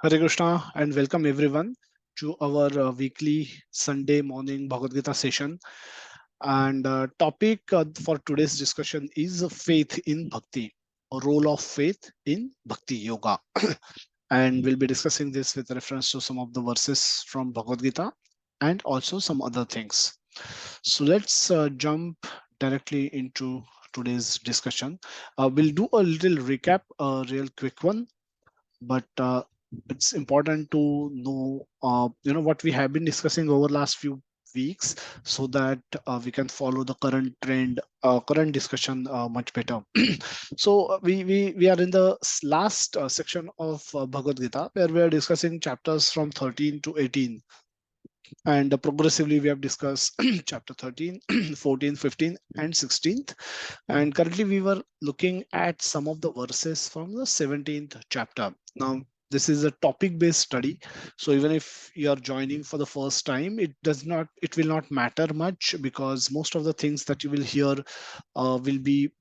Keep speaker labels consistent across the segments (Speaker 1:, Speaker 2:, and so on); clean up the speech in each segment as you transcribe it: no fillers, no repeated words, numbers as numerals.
Speaker 1: Hare Krishna and welcome everyone to our weekly Sunday morning Bhagavad Gita session. And topic for today's discussion is faith in Bhakti, a role of faith in Bhakti Yoga. And we'll be discussing this with reference to some of the verses from Bhagavad Gita and also some other things. So let's jump directly into today's discussion. We'll do a little recap, a real quick one, but it's important to know what we have been discussing over last few weeks, so that we can follow the current trend, current discussion much better. So we are in the last section of Bhagavad Gita, where we are discussing chapters from 13 to 18, and progressively we have discussed chapter 13, 14, 15 and 16th, and currently we were looking at some of the verses from the 17th chapter. Now this is a topic based study, so even if you are joining for the first time, it will not matter much, because most of the things that you will hear will be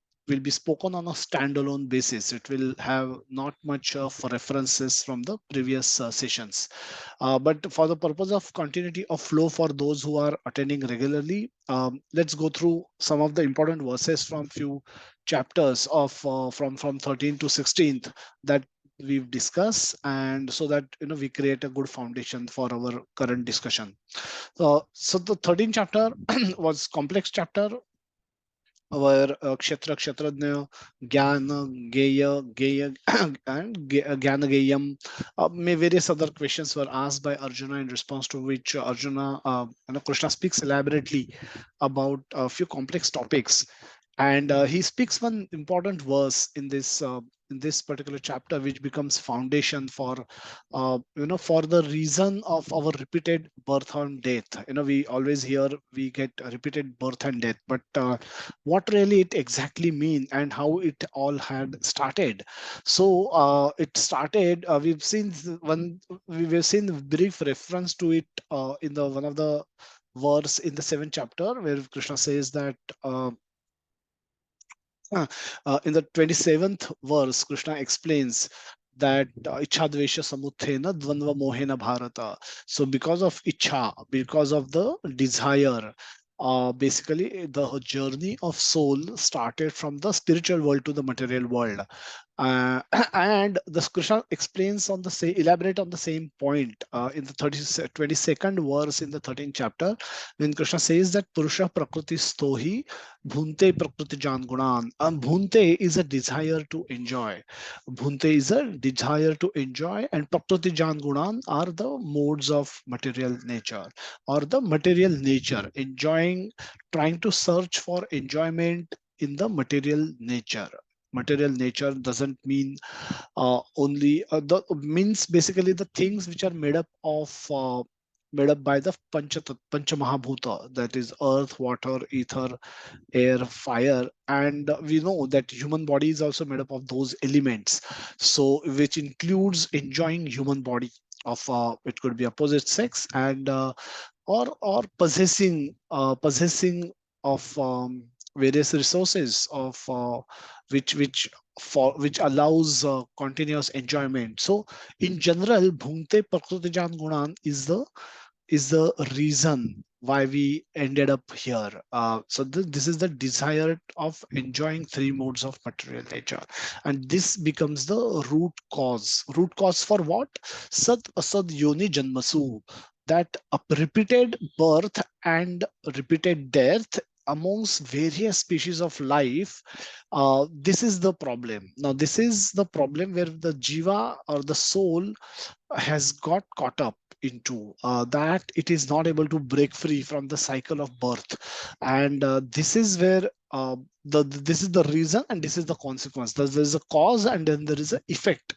Speaker 1: spoken on a standalone basis. It will have not much of references from the previous sessions, but for the purpose of continuity of flow for those who are attending regularly, let's go through some of the important verses from few chapters of from 13 to 16th that we've discussed, and so that we create a good foundation for our current discussion. So the 13th chapter was complex chapter, where kshetra, kshetrajna, jnana, geya, geya, and jnana geyam. May various other questions were asked by Arjuna, in response to which Arjuna, Krishna speaks elaborately about a few complex topics, and he speaks one important verse in this particular chapter, which becomes foundation for for the reason of our repeated birth and death. We always hear we get a repeated birth and death, but what really it exactly mean and how it all had started. So it started, we've seen brief reference to it in the one of the verse in the seventh chapter, where Krishna says that uh, in the 27th verse, Krishna explains that ichha dvesha samuthena dvandva mohena bharata. So because of ichha, because of the desire, basically the journey of soul started from the spiritual world to the material world. uh, and the Krishna explains on the same, elaborate on the same point in the 22nd verse in the 13th chapter, when Krishna says that Purusha Prakriti Stohi Bhunte Prakriti Jan Gunan. Bhunte is a desire to enjoy. Bhunte is a desire to enjoy, and Prakriti Jan Gunan are the modes of material nature, or the material nature, enjoying, trying to search for enjoyment in the material nature. Material nature doesn't mean only the means basically the things which are made up by the pancha mahabhuta, that is earth, water, ether, air, fire, and we know that human body is also made up of those elements, so which includes enjoying human body of it could be opposite sex, and or possessing of various resources of which allows continuous enjoyment. So in general, bhunte prakriti jan gunan is the reason why we ended up here. So this is the desire of enjoying three modes of material nature, and this becomes the root cause. Root cause for what? Sat asad yoni janmasu, that a repeated birth and repeated death amongst various species of life. This is the problem. Now this is the problem where the jiva, or the soul, has got caught up into, that it is not able to break free from the cycle of birth, and this is where this is the reason and this is the consequence. There's a cause and then there is an effect.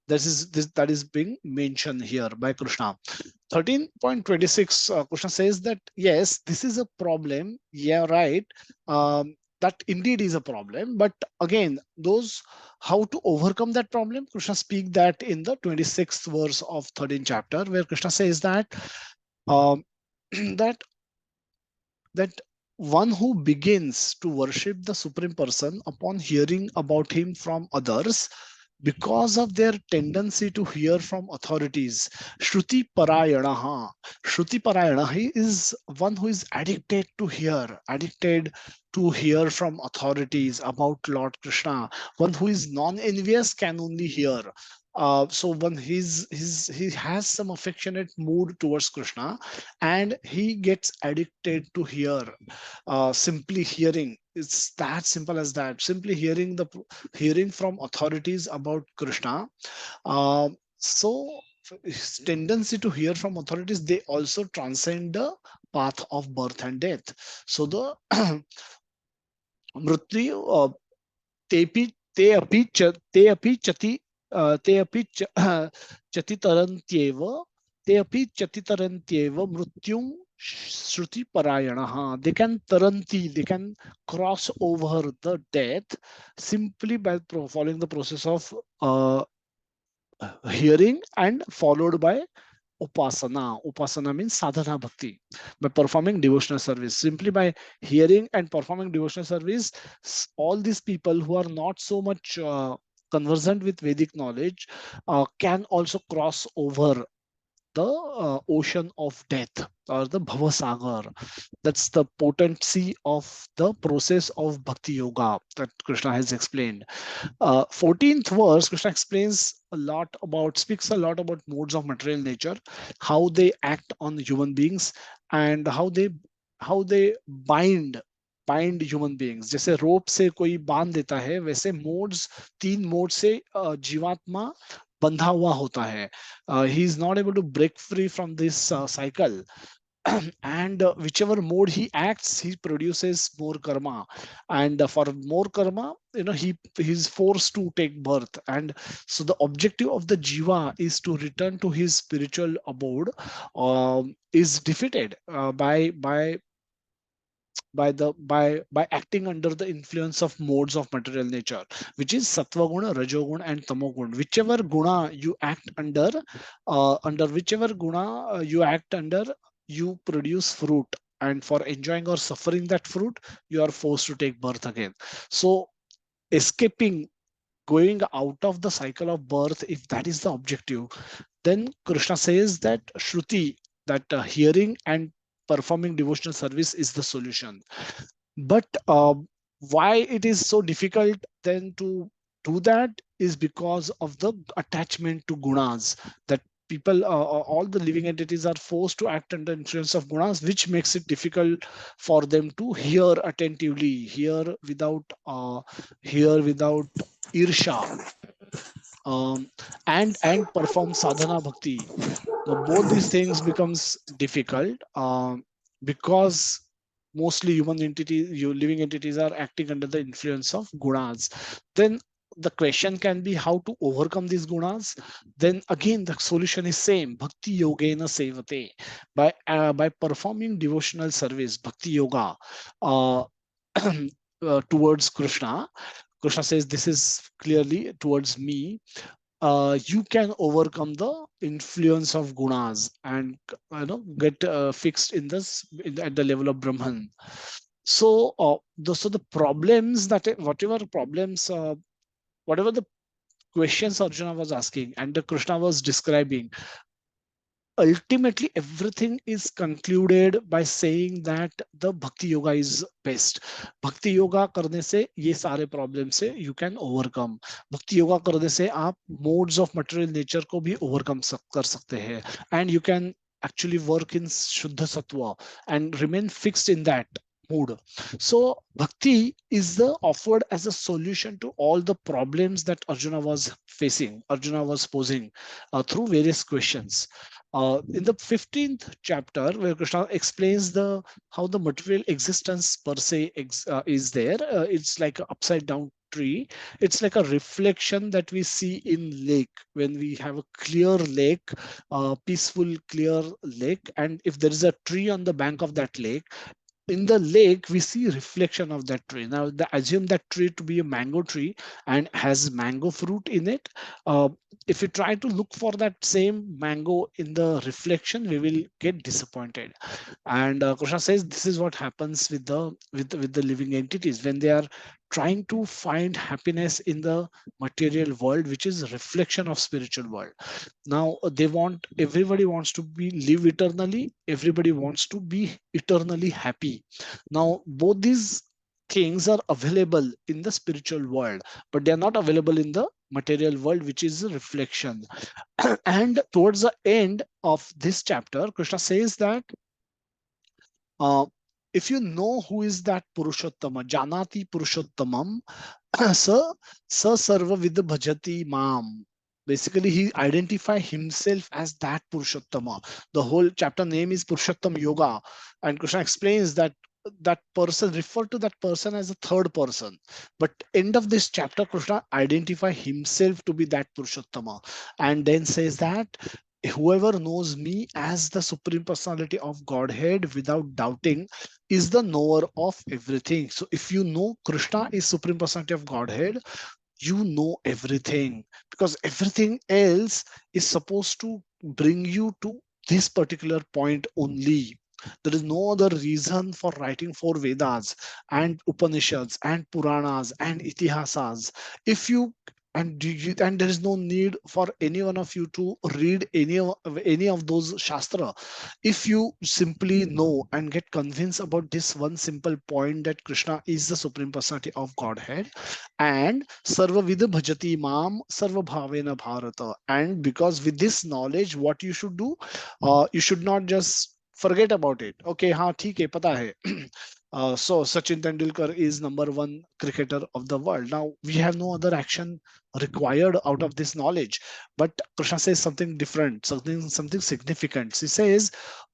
Speaker 1: That is being mentioned here by Krishna. 13.26, Krishna says that yes, this is a problem, yeah, right. That indeed is a problem, but again, those, how to overcome that problem, Krishna speak that in the 26th verse of 13th chapter, where Krishna says that um, that that one who begins to worship the supreme person upon hearing about him from others, because of their tendency to hear from authorities. Shruti Parayana. Shruti Parayana, he is one who is addicted to hear from authorities about Lord Krishna. One who is non-envious can only hear. So when he has some affectionate mood towards Krishna, and he gets addicted to hear, simply hearing. It's that simple as that. Simply hearing from authorities about Krishna. So his tendency to hear from authorities, they also transcend the path of birth and death. So the mrityu तेपि ते अपि च ते अपि चति ते अपि चतितरन्त्येव ते अपि चतितरन्त्येव मृत्युं श्रुति parayana. They can taranti, they can cross over the death simply by following the process of hearing and followed by upasana. Upasana means sadhana bhakti. By performing devotional service, simply by hearing and performing devotional service, all these people who are not so much conversant with Vedic knowledge can also cross over the ocean of death, or the Bhavasagar. That's the potency of the process of Bhakti Yoga that Krishna has explained. 14th verse, Krishna speaks a lot about modes of material nature, how they act on human beings, and how they bind human beings. जैसे रोप से कोई बांध देता है, वैसे modes, 3 mode से जीवात्मा बंधा हुआ होता है. He is not able to break free from this cycle. And whichever mode he acts, he produces more karma. And for more karma, he's forced to take birth. And so the objective of the jiva is to return to his spiritual abode, is defeated by acting under the influence of modes of material nature, which is sattva guna, rajogun, and tamogun. Whichever guna you act under whichever guna you act under, you produce fruit, and for enjoying or suffering that fruit, you are forced to take birth again. So escaping, going out of the cycle of birth, if that is the objective, then Krishna says that Shruti, that hearing and performing devotional service is the solution. But why it is so difficult then to do that is because of the attachment to gunas, that people, all the living entities are forced to act under influence of gunas, which makes it difficult for them to hear attentively, hear without irsha, and perform sadhana bhakti. Now both these things becomes difficult, because mostly living entities are acting under the influence of gunas. Then the question can be how to overcome these gunas. Then again the solution is same: bhakti yogena sevate. By performing devotional service, bhakti yoga, uh, towards Krishna says this is clearly towards me. You can overcome the influence of gunas and get fixed at the level of Brahman. So the problems that whatever the questions Arjuna was asking and the Krishna was describing, ultimately everything is concluded by saying that the bhakti yoga is best. Bhakti yoga करने से ये सारे problem से you can overcome. Bhakti yoga करने से आप modes of material nature को भी overcome कर सकते हैं, and you can actually work in shuddha sattva and remain fixed in that mood. So bhakti is the offered as a solution to all the problems that Arjuna was posing through various questions. In the 15th chapter, where Krishna explains the how the material existence per se is there, it's like an upside down tree. It's like a reflection that we see in lake. When we have a clear lake, peaceful clear lake, and if there is a tree on the bank of that lake, in the lake we see reflection of that tree. Now assume that tree to be a mango tree and has mango fruit in it. if we try to look for that same mango in the reflection, we will get disappointed. And Krishna says this is what happens with the living entities when they are trying to find happiness in the material world, which is a reflection of spiritual world. Now they want, everybody wants to be live eternally, everybody wants to be eternally happy. Now both these things are available in the spiritual world, but they are not available in the material world, which is a reflection. And towards the end of this chapter, Krishna says that uh, if you know who is that Purushottama, Janati Purushottamam, Sa Sa Sarva Vid Bhajati Mam. Basically, he identify himself as that Purushottama. The whole chapter name is Purushottam Yoga, and Krishna explains that that person, refer to that person as a third person. But end of this chapter, Krishna identify himself to be that Purushottama, and then says that whoever knows me as the Supreme Personality of Godhead without doubting is the knower of everything. So if you know Krishna is Supreme Personality of Godhead, you know everything, because everything else is supposed to bring you to this particular point only. There is no other reason for writing four Vedas and Upanishads and Puranas and Itihasas. If you and there is no need for any one of you to read any of those shastra. If you simply know and get convinced about this one simple point that Krishna is the Supreme Personality of Godhead, and sarva vida bhajati mam sarva bhavena bharata, and because with this knowledge what you should do, you should not just forget about it. Okay, ha theek hai, pata hai. So Sachin Tendulkar is number one cricketer of the world. Now we have no other action required out of this knowledge, but Krishna says something different, something significant. He says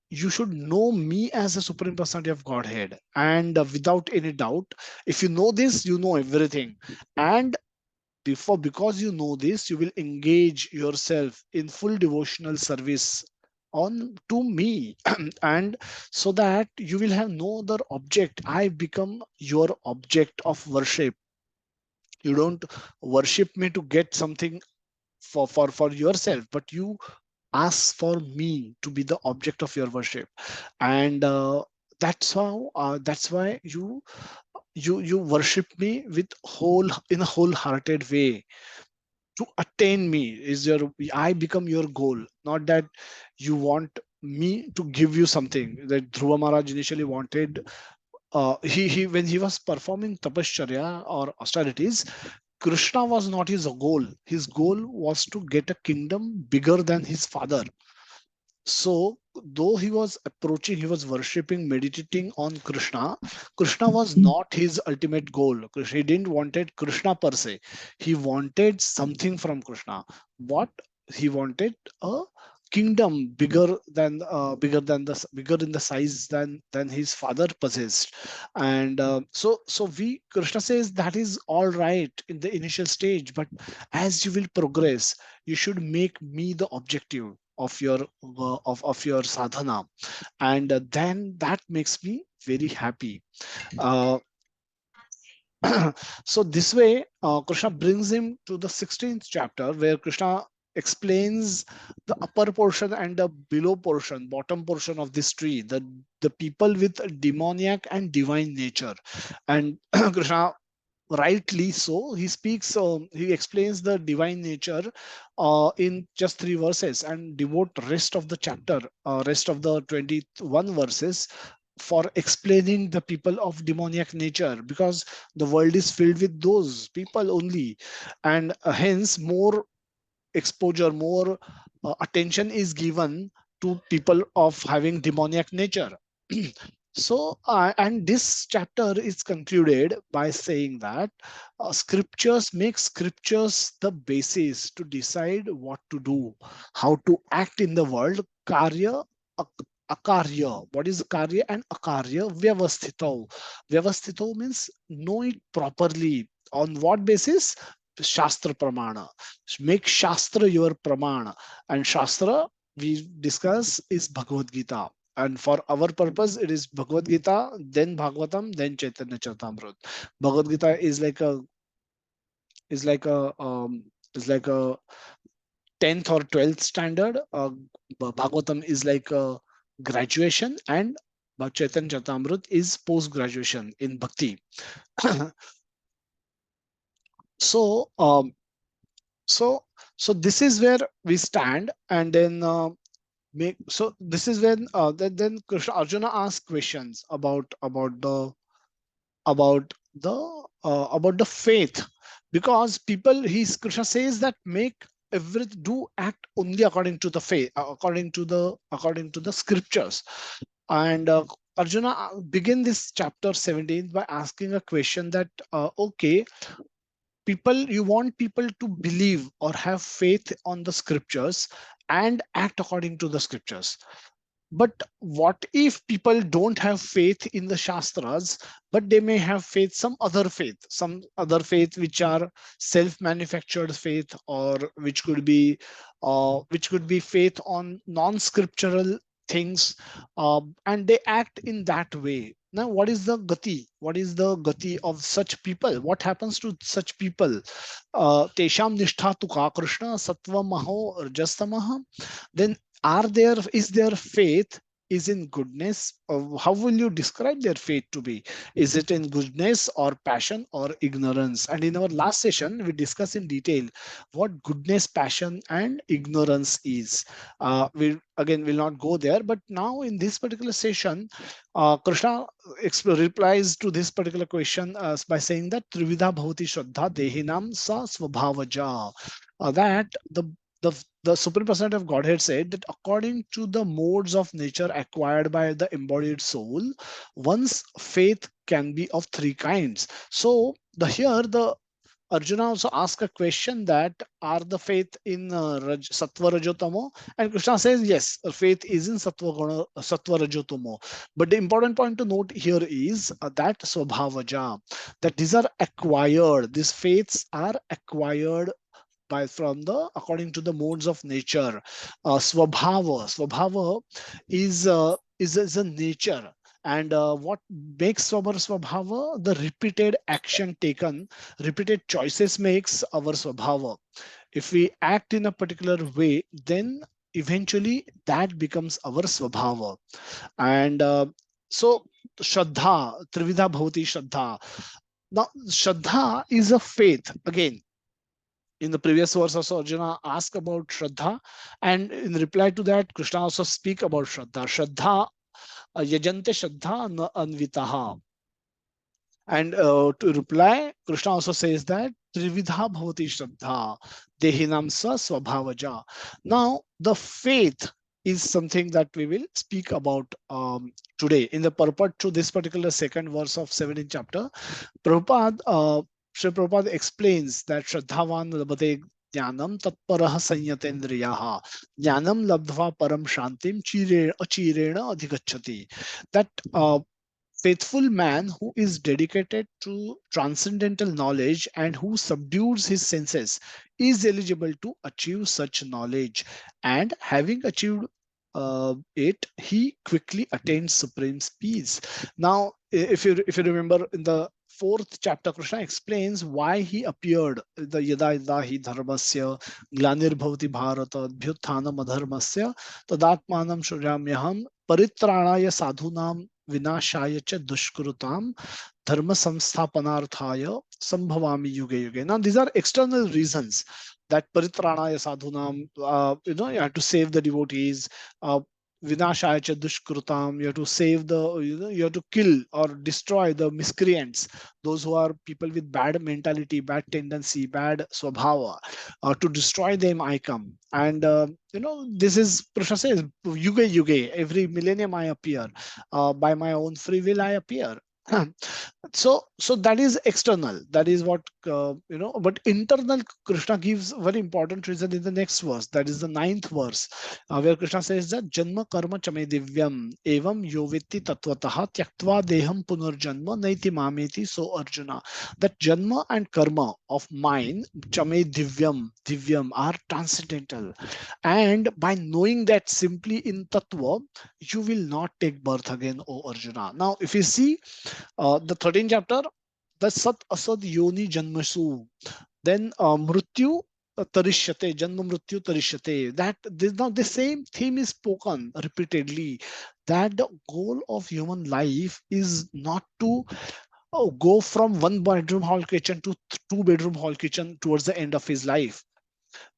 Speaker 1: you should know me as a Supreme Personality of Godhead, and without any doubt, if you know this, you know everything. And because you know this, you will engage yourself in full devotional service on to me. And so that you will have no other object. I become your object of worship. You don't worship me to get something for yourself, but you ask for me to be the object of your worship. And that's why you worship me with whole in a wholehearted way. To attain me is your, I become your goal, not that you want me to give you something. That Dhruva Maharaj initially wanted, he when he was performing tapasya or austerities, Krishna was not his goal. His goal was to get a kingdom bigger than his father. So, though he was approaching, he was worshipping, meditating on Krishna. Krishna was not his ultimate goal. He didn't wanted Krishna per se. He wanted something from Krishna. What he wanted, a kingdom bigger in the size than his father possessed. And so we Krishna says that is all right in the initial stage, but as you will progress, you should make me the objective of your of your sadhana, and then that makes me very happy. uh, so this way, Krishna brings him to the 16th chapter, where Krishna explains the upper portion and the below portion, bottom portion of this tree, the people with demoniac and divine nature. And Krishna, rightly so, he speaks, he explains the divine nature in just 3 verses, and devote rest of the chapter, rest of the 21 verses for explaining the people of demoniac nature, because the world is filled with those people only. And hence more exposure, more attention is given to people of having demoniac nature. So, and this chapter is concluded by saying that scriptures make scriptures the basis to decide what to do, how to act in the world. Karya, akarya. What is karya and akarya? Vyavasthito. Vyavasthito means know it properly. On what basis? Shastra pramana. Make Shastra your pramana. And Shastra, we discuss, is Bhagavad Gita. And for our purpose, it is Bhagavad Gita, then Bhagavatam, then Chaitanya Charitamrita. Bhagavad Gita is like a is like a 10th or 12th standard. Bhagavatam is like a graduation, and Chaitanya Charitamrita is post graduation in Bhakti. so so so this is where we stand, and then make so this is when then Krishna Arjuna asks questions about the faith, because people, he's Krishna says that make every do act only according to the faith, according to the scriptures. And Arjuna begin this chapter 17 by asking a question that okay, people, you want people to believe or have faith on the scriptures and act according to the scriptures. But what if people don't have faith in the Shastras, but they may have faith, some other faith which are self-manufactured faith, or which could be faith on non-scriptural things, and they act in that way. Now, what is the gati? What is the gati of such people? What happens to such people? Tesham nishtha tu ka Krishna sattva maho rajastamaha. Then is their faith is in goodness? How will you describe their faith to be? Is it in goodness or passion or ignorance? And in our last session we discussed in detail what goodness, passion and ignorance is. We again will not go there, but now in this particular session, Krishna replies to this particular question by saying that Trividha bhavati shraddha dehinam sa svabhavaja. That the Supreme Personality of Godhead said that according to the modes of nature acquired by the embodied soul, one's faith can be of three kinds. So the Arjuna also asked a question that are the faith in Sattva Rajotamo, and Krishna says yes, faith is in Sattva Rajotamo. But the important point to note here is that Swabhavaja, that these are acquired, these faiths are acquired by from the according to the modes of nature. Swabhava is a nature. And what makes our swabhava? The repeated action taken, repeated choices makes our swabhava. If we act in a particular way, then eventually that becomes our swabhava. And so Shraddha, Trividha Bhavati Shraddha. Now, Shraddha is a faith. Again, in the previous verse also Arjuna asked about Shraddha, and in reply to that Krishna also speak about Shraddha. Shraddha yajante Shraddha na anvitaha. And to reply, Krishna also says that Trividha bhavati Shraddha dehinam sa swabhavaja. Now, the faith is something that we will speak about today in the purport to this particular second verse of 17th chapter. Sri Prabhupada explains that Shraddhavan labhate jnanam tatparah sanyatendriyaha jnanam labdhva param shantim achirena adhigachati. That faithful man who is dedicated to transcendental knowledge and who subdues his senses is eligible to achieve such knowledge, and having achieved it, he quickly attains supreme peace. Now, if you remember in the fourth chapter, Krishna explains why he appeared. The yada yada hi dharmasya glanir bhavati bharata bhyuthanam adharmasya tadatmanam shuryamyaham paritranaya sadhunam vinashaya cha dushkrutam dharma samsthapanarthaya sambhavami yuge yuge. Now, these are external reasons that paritranaya sadhunam, you have to save the devotees. Vinashaya cha dushkrutam, you have to save you have to kill or destroy the miscreants, those who are people with bad mentality, bad tendency, bad swabhava. To destroy them I come. And this is Krishna says, yuge yuge, every millennium I appear. By my own free will I appear. So that is external, that is what but internal, Krishna gives very important reason in the next verse, that is the ninth verse, where Krishna says that janma karma chame divyam evam yovitti tatvatah tyaktva deham punarjanma naiti mameti. So Arjuna, that janma and karma of mine chame divyam are transcendental, and by knowing that simply in tattva, you will not take birth again, O Arjuna. Now, if you see the 13th chapter, the sat asad yoni janmasu, then mrityu tarishyate, janma mrityu tarishyate. That this, now the same theme is spoken repeatedly, that the goal of human life is not to go from one bedroom hall kitchen to two bedroom hall kitchen towards the end of his life,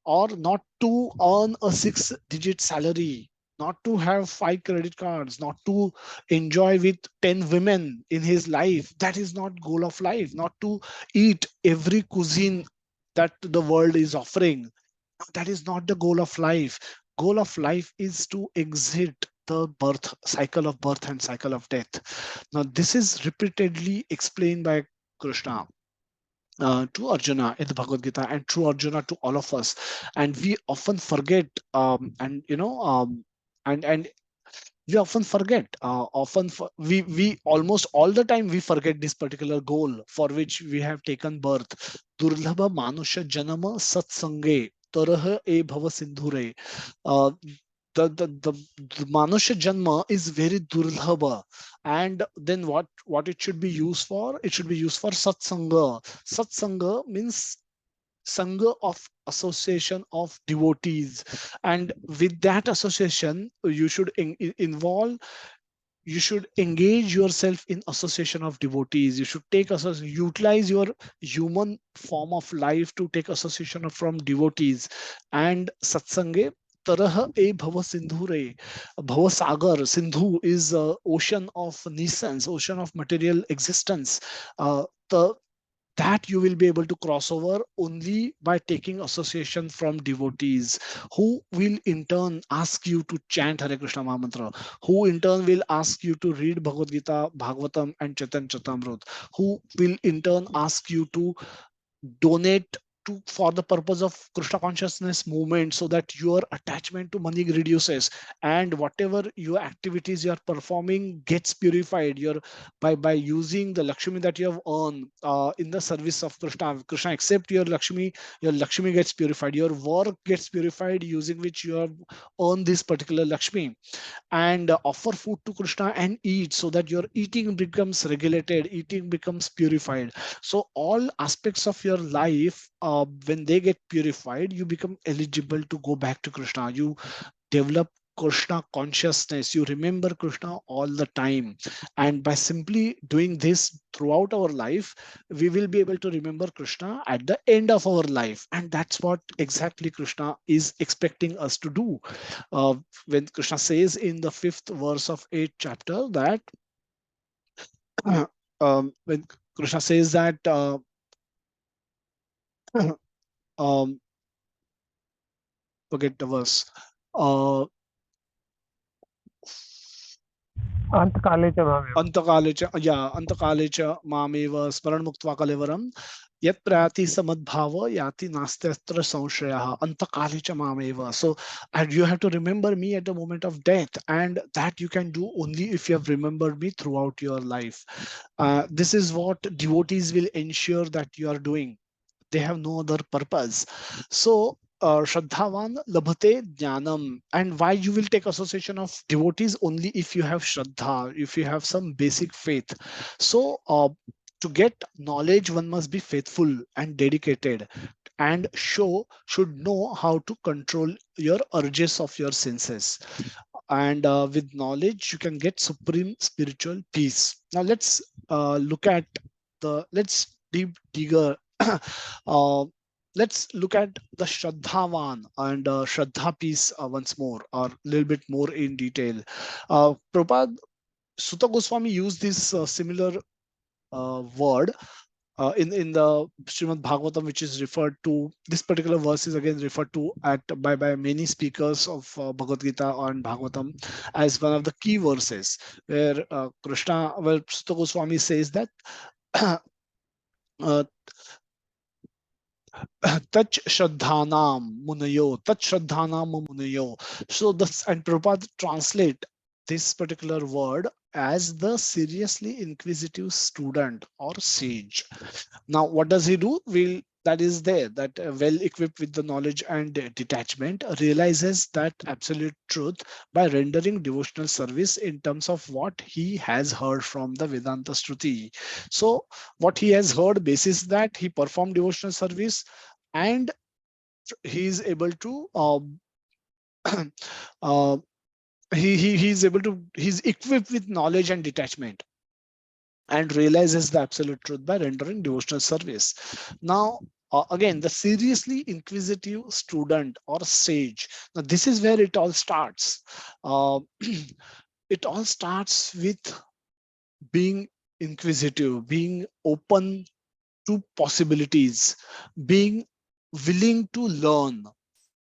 Speaker 1: or not to earn a six-digit salary, not to have five credit cards, not to enjoy with 10 women in his life. That is not goal of life. Not to eat every cuisine that the world is offering. That is not the goal of life. Goal of life is to exit the birth cycle of birth and cycle of death. Now, this is repeatedly explained by Krishna to Arjuna in the Bhagavad Gita, and through Arjuna to all of us. And we often forget, and you know, and we often forget. We almost all the time we forget this particular goal for which we have taken birth. Durlabha manusha janama satsange tarah e bhava sindhure. Uh, the manusha janma is very durlabha, and then what it should be used for? It should be used for satsanga. Satsanga means sangha of association of devotees, and with that association you should involve, you should engage yourself in association of devotees. You should utilize your human form of life to take association from devotees. And satsange tarah e bhava sindhure. Bhava sagar, sindhu is ocean of nescience, ocean of material existence. The that you will be able to cross over only by taking association from devotees, who will in turn ask you to chant Hare Krishna Mahamantra, who in turn will ask you to read Bhagavad Gita, Bhagavatam, and Chaitanya Charitamrita, who will in turn ask you to donate to for the purpose of Krishna consciousness movement, so that your attachment to money reduces, and whatever your activities you are performing gets purified. Your by using the Lakshmi that you have earned in the service of Krishna accept your Lakshmi gets purified, your work gets purified, using which you have earned this particular Lakshmi, and offer food to Krishna and eat, so that your eating becomes regulated, eating becomes purified. So all aspects of your life, when they get purified, you become eligible to go back to Krishna. You develop Krishna consciousness. You remember Krishna all the time. And by simply doing this throughout our life, we will be able to remember Krishna at the end of our life. And that's what exactly Krishna is expecting us to do. Uh, when Krishna says in the fifth verse of 8th chapter that when Krishna says that um, forget the verse. Uh,
Speaker 2: अंतकाले च मामेव
Speaker 1: अंतकाले च, अंतकाले च मामेव स्मरण मुक्त्वा कलेवरम यत् प्रयाति समद्भाव याति नास्त्यत्र संशयः अंतकाले च मामेव. So and you have to remember me at the moment of death, and that you can do only if you have remembered me throughout your life. This is what devotees will ensure that you are doing. They have no other purpose. So Shraddhavan labhate jnanam. And why you will take association of devotees? Only if you have Shraddha, if you have some basic faith. So to get knowledge, one must be faithful and dedicated, and should know how to control your urges of your senses. And with knowledge you can get supreme spiritual peace. Now look at let's deep digger uh, let's look at the Shraddhavan and Shraddha piece once more, or a little bit more in detail. Prabhupada, Sutta Goswami used this similar word in the Srimad Bhagavatam, which is referred to. This particular verse is again referred to at by many speakers of Bhagavad Gita and Bhagavatam as one of the key verses, where Sutta Goswami says that uh, Tach Shraddhanam Munayo, Tach Shraddhanam Munayo. So this, and Prabhupada translate this particular word as the seriously inquisitive student or sage. Now, what does he do? That is there, that well equipped with the knowledge and detachment, realizes that absolute truth by rendering devotional service in terms of what he has heard from the Vedanta Shruti. So what he has heard basis that he performed devotional service, and he is able to uh, he's able to he's equipped with knowledge and detachment, and realizes the absolute truth by rendering devotional service. Now, again, the seriously inquisitive student or sage. Now, this is where it all starts. Uh, it all starts with being inquisitive, being open to possibilities, being willing to learn.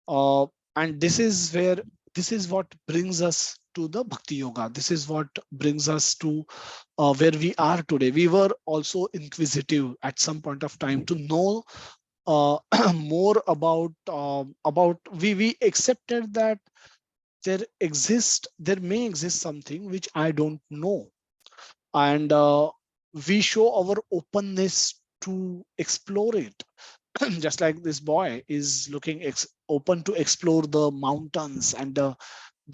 Speaker 1: Uh, and this is what brings us to the Bhakti Yoga. This is what brings us to where we are today. We were also inquisitive at some point of time to know more about we accepted that there may exist something which I don't know, and we show our openness to explore it. Just like this boy is looking open to explore the mountains and the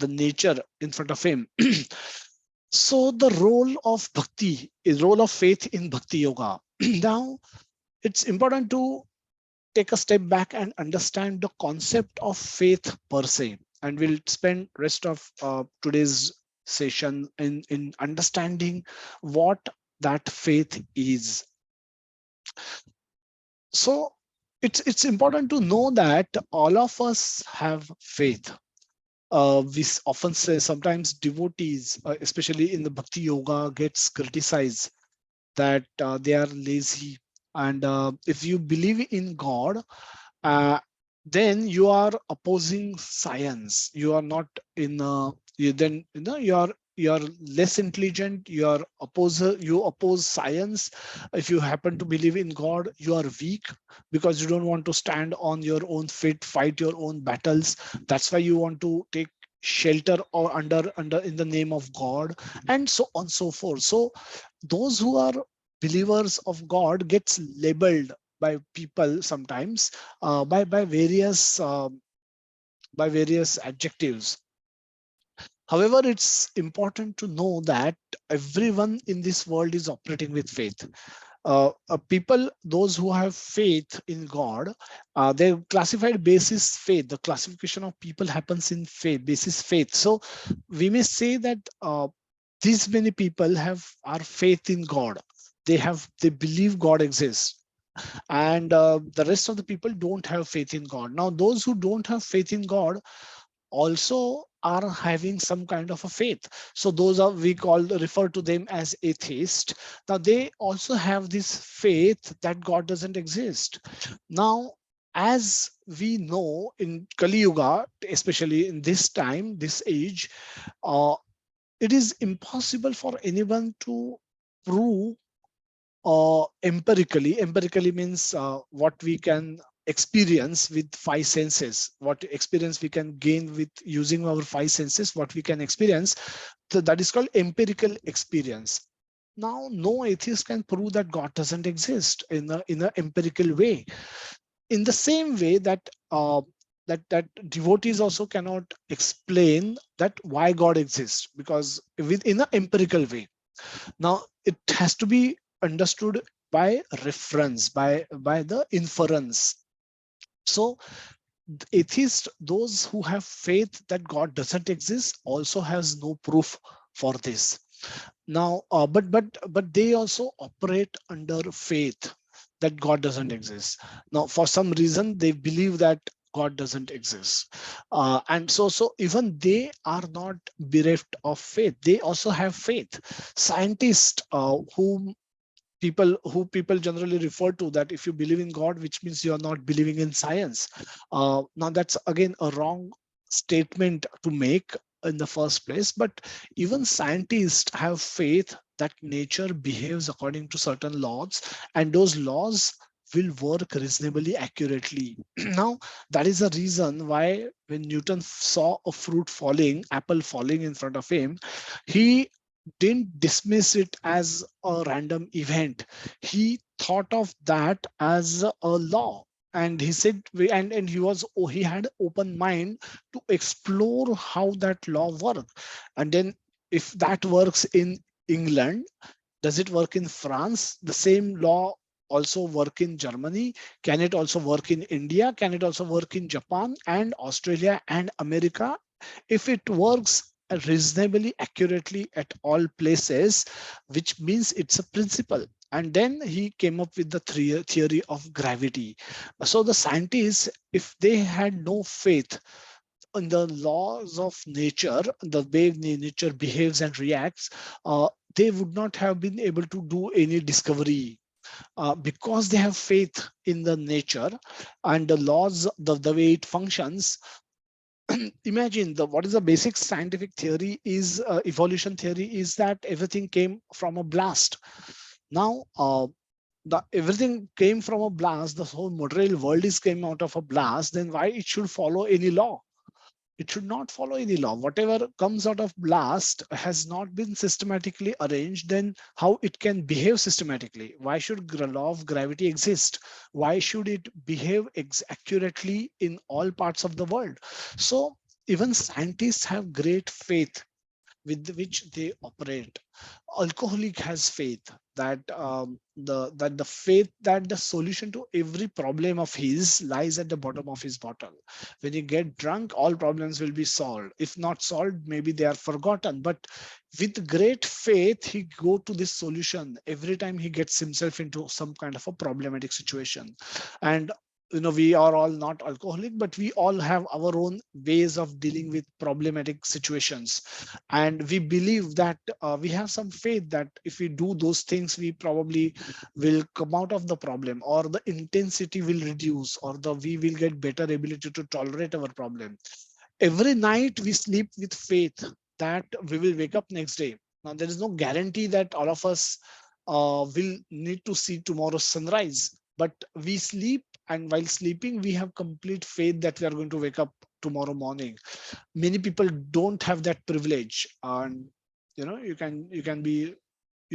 Speaker 1: nature in front of him. So the role of bhakti is role of faith in bhakti yoga. Now it's important to take a step back and understand the concept of faith per se, and we'll spend rest of today's session in understanding what that faith is. So it's important to know that all of us have faith. We often say sometimes devotees, especially in the bhakti yoga, gets criticized that they are lazy. And if you believe in God, uh, then you are opposing science. You are not in. You then you are less intelligent. You oppose science. If you happen to believe in God, you are weak because you don't want to stand on your own feet, fight your own battles. That's why you want to take shelter or under in the name of God, and so on so forth. So those who are believers of God gets labeled by people sometimes by various adjectives. However, it's important to know that everyone in this world is operating with faith. People, those who have faith in God, they're classified basis faith. The classification of people happens in faith, basis faith. So we may say that these many people have our faith in God. They believe God exists, and the rest of the people don't have faith in God. Now, those who don't have faith in God also are having some kind of a faith. So those are we call refer to them as atheist. Now they also have this faith that God doesn't exist. Now, as we know in Kali Yuga, especially in this time, this age, uh, it is impossible for anyone to prove empirically means what we can experience with five senses, what experience we can gain with using our five senses, what we can experience. So that is called empirical experience. Now no atheist can prove that God doesn't exist in a empirical way, in the same way that that devotees also cannot explain that why God exists, because within an empirical way. Now it has to be understood by reference, by the inference. So atheists, those who have faith that God doesn't exist, also has no proof for this. Now, but they also operate under faith that God doesn't exist. Now, for some reason, they believe that God doesn't exist, and so even they are not bereft of faith. They also have faith. Scientists, who people generally refer to, that if you believe in God, which means you are not believing in science. Now that's again a wrong statement to make in the first place. But even scientists have faith that nature behaves according to certain laws, and those laws will work reasonably accurately. Now that is the reason why when Newton saw a fruit falling, apple falling in front of him, he didn't dismiss it as a random event. He thought of that as a law. And he said, and he had open mind to explore how that law worked. And then if that works in England, does it work in France? The same law also work in Germany? Can it also work in India? Can it also work in Japan and Australia and America? If it works reasonably accurately at all places, which means it's a principle. And then he came up with the theory of gravity. So the scientists, if they had no faith in the laws of nature, the way nature behaves and reacts, they would not have been able to do any discovery, because they have faith in the nature and the laws, the way it functions. Imagine the what is the basic scientific theory is, evolution theory is that everything came from a blast. Now, the everything came from a blast, the whole material world is came out of a blast, then why it should follow any law? It should not follow any law. Whatever comes out of blast has not been systematically arranged, then how it can behave systematically? Why should law of gravity exist? Why should it behave accurately in all parts of the world? So even scientists have great faith with which they operate. Alcoholic has faith that, the faith that the solution to every problem of his lies at the bottom of his bottle. When you get drunk, all problems will be solved. If not solved, maybe they are forgotten. But with great faith, he go to this solution every time he gets himself into some kind of a problematic situation. And we are all not alcoholic, but we all have our own ways of dealing with problematic situations. And we believe that, we have some faith that if we do those things, we probably will come out of the problem, or the intensity will reduce, or the we will get better ability to tolerate our problem. Every night we sleep with faith that we will wake up next day. Now there is no guarantee that all of us will need to see tomorrow's sunrise, but we sleep, and while sleeping we have complete faith that we are going to wake up tomorrow morning. Many people don't have that privilege, and you can be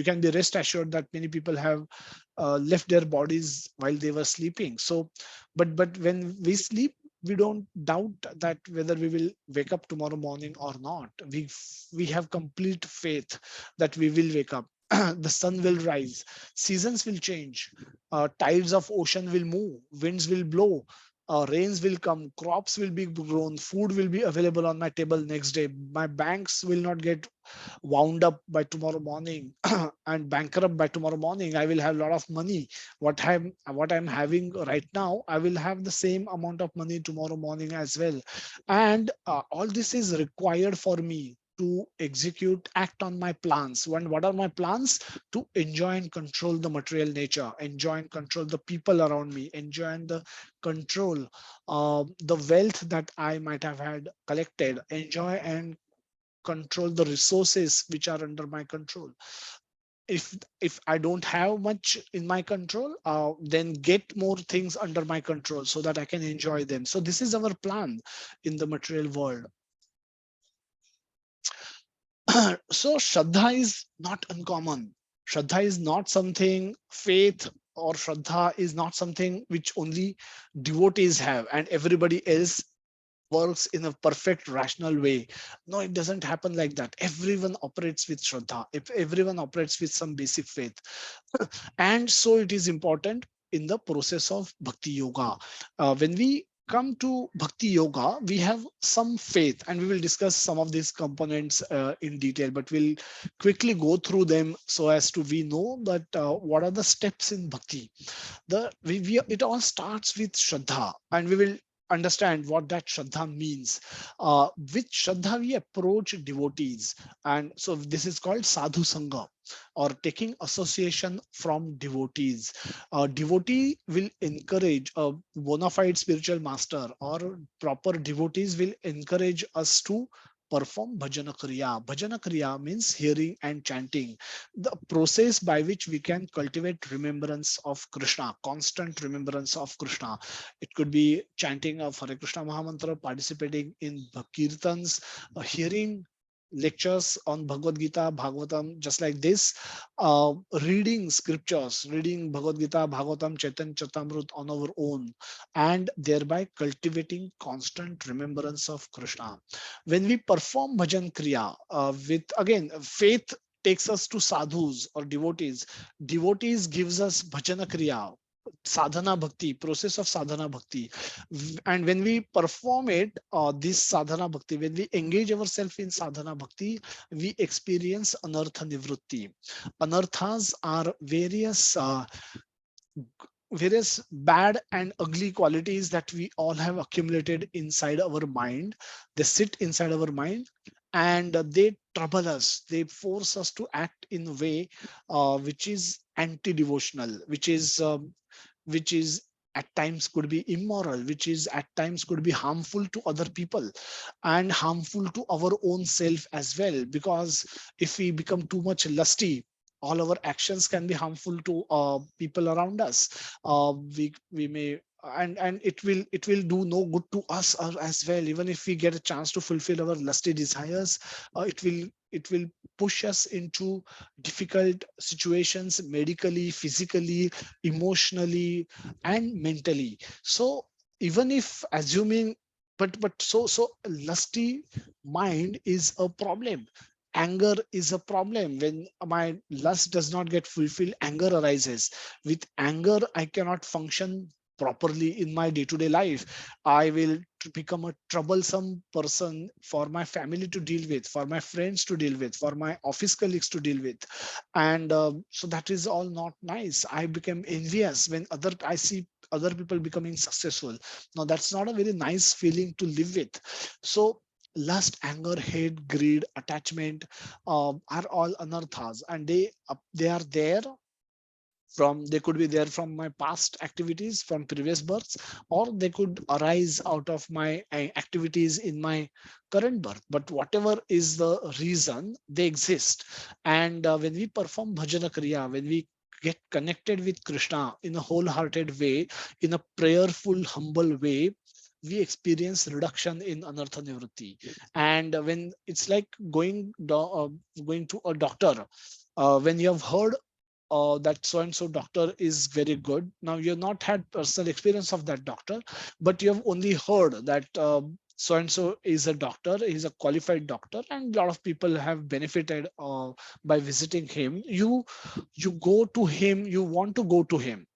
Speaker 1: rest assured that many people have left their bodies while they were sleeping. So but when we sleep, we don't doubt that whether we will wake up tomorrow morning or not. We have complete faith that we will wake up. The sun will rise, seasons will change, tides of ocean will move, winds will blow, rains will come, crops will be grown, food will be available on my table next day, my banks will not get wound up by tomorrow morning and bankrupt by tomorrow morning. I will have a lot of money. What I'm having right now, I will have the same amount of money tomorrow morning as well. And all this is required for me to execute, act on my plans. What are my plans? To enjoy and control the material nature, enjoy and control the people around me, enjoy and control the wealth that I might have had collected, enjoy and control the resources which are under my control. If I don't have much in my control, then get more things under my control so that I can enjoy them. So this is our plan in the material world. So Shraddha is not uncommon. Shraddha is not something, faith or Shraddha is not something which only devotees have and everybody else works in a perfect rational way. No, it doesn't happen like that. Everyone operates with Shraddha. If everyone operates with some basic faith. And so it is important in the process of Bhakti Yoga. When we come to Bhakti Yoga, we have some faith, and we will discuss some of these components in detail, but we'll quickly go through them so as to we know that what are the steps in Bhakti. It all starts with Shraddha, and we will understand what that Shraddha means. With Shraddha, we approach devotees, and so this is called Sadhu Sangha, or taking association from devotees. A devotee will encourage a bona fide spiritual master, or proper devotees will encourage us to perform bhajana kriya. Bhajana kriya means hearing and chanting, the process by which we can cultivate remembrance of Krishna, constant remembrance of Krishna. It could be chanting of Hare Krishna Mahamantra, participating in Kirtans, hearing lectures on Bhagavad Gita, Bhagavatam, just like this, reading scriptures, reading Bhagavad Gita, Bhagavatam, Chaitanya Chatamrut on our own, and thereby cultivating constant remembrance of Krishna. When we perform bhajan kriya with again faith, takes us to sadhus or devotees. Devotees gives us bhajana kriya, sadhana bhakti, process of sadhana bhakti. And when we perform it, this sadhana bhakti, when we engage ourselves in sadhana bhakti, we experience anartha nivrutti. Anarthas are various bad and ugly qualities that we all have accumulated inside our mind. They sit inside our mind, and they trouble us. They force us to act in a way which is anti-devotional, which is at times could be immoral, which is at times could be harmful to other people and harmful to our own self as well. Because if we become too much lusty, all our actions can be harmful to people around us. We may, and it will do no good to us as well. Even if we get a chance to fulfill our lusty desires, it will push us into difficult situations, medically, physically, emotionally, and mentally. So even if assuming, but lusty mind is a problem. Anger is a problem. When my lust does not get fulfilled, anger arises. With anger, I cannot function properly in my day-to-day life. I will become a troublesome person for my family to deal with, for my friends to deal with, for my office colleagues to deal with. And so that is all not nice. I become envious when I see other people becoming successful. Now that's not a very nice feeling to live with. So lust, anger, hate, greed, attachment are all anarthas, and they are there from, they could be there from my past activities, from previous births, or they could arise out of my activities in my current birth. But whatever is the reason, they exist. And when we perform bhajana kriya, when we get connected with Krishna in a wholehearted way, in a prayerful, humble way, we experience reduction in anartha nivritti. And when it's like going to a doctor, when you have heard that so and so doctor is very good. Now you have not had personal experience of that doctor, but you have only heard that so and so is a doctor, he's a qualified doctor, and a lot of people have benefited by visiting him. You go to him, you want to go to him,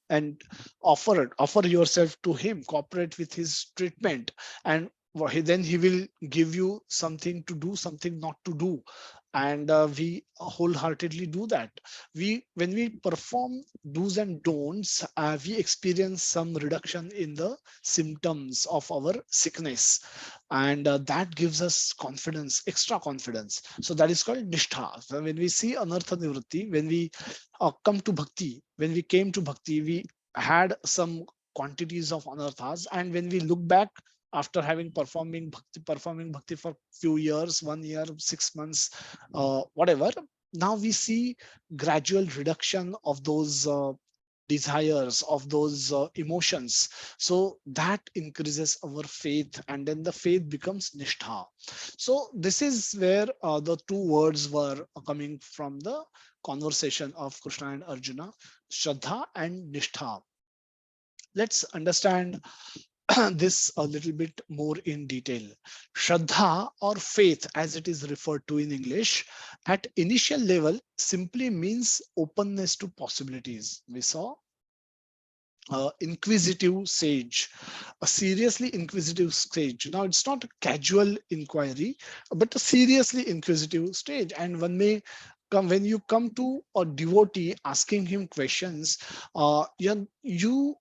Speaker 1: and offer yourself to him, cooperate with his treatment, and then he will give you something to do, something not to do. And we wholeheartedly do that. When we perform do's and don'ts, we experience some reduction in the symptoms of our sickness, and that gives us confidence, extra confidence. So that is called nishtha. So when we see anartha nivritti, when we come to bhakti, when we came to bhakti, we had some quantities of anarthas, and when we look back after having performing bhakti for few years, 1 year, 6 months, whatever, now we see gradual reduction of those desires, of those emotions. So that increases our faith, and then the faith becomes nishtha. So this is where the two words were coming from the conversation of Krishna and Arjuna, Shraddha and Nishtha. Let's understand this a little bit more in detail. Shraddha, or faith as it is referred to in English, at initial level simply means openness to possibilities. We saw inquisitive sage, a seriously inquisitive stage. Now, it's not a casual inquiry, but a seriously inquisitive stage. And one may come, when you come to a devotee asking him questions, you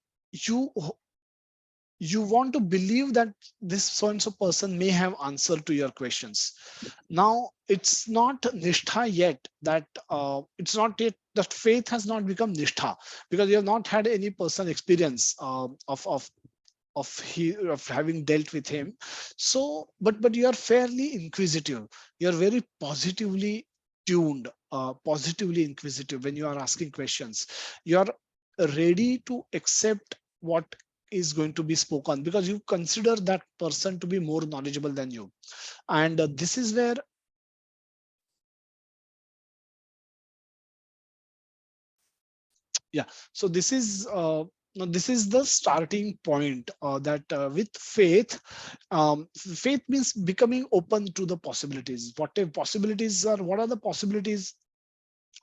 Speaker 1: you want to believe that this so and so person may have answer to your questions. Now it's not nishtha yet, that it's not yet, that faith has not become nishtha, because you have not had any personal experience of having dealt with him. So but you are fairly inquisitive, you are very positively tuned, positively inquisitive. When you are asking questions, you are ready to accept what is going to be spoken, because you consider that person to be more knowledgeable than you. And this is where, yeah, so this is now this is the starting point, that with faith, faith means becoming open to the possibilities. Whatever possibilities are, what are the possibilities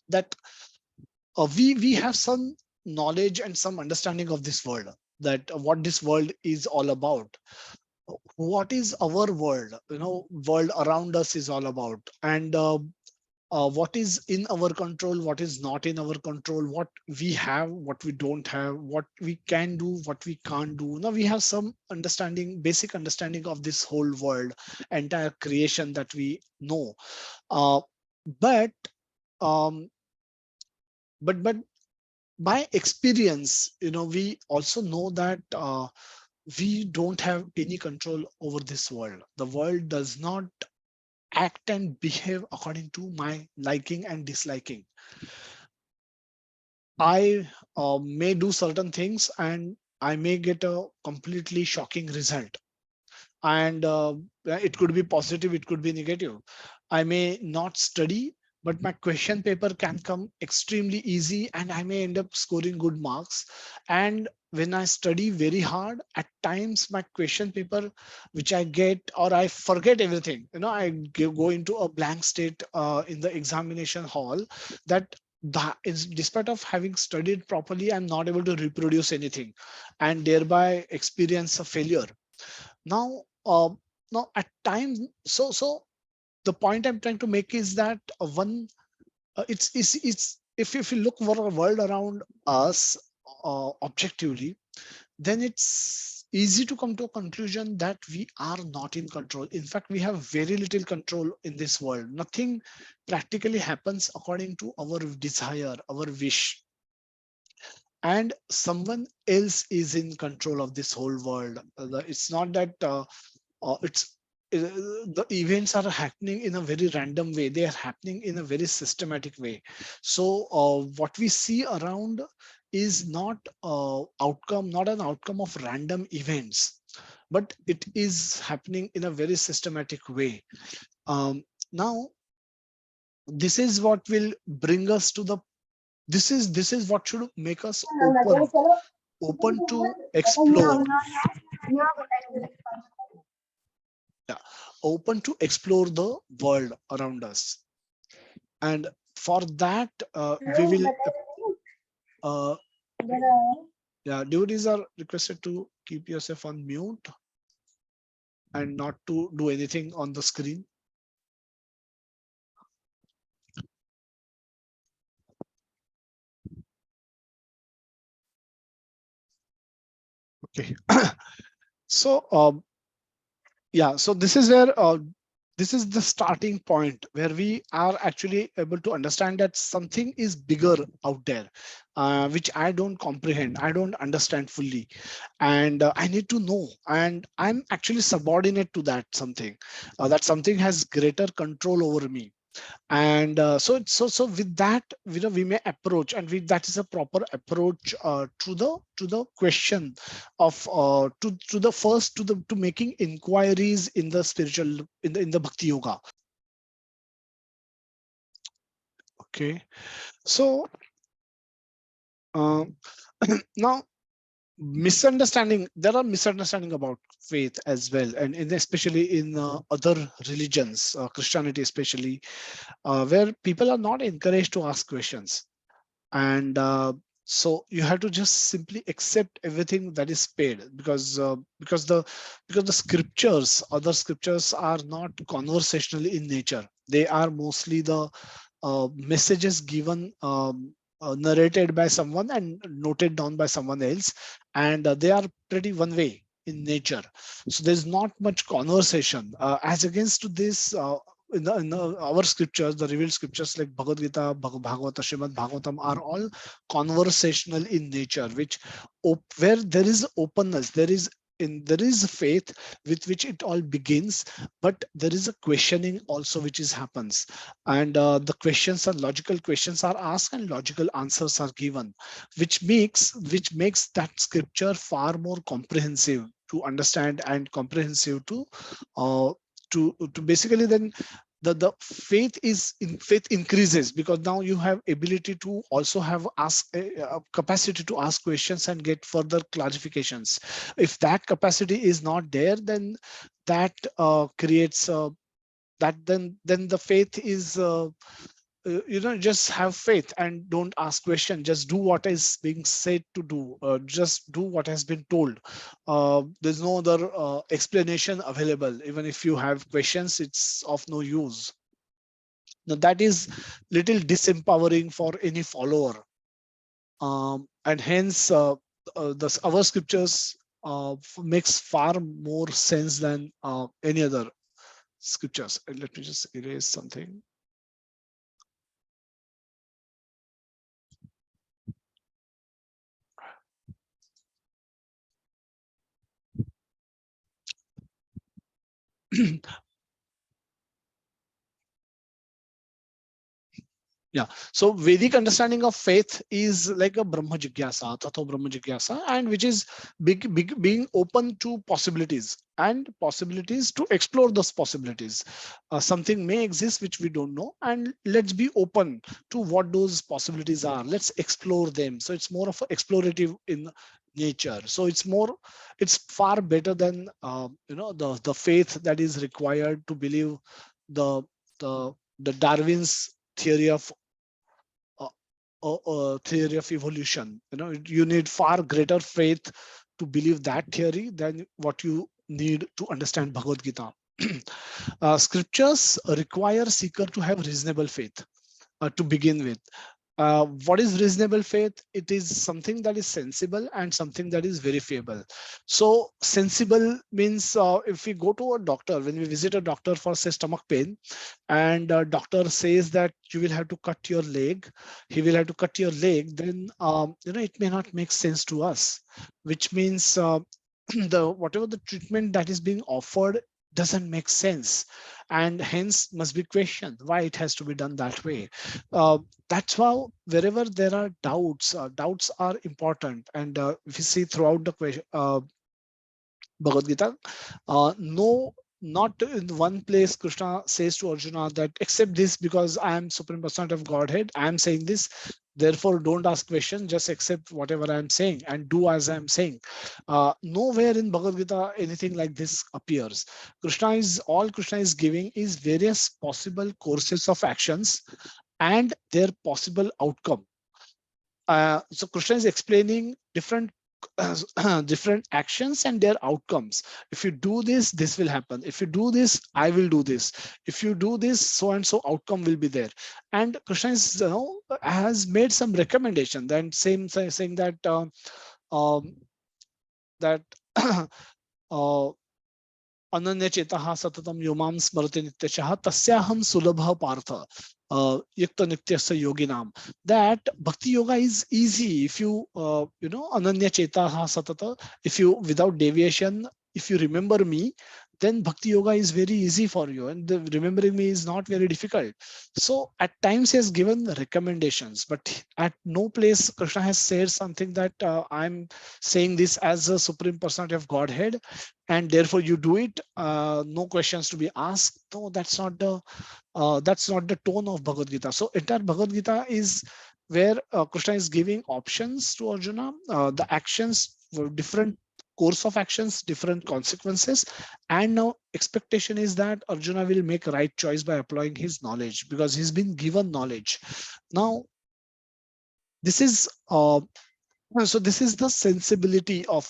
Speaker 1: that we have some knowledge and some understanding of this world, that what this world is all about, what is our world, world around us is all about, and what is in our control, what is not in our control, what we have, what we don't have, what we can do, what we can't do. Now we have some understanding, basic understanding of this whole world, entire creation that we know. uh, but um, but by experience, we also know that we don't have any control over this world. The world does not act and behave according to my liking and disliking. I may do certain things and I may get a completely shocking result. And it could be positive, it could be negative. I may not study, but my question paper can come extremely easy and I may end up scoring good marks. And when I study very hard, at times my question paper which I get, or I forget everything, I go into a blank state in the examination hall, that that is, despite of having studied properly, I'm not able to reproduce anything and thereby experience a failure. Now now at times, so the point I'm trying to make is that one it's if you look for a world around us objectively, then it's easy to come to a conclusion that we are not in control. In fact, we have very little control in this world. Nothing practically happens according to our desire, our wish, and someone else is in control of this whole world. It's not that it's the events are happening in a very random way. They are happening in a very systematic way. So what we see around is not not an outcome of random events, but it is happening in a very systematic way. Now this is what will bring us to the, this is what should make us open to explore. Yeah, open to explore the world around us. And for that, we will uh, yeah, devotees are requested to keep yourself on mute and not to do anything on the screen. Okay. So yeah, so this is where this is the starting point where we are actually able to understand that something is bigger out there, which I don't comprehend, I don't understand fully, and I need to know, and I'm actually subordinate to that something. That something has greater control over me. And so with that, we may approach, and that is a proper approach to the question of to the first to making inquiries in the spiritual, in the bhakti yoga. Okay, so uh, now misunderstanding, there are misunderstanding about faith as well, and especially in other religions, Christianity especially, where people are not encouraged to ask questions. And so you have to just simply accept everything that is paid, because the scriptures, other scriptures, are not conversational in nature. They are mostly the messages given, narrated by someone and noted down by someone else, and they are pretty one way in nature. So there's not much conversation, as against to this. Our scriptures, the revealed scriptures like Bhagavad Gita, Bhagavata, Srimad Bhagavatam, are all conversational in nature, which where there is openness, there is faith with which it all begins, but there is a questioning also which is happens, and the questions are logical, questions are asked and logical answers are given, which makes that scripture far more comprehensive to understand and comprehensive uh, to basically then the faith increases, because now you have ability to also have capacity to ask questions and get further clarifications. If that capacity is not there, then that creates that then the faith is just have faith and don't ask question, just do what is being said to do, just do what has been told. There's no other explanation available. Even if you have questions, it's of no use. Now that is little disempowering for any follower, and hence our scriptures makes far more sense than any other scriptures. And let me just erase something. Yeah. So Vedic understanding of faith is like a Brahma Jigyasa, Tato Brahma Jigyasa, and which is being open to possibilities and possibilities to explore those possibilities. Something may exist which we don't know, and let's be open to what those possibilities are. Let's explore them. So it's more of an explorative in nature. So it's far better than the faith that is required to believe the the the Darwin's theory of uh, theory of evolution. You need far greater faith to believe that theory than what you need to understand Bhagavad Gita. Scriptures require seeker to have reasonable faith to begin with. What is reasonable faith? It is something that is sensible and something that is verifiable. So sensible means if we go to a doctor, when we visit a doctor for say stomach pain, and doctor says that you will have to cut your leg, he will have to cut your leg, then it may not make sense to us, which means the whatever the treatment that is being offered doesn't make sense, and hence must be questioned why it has to be done that way. That's why wherever there are doubts, doubts are important. And if you see throughout the question, Bhagavad Gita, no, not in one place Krishna says to Arjuna that accept this because I am Supreme Personality of Godhead, I am saying this, therefore don't ask questions, just accept whatever I am saying and do as I am saying. Nowhere in Bhagavad Gita anything like this appears. Krishna is giving is various possible courses of actions and their possible outcome. So Krishna is explaining different different actions and their outcomes. If you do this, this will happen. If you do this, I will do this. If you do this, so and so outcome will be there. And Krishna is, has made some recommendation. Then saying that um, that uh, अनन्य चेतः सततम योमाम स्मरते नित्यशः तस्याहम सुलभः पार्थ युक्त नित्यस्य योगिनाम. That bhakti yoga is easy if you ananya chetah satata, if you without deviation, if you remember me, then bhakti yoga is very easy for you, and the remembering me is not very difficult. So at times he has given recommendations, but at no place Krishna has said something that I'm saying this as a supreme personality of Godhead and therefore you do it, no questions to be asked. No, that's not the tone of Bhagavad Gita. So entire Bhagavad Gita is where Krishna is giving options to Arjuna, the actions for different course of actions, different consequences, and now expectation is that Arjuna will make a right choice by applying his knowledge because he's been given knowledge. Now this is this is the sensibility of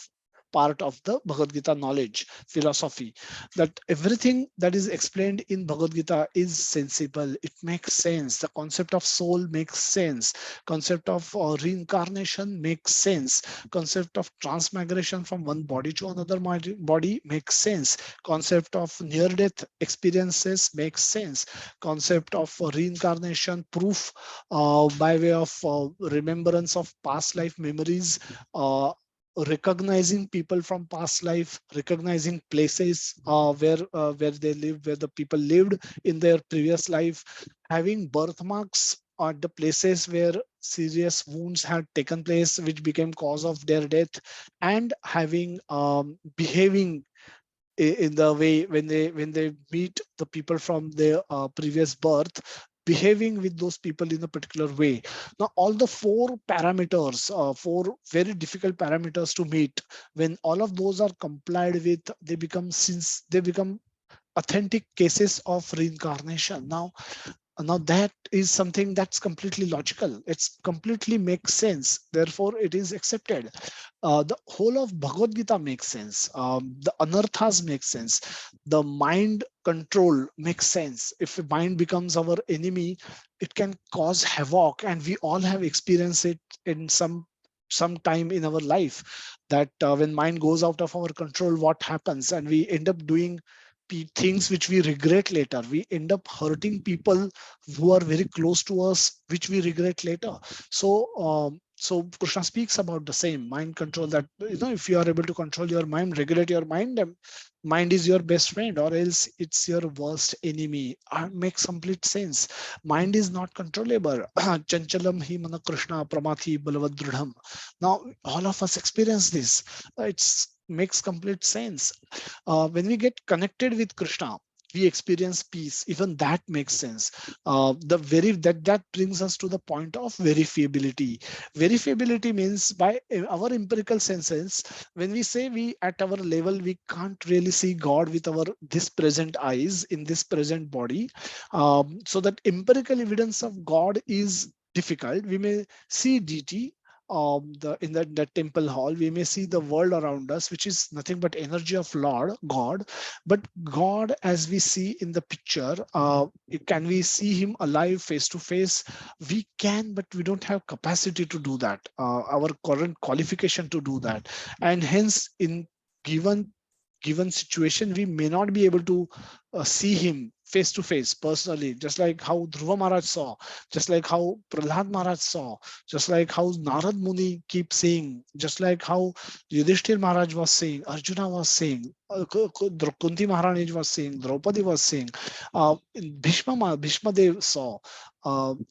Speaker 1: part of the Bhagavad Gita knowledge philosophy, that everything that is explained in Bhagavad Gita is sensible. It makes sense. The concept of soul makes sense. Concept of reincarnation makes sense. Concept of transmigration from one body to another body makes sense. Concept of near-death experiences makes sense. Concept of reincarnation proof by way of remembrance of past life memories, recognizing people from past life, recognizing places where they live, where the people lived in their previous life, having birthmarks at the places where serious wounds had taken place, which became cause of their death, and having behaving in the way when they meet the people from their previous birth, behaving with those people in a particular way. Now all the four parameters, four very difficult parameters to meet, when all of those are complied with, they become, since they become authentic cases of reincarnation. Now that is something that's completely logical, it's completely makes sense, therefore it is accepted. The whole of Bhagavad Gita makes sense. The anarthas make sense. The mind control makes sense. If a mind becomes our enemy, it can cause havoc, and we all have experienced it in some time in our life. That when mind goes out of our control, what happens, and we end up doing things which we regret later. We end up hurting people who are very close to us, which we regret later. So Krishna speaks about the same mind control, that if you are able to control your mind, regulate your mind, mind is your best friend, or else it's your worst enemy. Makes complete sense. Mind is not controllable. Chanchalam hi mana Krishna pramathi balavadrudham. Now all of us experience this. It's makes complete sense. When we get connected with Krishna, we experience peace. Even that makes sense. The very that brings us to the point of verifiability. Verifiability means, by our empirical senses, when we say we at our level we can't really see God with our this present eyes in this present body, so that empirical evidence of God is difficult. We may see deity, in the temple hall, we may see the world around us, which is nothing but energy of Lord God. But God, as we see in the picture, can we see him alive face to face? We can, but we don't have capacity to do that, our current qualification to do that. And hence, in given situation, we may not be able to see him face to face personally, just like how Dhruva Maharaj saw, just like how Prahlad Maharaj saw, just like how Narad Muni keeps saying, just like how Yudhishthir Maharaj was saying, Arjuna was saying, Kunti Maharani was saying, Draupadi was saying, Bhishma Dev saw.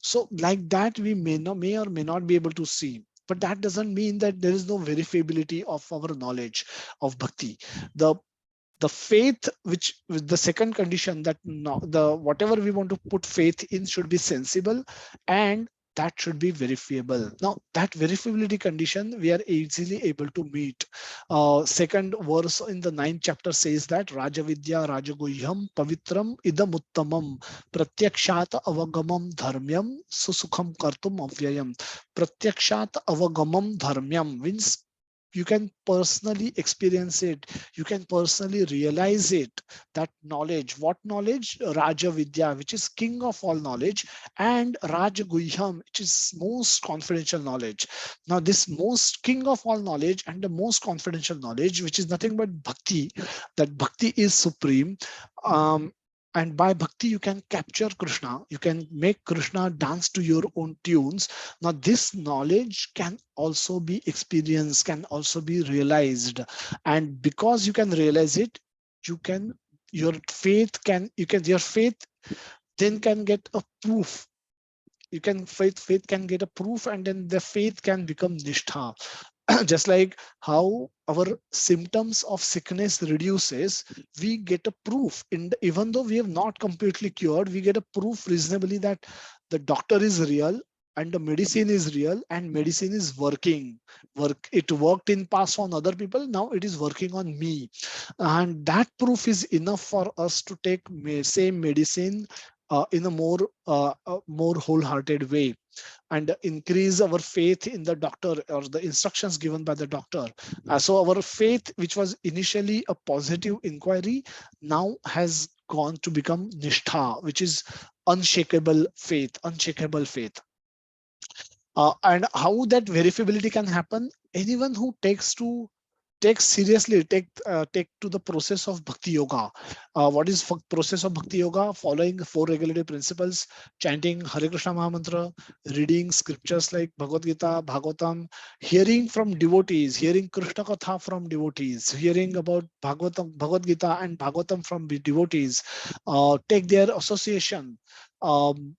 Speaker 1: So like that, we may or may not be able to see. But that doesn't mean that there is no verifiability of our knowledge of bhakti. The faith, which with the second condition, that no, the whatever we want to put faith in should be sensible, and that should be verifiable. Now that verifiability condition we are easily able to meet. Second verse in the ninth chapter says that Rajavidya Rajaguhyam Pavitram Idam Uttamam Pratyakshat Avagamam Dharmyam Susukham Kartum Avyayam. Pratyakshat Avagamam Dharmyam means you can personally experience it, you can personally realize it. That knowledge, what knowledge? Raja Vidya, which is king of all knowledge, and Raja Guhyam, which is most confidential knowledge. Now this most king of all knowledge and the most confidential knowledge, which is nothing but bhakti, that bhakti is supreme. Um, and by bhakti you can capture Krishna, you can make Krishna dance to your own tunes. Now this knowledge can also be experienced, can also be realized, and because you can realize it, you can your faith then can get a proof. You can faith can get a proof, and then the faith can become nishtha. Just like how our symptoms of sickness reduces, we get a proof even though we have not completely cured, we get a proof reasonably that the doctor is real and the medicine is real and medicine is it worked in past on other people, now it is working on me. And that proof is enough for us to take same medicine in a more wholehearted way, and increase our faith in the doctor or the instructions given by the doctor. So our faith, which was initially a positive inquiry, now has gone to become nishtha, which is unshakable faith. And how that verifiability can happen? Anyone who take seriously, take to the process of bhakti yoga. What is process of bhakti yoga? Following four regulative principles: chanting Hare Krishna Mahamantra, reading scriptures like Bhagavad Gita, Bhagavatam, hearing from devotees, hearing Krishna Katha from devotees, hearing about Bhagavad Gita and Bhagavatam from devotees. Take their association. Um,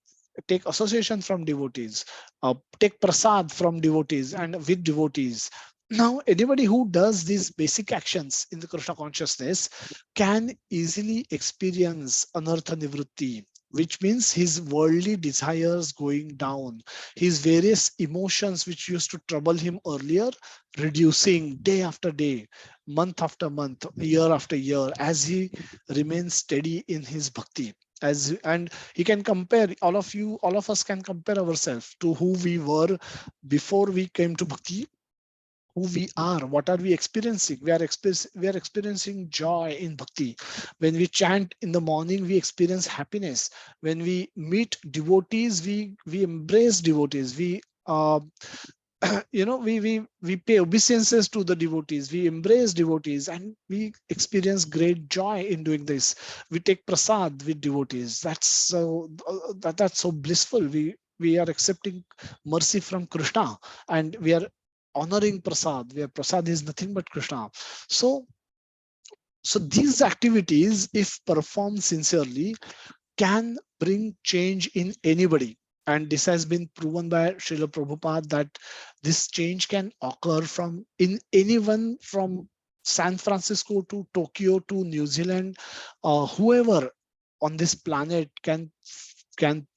Speaker 1: Take association from devotees. Take prasad from devotees and with devotees. Now, anybody who does these basic actions in the Krishna consciousness can easily experience anartha nivritti, which means his worldly desires going down, his various emotions which used to trouble him earlier, reducing day after day, month after month, year after year, as he remains steady in his bhakti. And he can compare, all of us can compare ourselves to who we were before we came to bhakti, who we are, what are we experiencing. We are experiencing joy in bhakti. When we chant in the morning, we experience happiness. When we meet devotees, we embrace devotees. We we pay obeisances to the devotees, we embrace devotees, and we experience great joy in doing this. We take prasad with devotees. That's so blissful. We are accepting mercy from Krishna, and we are honoring prasad, where prasad is nothing but Krishna. So so these activities, if performed sincerely, can bring change in anybody. And this has been proven by Srila Prabhupada that this change can occur from in anyone, from San Francisco to Tokyo to New Zealand. Whoever on this planet can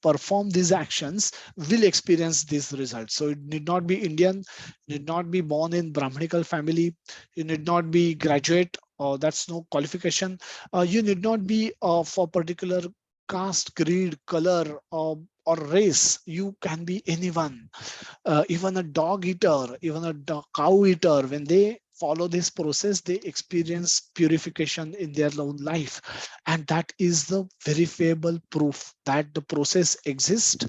Speaker 1: perform these actions will experience these results. So it need not be Indian, need not be born in Brahminical family, you need not be graduate, or that's no qualification. You need not be for particular caste, creed, color, or race. You can be anyone. Even a dog eater, even a cow eater, when they follow this process, they experience purification in their own life. And that is the verifiable proof that the process exists.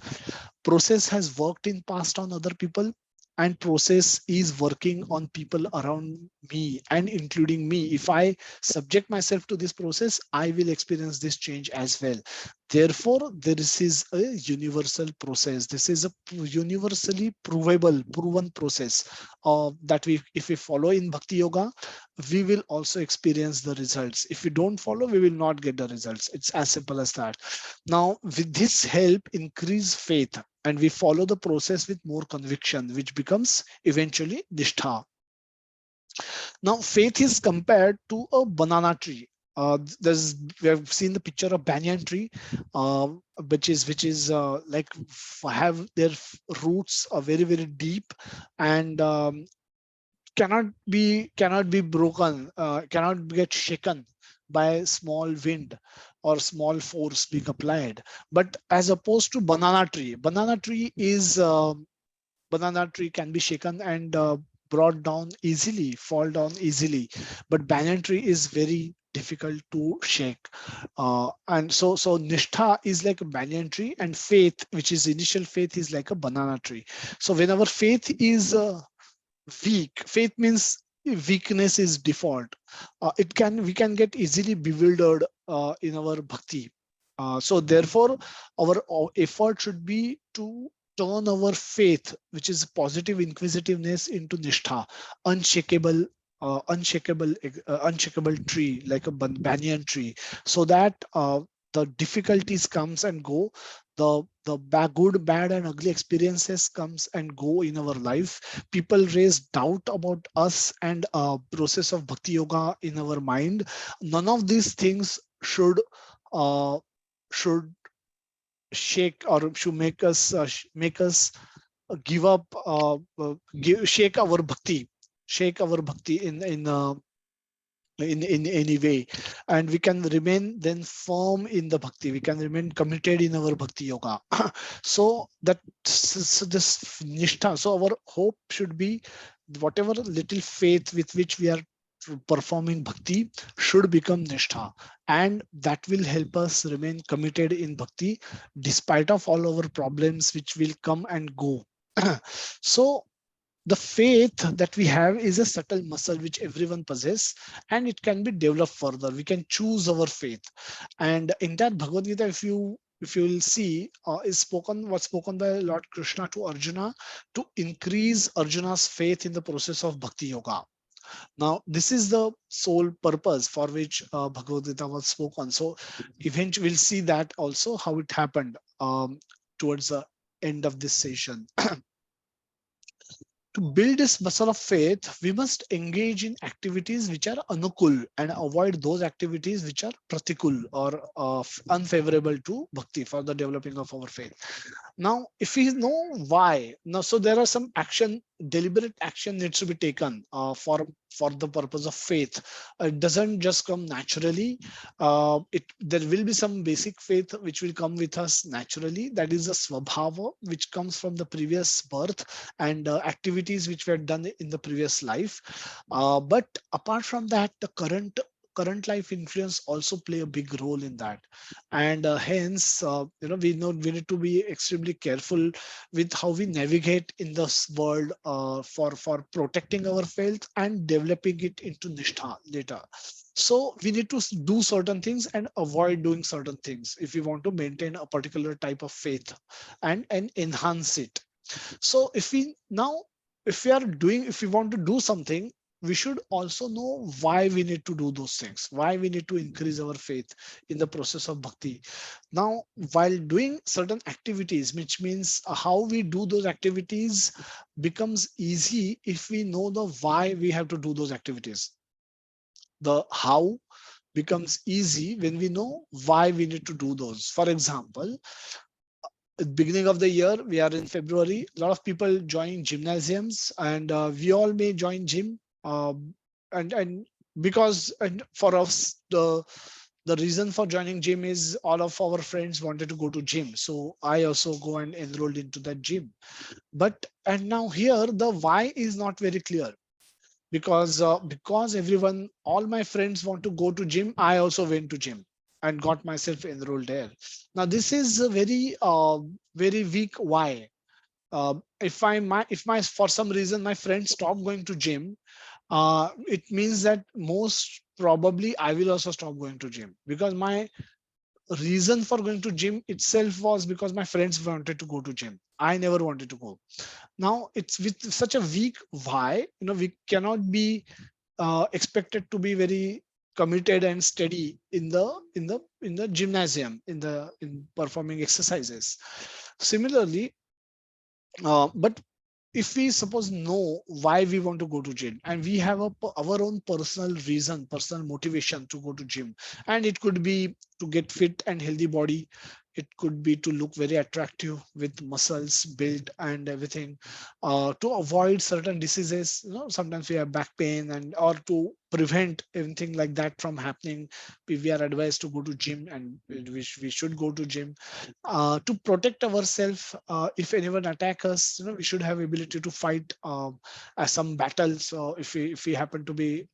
Speaker 1: Process has worked in past on other people, and process is working on people around me and including me. If I subject myself to this process, I will experience this change as well. Therefore, this is a universal process. This is a universally provable, proven process that if we follow in Bhakti Yoga, we will also experience the results. If we don't follow, we will not get the results. It's as simple as that. Now, with this help, increase faith, and we follow the process with more conviction, which becomes eventually nishtha. Now, faith is compared to a banana tree. We have seen the picture of banyan tree, uh, which is like have their roots are very deep, and cannot be broken, cannot get shaken by small wind or small force being applied. But as opposed to banana tree can be shaken and brought down easily, fall down easily. But banyan tree is very difficult to shake. And so nishtha is like a banyan tree, and faith, which is initial faith, is like a banana tree. So whenever faith is weak, faith means weakness is default. We can get easily bewildered in our bhakti. So therefore, our effort should be to turn our faith, which is positive inquisitiveness, into nishtha, unshakable, unshakable tree, like a banyan tree, so that the difficulties comes and go, the good, bad, and ugly experiences comes and go in our life. People raise doubt about us and process of bhakti yoga in our mind. None of these things uh, should shake or should make us give up, shake our bhakti, shake our bhakti in any way. And we can remain then firm in the bhakti, we can remain committed in our bhakti yoga. So this nishtha, so our hope should be whatever little faith with which we are performing bhakti should become nishtha, and that will help us remain committed in bhakti despite of all our problems which will come and go. So the faith that we have is a subtle muscle which everyone possesses, and it can be developed further. We can choose our faith. And in that Bhagavad Gita, if you will see, is spoken was spoken by Lord Krishna to Arjuna to increase Arjuna's faith in the process of bhakti yoga. Now, this is the sole purpose for which Bhagavad Gita was spoken. So eventually we'll see that also how it happened towards the end of this session. To build this muscle of faith, we must engage in activities which are anukul and avoid those activities which are pratikul or unfavorable to bhakti for the developing of our faith. Now, if we know why, now so there are some action, deliberate action needs to be taken for the purpose of faith. It doesn't just come naturally. It There will be some basic faith which will come with us naturally. That is the swabhava which comes from the previous birth and activities which were done in the previous life. But apart from that, the current life influence also play a big role in that, and hence we know we need to be extremely careful with how we navigate in this world for protecting our faith and developing it into nishtha later. So we need to do certain things and avoid doing certain things if we want to maintain a particular type of faith and enhance it. So if we want to do something, we should also know why we need to do those things, why we need to increase our faith in the process of bhakti. Now, while doing certain activities, which means how we do those activities becomes easy if we know the why we have to do those activities. The how becomes easy when we know why we need to do those. For example, at beginning of the year, we are in February, a lot of people join gymnasiums, and we all may join gym. And because and for us, the reason for joining gym is all of our friends wanted to go to gym, so I also go and enrolled into that gym. But and now here the why is not very clear, because everyone, all my friends want to go to gym, I also went to gym and got myself enrolled there. Now this is a very weak why. If my for some reason my friends stop going to gym, it means that most probably I will also stop going to gym, because my reason for going to gym itself was because my friends wanted to go to gym, I never wanted to go. Now it's with such a weak why, we cannot be expected to be very committed and steady in the gymnasium, in performing exercises. Similarly, but if we suppose know why we want to go to gym, and we have our own personal reason, personal motivation to go to gym, and it could be to get fit and healthy body, it could be to look very attractive with muscles built and everything, to avoid certain diseases, sometimes we have back pain, and or to prevent anything like that from happening, we are advised to go to gym, and we should go to gym. To protect ourselves, if anyone attack us, we should have ability to fight some battles. So if we happen to be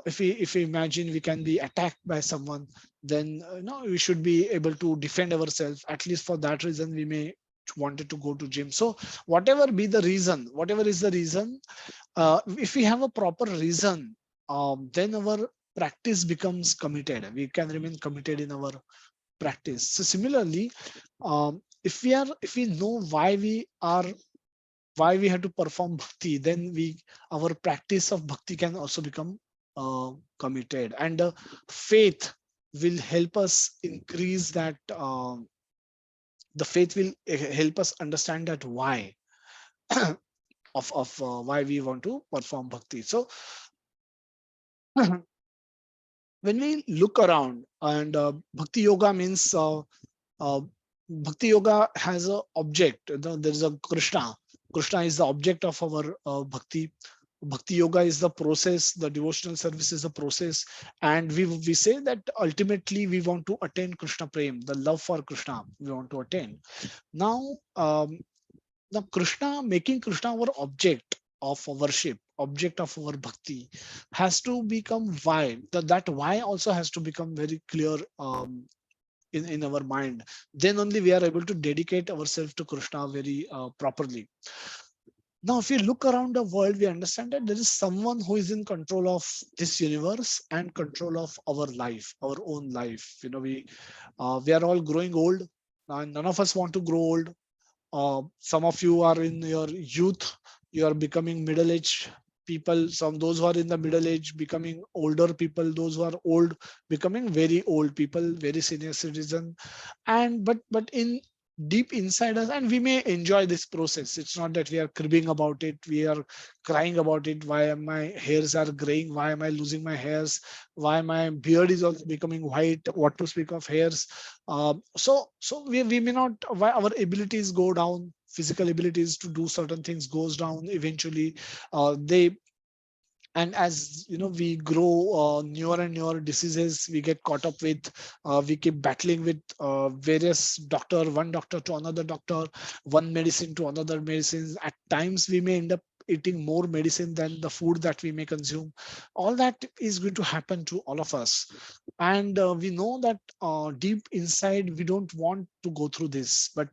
Speaker 1: if we imagine we can be attacked by someone, then we should be able to defend ourselves. At least for that reason we may wanted to go to gym. So whatever is the reason, if we have a proper reason, then our practice becomes committed, we can remain committed in our practice. So similarly, if we know why we have to perform bhakti, then we our practice of bhakti can also become committed, and faith will help us increase that. The faith will help us understand that why of why we want to perform bhakti. So when we look around, and bhakti yoga means uh, bhakti yoga has a object. There is a Krishna is the object of our bhakti. Bhakti yoga is the process, the devotional service is the process, and we say that ultimately we want to attain Krishna prem, the love for Krishna we want to attain. Now, now Krishna, making Krishna our object of worship, object of our bhakti, has to become why. That why also has to become very clear in our mind. Then only we are able to dedicate ourselves to Krishna very properly. Now, if we look around the world, we understand that there is someone who is in control of this universe and control of our life, our own life. We are all growing old, and none of us want to grow old. Some of you are in your youth, you are becoming middle-aged people. Some those who are in the middle age becoming older people, those who are old becoming very old people, very senior citizen. And but in deep inside us, and we may enjoy this process. It's not that we are cribbing about it, we are crying about it. Why am my hairs are graying? Why am I losing my hairs? Why my beard is also becoming white? What to speak of hairs? So we may not, why our abilities go down, physical abilities to do certain things goes down eventually. They And as you know, we grow, newer and newer diseases we get caught up with. We keep battling with various doctor, one doctor to another doctor, one medicine to another medicines. At times we may end up eating more medicine than the food that we may consume. All that is going to happen to all of us, and we know that deep inside we don't want to go through this, but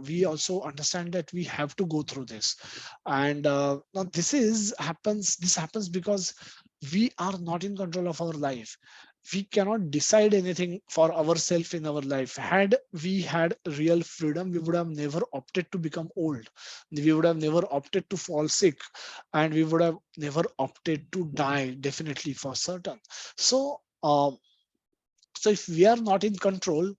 Speaker 1: we also understand that we have to go through this. And now this happens because we are not in control of our life. We cannot decide anything for ourselves in our life. Had we had real freedom, we would have never opted to become old, we would have never opted to fall sick, and we would have never opted to die, definitely, for certain. So if we are not in control,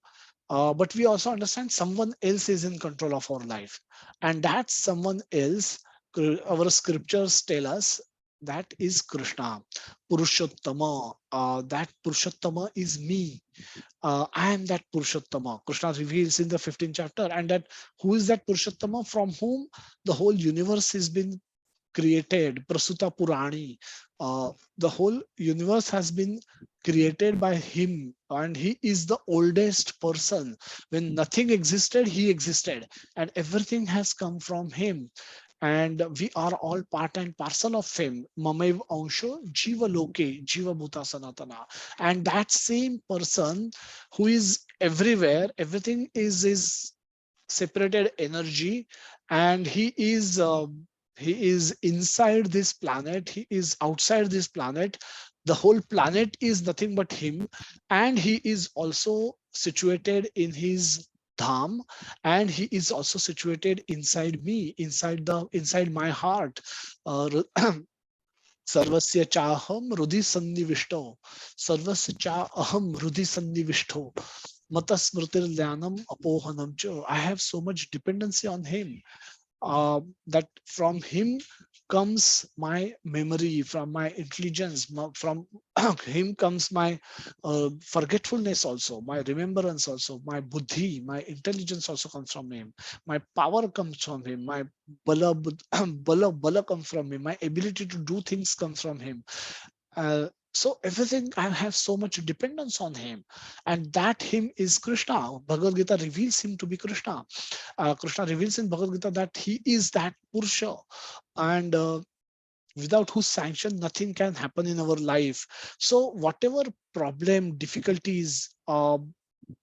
Speaker 1: but we also understand someone else is in control of our life, and that someone else, our scriptures tell us, that is Krishna, Purushottama. That Purushottama is me. I am that Purushottama. Krishna reveals in the 15th chapter, and that who is that Purushottama from whom the whole universe has been created. Prasuta Purani. The whole universe has been created by him, and he is the oldest person. When nothing existed, he existed, and everything has come from him. And we are all part and parcel of him. Mamev ansho jiva loke jiva bhuta sanatana. And that same person who is everywhere, everything is separated energy, and he is inside this planet, he is outside this planet. The whole planet is nothing but him, and he is also situated in his dham, and he is also situated inside me, inside my heart. uh, सर्वस्य चाहम हृदि सन्निविष्टो सर्वस्य चाहम हृदि सन्निविष्टो mata smritirlyanam apohanam cha. I have so much dependency on him, that from him comes my memory, from my intelligence, from him comes my forgetfulness also, my remembrance also, my buddhi, my intelligence also comes from him, my power comes from him, my bala comes from him, my ability to do things comes from him. So everything, I have so much dependence on him, and that him is Krishna. Bhagavad Gita reveals him to be Krishna. Krishna reveals in Bhagavad Gita that he is that Purusha, and without whose sanction nothing can happen in our life. So whatever problem, difficulties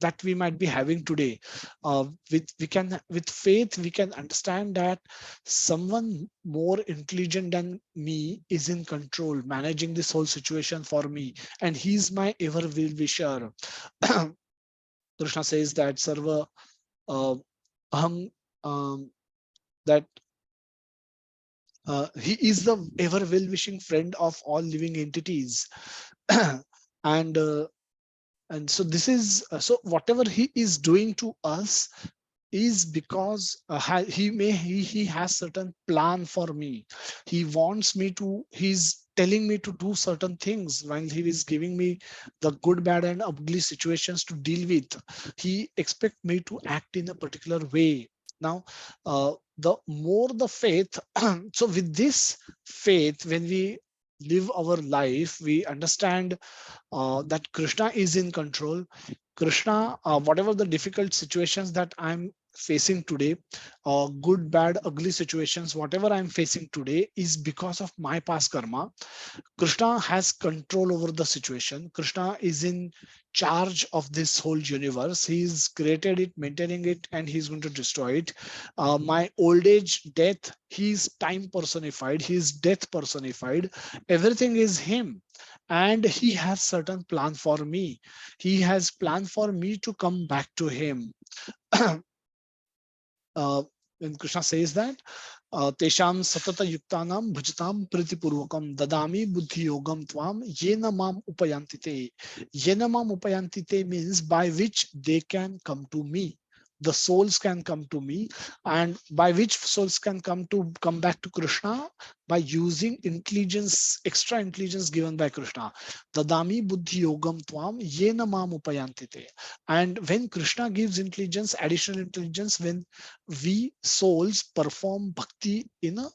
Speaker 1: that we might be having today, with faith we can understand that someone more intelligent than me is in control, managing this whole situation for me, and he's my ever will wisher. Krishna says that sarva uh, aham, that he is the ever well-wishing friend of all living entities. and and so this is so whatever he is doing to us is because he has certain plan for me. He wants me to, he's telling me to do certain things while he is giving me the good, bad and ugly situations to deal with. He expect me to act in a particular way. Now the more the faith so with this faith, when we live our life, we understand that Krishna is in control. Krishna, whatever the difficult situations that I'm facing today, good, bad, ugly situations, whatever I'm facing today is because of my past karma. Krishna has control over the situation. Krishna is in charge of this whole universe. He's created it, maintaining it, and he's going to destroy it. My old age, death, he's time personified, he's death personified. Everything is him. And he has certain plan for me. He has plan for me to come back to him. uh, when Krishna says that, Tesham satata yuktanam bhajatam pritipurvakam dadami buddhi yogam tvam yena mam upayantite. Yena mam upayantite means by which they can come to me. the souls can come to me. And by which souls can come back to Krishna? By using intelligence, extra intelligence given by Krishna. Dadami buddhi yogam tvam yena mam upayantite. And when Krishna gives intelligence, additional intelligence, when we souls perform bhakti in a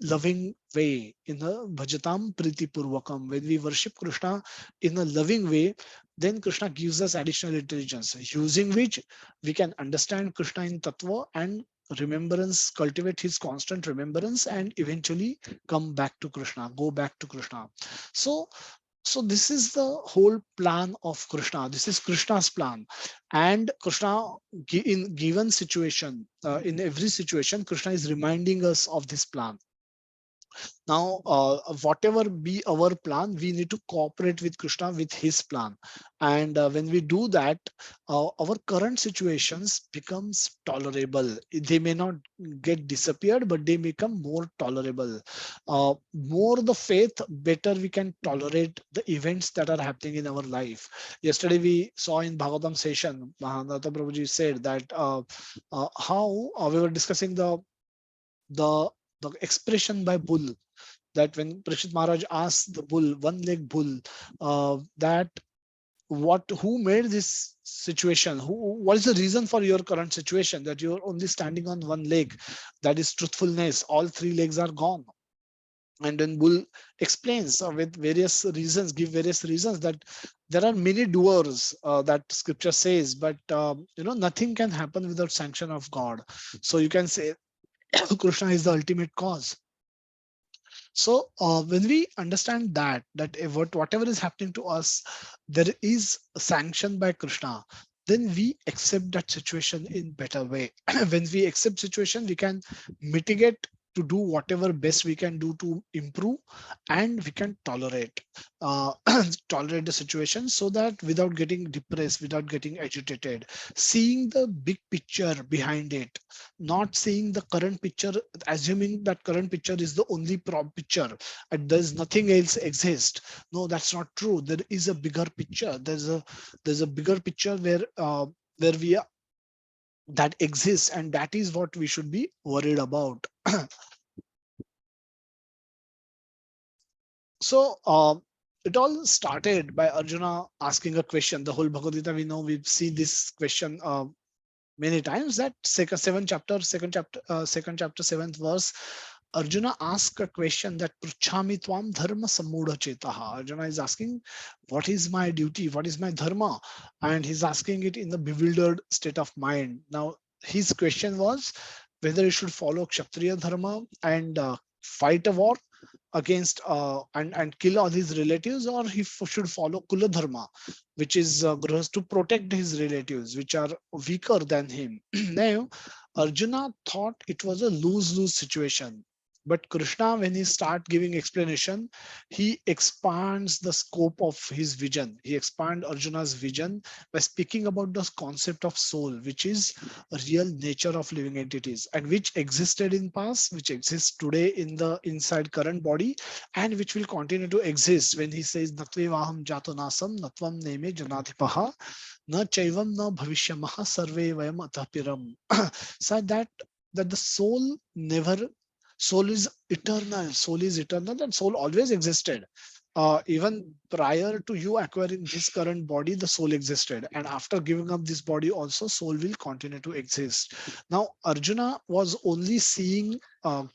Speaker 1: loving way, in a bhajatam priti purvakam, when we worship Krishna in a loving way, then Krishna gives us additional intelligence, using which we can understand Krishna in tattva and remembrance, cultivate his constant remembrance, and eventually come back to Krishna, go back to Krishna. So so this is the whole plan of Krishna. This is Krishna's plan. And Krishna, in given situation, in every situation, Krishna is reminding us of this plan. Now, whatever be our plan, we need to cooperate with Krishna with his plan. And when we do that, our current situations becomes tolerable. They may not get disappeared, but they become more tolerable. More the faith, better we can tolerate the events that are happening in our life. Yesterday we saw in Bhagavatam session, Mahanata Prabhuji said that how we were discussing the the expression by bull, that when Parikshit Maharaj asked the bull, one-leg bull, that who made this situation? What is the reason for your current situation that you're only standing on one leg? That is truthfulness. All three legs are gone. And then bull explains with various reasons, give various reasons that there are many doers that scripture says, but nothing can happen without sanction of God. So you can say Krishna is the ultimate cause. So when we understand that whatever is happening to us, there is a sanction by Krishna, then we accept that situation in better way. When we accept situation, we can mitigate to do whatever best we can do to improve, and we can tolerate tolerate the situation, so that without getting depressed, without getting agitated, seeing the big picture behind it, not seeing the current picture, assuming that current picture is the only picture and there's nothing else exist. No, that's not true. There is a bigger picture. There's a bigger picture where we are, that exists, and that is what we should be worried about. So it all started by Arjuna asking a question. The whole Bhagavad Gita, we know, we've seen this question many times, that second chapter, seventh verse, Arjuna asked a question that Pruchami Tvam Dharma Samudha Chetaha. Arjuna is asking, what is my duty? What is my dharma? And he's asking it in the bewildered state of mind. Now, his question was whether he should follow Kshatriya Dharma and fight a war against and kill all his relatives, or he should follow Kula Dharma, which is to protect his relatives, which are weaker than him. Now, Arjuna thought it was a lose-lose situation. But Krishna, when he start giving explanation, he expands the scope of his vision. He expands Arjuna's vision by speaking about the concept of soul, which is a real nature of living entities, and which existed in past, which exists today in the inside current body, and which will continue to exist when he says Natvevaham jato nasam natvam neme janadhipaha na chaivam na bhavishyamaha sarve vayam atapiram. So that the soul is eternal. Soul is eternal, and soul always existed. Even prior to you acquiring this current body, the soul existed, and after giving up this body also, soul will continue to exist. Now Arjuna was only seeing,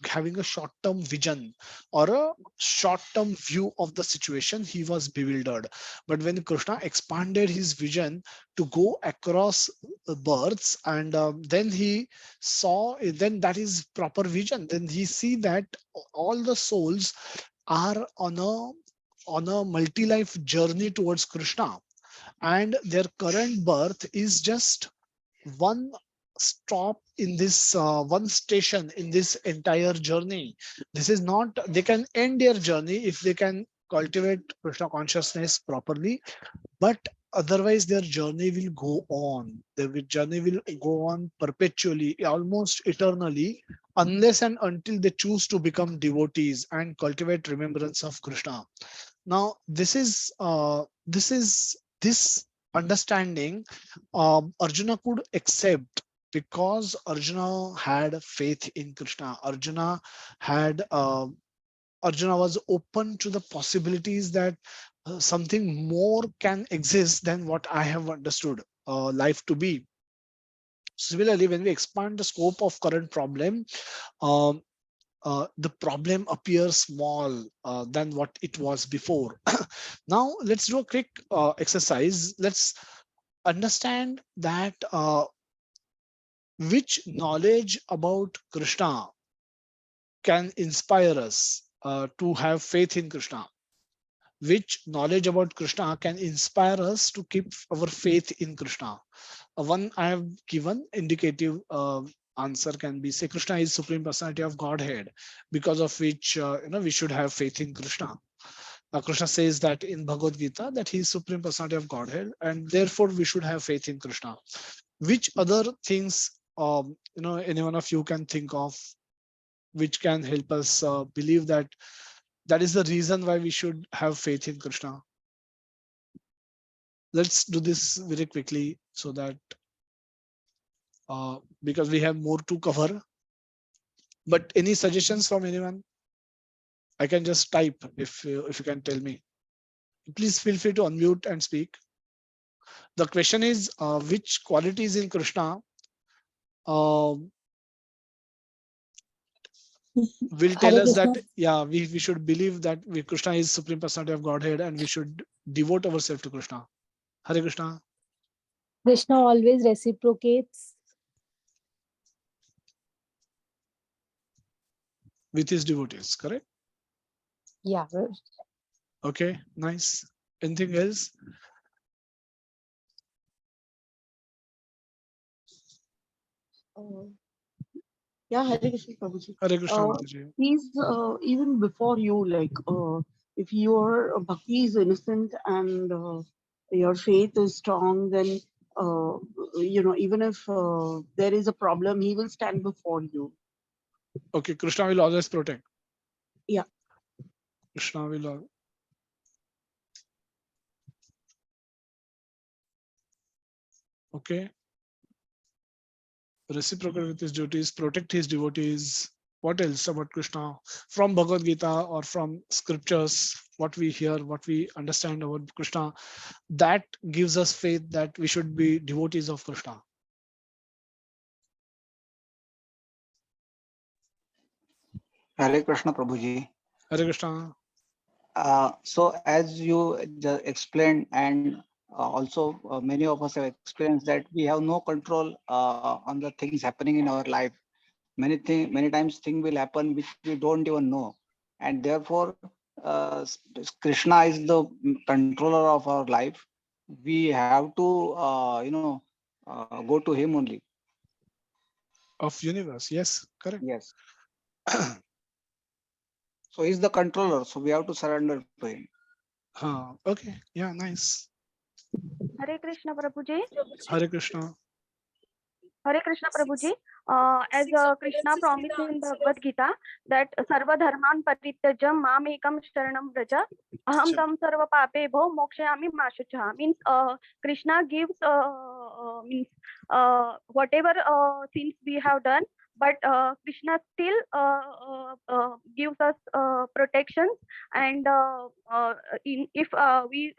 Speaker 1: having a short-term vision or a short-term view of the situation. He was bewildered. But when Krishna expanded his vision to go across the births, and then he saw, then that is proper vision, then he see that all the souls are on a multi-life journey towards Krishna, and their current birth is just one stop in this, one station in this entire journey. This is not, they can end their journey if they can cultivate Krishna consciousness properly, but otherwise their journey will go on. Their journey will go on perpetually, almost eternally, unless and until they choose to become devotees and cultivate remembrance of Krishna. Now this understanding Arjuna could accept Because Arjuna had faith in Krishna. Arjuna was open to the possibilities that something more can exist than what I have understood life to be. Similarly, when we expand the scope of current problem, um, the problem appears small than what it was before. Now, let's do a quick exercise. Let's understand that which knowledge about Krishna can inspire us to have faith in Krishna. Which knowledge about Krishna can inspire us to keep our faith in Krishna? One I have given indicative answer can be say Krishna is supreme personality of Godhead, because of which we should have faith in Krishna. Krishna says that in Bhagavad Gita that he is supreme personality of Godhead, and therefore we should have faith in Krishna. Which other things any one of you can think of which can help us believe that that is the reason why we should have faith in Krishna? Let's do this very quickly so that because we have more to cover. But any suggestions from anyone? I can just type if you can tell me. Please feel free to unmute and speak. The question is which qualities in Krishna uh, will tell
Speaker 3: Hare
Speaker 1: us
Speaker 3: Krishna.
Speaker 1: that we should believe that Krishna is supreme personality of Godhead and we should devote ourselves to Krishna. Hare Krishna.
Speaker 3: Krishna always reciprocates.
Speaker 1: With his devotees, correct?
Speaker 3: Yeah.
Speaker 1: Okay, nice. Anything else?
Speaker 4: Yeah, Hare Krishna Prabhuji.
Speaker 1: Hare Krishna, Mataji.
Speaker 4: He's even before you, like if your bhakti is innocent and your faith is strong, then even if there is a problem, he will stand before you.
Speaker 1: Okay, Krishna will always protect.
Speaker 4: Yeah.
Speaker 1: Krishna will always. Okay. Reciprocate with his duties, protect his devotees. What else about Krishna? From Bhagavad Gita or from scriptures, what we hear, what we understand about Krishna, that gives us faith that we should be devotees of Krishna.
Speaker 5: Hare Krishna Prabhuji.
Speaker 1: Hare Krishna.
Speaker 5: So as you explained, and also many of us have experienced that we have no control on the things happening in our life. Many times things will happen which we don't even know, and therefore Krishna is the controller of our life. We have to go to him only.
Speaker 1: Of universe, yes, correct.
Speaker 5: Yes. So he's the controller, so we have to surrender to him.
Speaker 1: Okay, yeah, nice.
Speaker 6: Hare Krishna Prabhuji.
Speaker 1: Hare Krishna.
Speaker 6: Hare Krishna Prabhuji. As Krishna promised in Bhagavad Gita that Sarva Dharman Parityajam Mam Ekam Sharanam Vraja Aham Tam Sarva Pape Bho Mokshayami Mashucha. Means Krishna gives means whatever sins we have done, but Krishna still gives us protections, and if we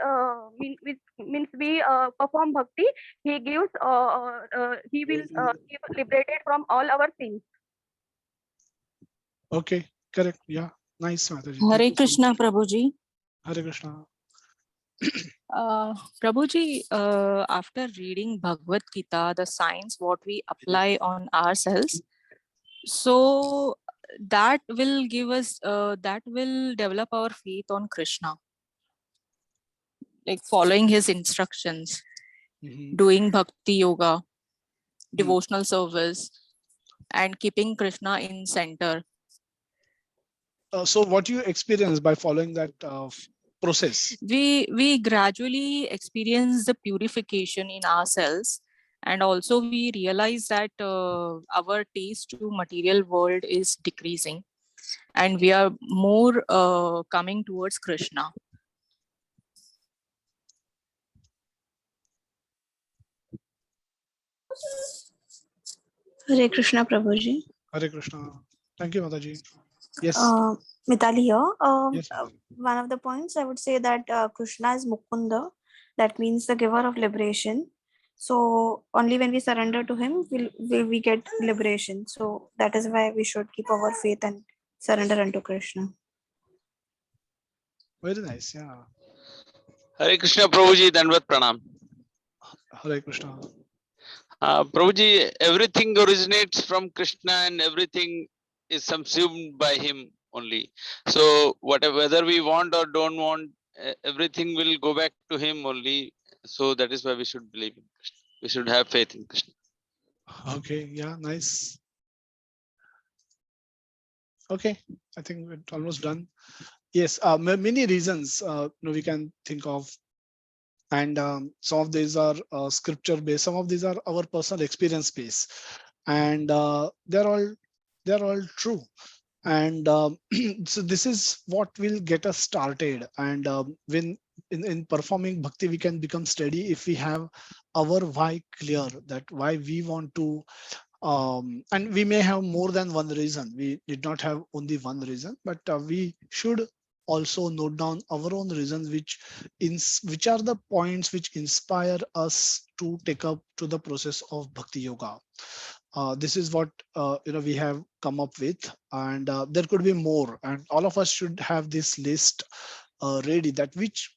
Speaker 6: means we perform bhakti, he gives he will give liberated from all our sins.
Speaker 1: Okay, correct. Yeah, nice, Mataji.
Speaker 7: Hare Krishna, Prabhuji.
Speaker 1: Hare Krishna.
Speaker 7: Prabhuji, after reading Bhagavad Gita, the science what we apply on ourselves, so that will give us, that will develop our faith on Krishna, like following his instructions, doing bhakti yoga, devotional service, and keeping Krishna in center.
Speaker 1: So what you experience by following that process?
Speaker 7: We gradually experience the purification in ourselves, and also we realize that our taste to material world is decreasing, and we are more coming towards Krishna.
Speaker 8: Hare Krishna Prabhuji.
Speaker 1: Hare Krishna. Thank you, Mataji. Yes.
Speaker 8: Mitali here.
Speaker 1: Yes, Mataji.
Speaker 8: One of the points I would say that Krishna is Mukunda. That means the giver of liberation. So only when we surrender to him will we get liberation. So that is why we should keep our faith and surrender unto Krishna.
Speaker 1: Very nice. Yeah.
Speaker 9: Hare Krishna Prabhuji, Dandavat Pranam.
Speaker 1: Hare Krishna.
Speaker 9: Prabhuji, everything originates from Krishna and everything is subsumed by him only. So whatever, whether we want or don't want, everything will go back to him only. So that is why we should believe in Krishna. We should have faith in Krishna.
Speaker 1: Okay. Yeah. Nice. Okay. I think we're almost done. Yes. Many reasons we can think of. And some of these are scripture based, some of these are our personal experience based, and they're all true. And so this is what will get us started. And when in performing bhakti, we can become steady if we have our why clear, that why we want to. And we may have more than one reason. We did not have only one reason, but we should also note down our own reasons, which are the points which inspire us to take up to the process of bhakti yoga. This is what we have come up with, and there could be more, and all of us should have this list ready, that which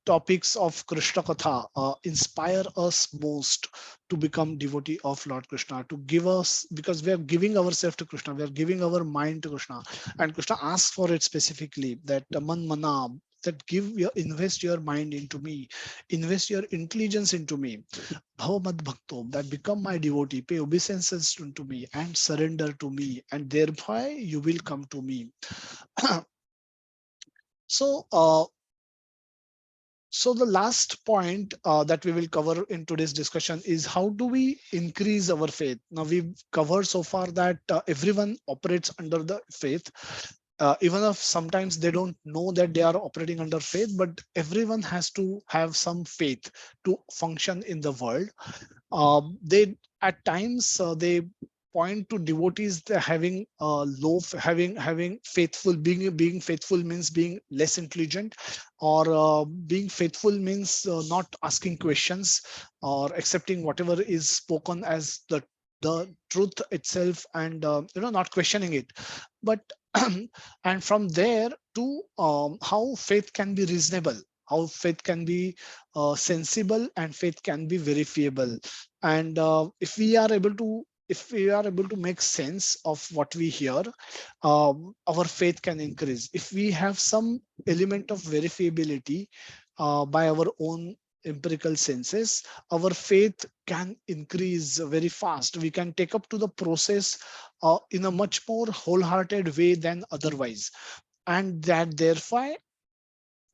Speaker 1: topics of Krishna Katha inspire us most to become devotee of Lord Krishna, to give us, because we are giving ourselves to Krishna, we are giving our mind to Krishna, and Krishna asks for it specifically, that man mana, that invest your mind into me, invest your intelligence into me, bhavamad bhakto, that become my devotee, pay obeisances to me and surrender to me, and thereby you will come to me. So the last point that we will cover in today's discussion is, how do we increase our faith? Now, we've covered so far that everyone operates under the faith, even if sometimes they don't know that they are operating under faith, but everyone has to have some faith to function in the world. They at times they point to devotees having having faithful, being faithful means being less intelligent, or being faithful means not asking questions or accepting whatever is spoken as the truth itself, and not questioning it. But and from there to how faith can be reasonable, how faith can be sensible, and faith can be verifiable. And if we are able to make sense of what we hear, our faith can increase. If we have some element of verifiability by our own empirical senses, our faith can increase very fast. We can take up to the process in a much more wholehearted way than otherwise, and that therefore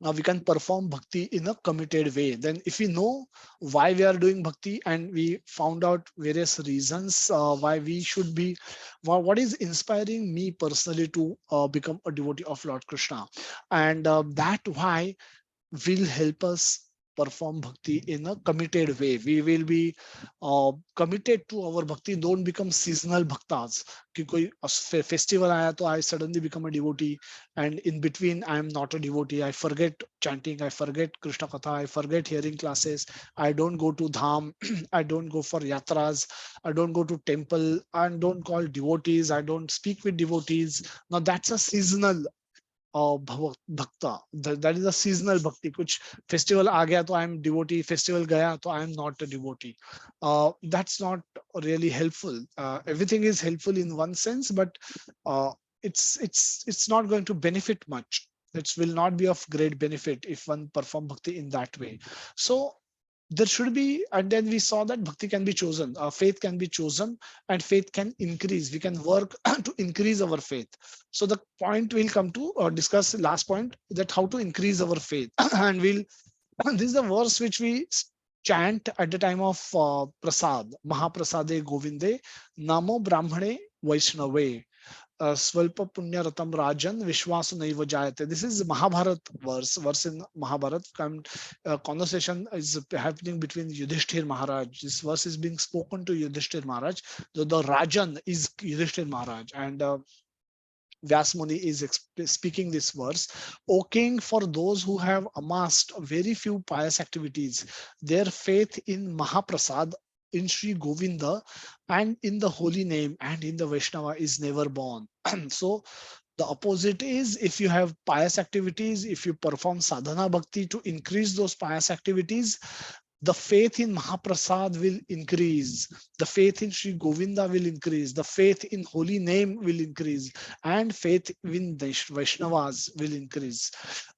Speaker 1: we can perform bhakti in a committed way. Then if we know why we are doing bhakti, and we found out various reasons why we should be, what is inspiring me personally to become a devotee of Lord Krishna, and that why will help us perform bhakti in a committed way. We will be committed to our bhakti. Don't become seasonal bhaktas कि कोई festival आया तो I suddenly become a devotee, and in between I am not a devotee. I forget chanting, I forget Krishna Katha, I forget hearing classes, I don't go to dham, I don't go for yatras, I don't go to temple, I don't call devotees, I don't speak with devotees. Now that's a seasonal bhakta. That is a seasonal bhakti. Kuch festival aa gaya to I am devotee, festival gaya to I am not a devotee. That's not really helpful. Everything is helpful in one sense, but it's not going to benefit much. It will not be of great benefit if one perform bhakti in that way. So there should be, and then we saw that bhakti can be chosen, faith can be chosen, and faith can increase. We can work to increase our faith. So the point we'll come to discuss last point, that how to increase our faith. And this is the verse which we chant at the time of prasad, Mahaprasade Govinde, Namo Brahmane Vaishnave. Swalpa Punya Ratam Rajan Vishwasu Naiva Jayate. This is Mahabharat verse in Mahabharat. Conversation is happening between Yudhishthir Maharaj. This verse is being spoken to Yudhishthir Maharaj. The Rajan is Yudhishthir Maharaj, and Vyasmuni is speaking this verse. O king, for those who have amassed very few pious activities, their faith in Mahaprasad, in Sri Govinda, and in the holy name and in the Vaishnava is never born. So the opposite is, if you have pious activities, if you perform sadhana bhakti to increase those pious activities, the faith in Mahaprasad will increase, the faith in Sri Govinda will increase, the faith in holy name will increase, and faith in the Vaishnavas will increase,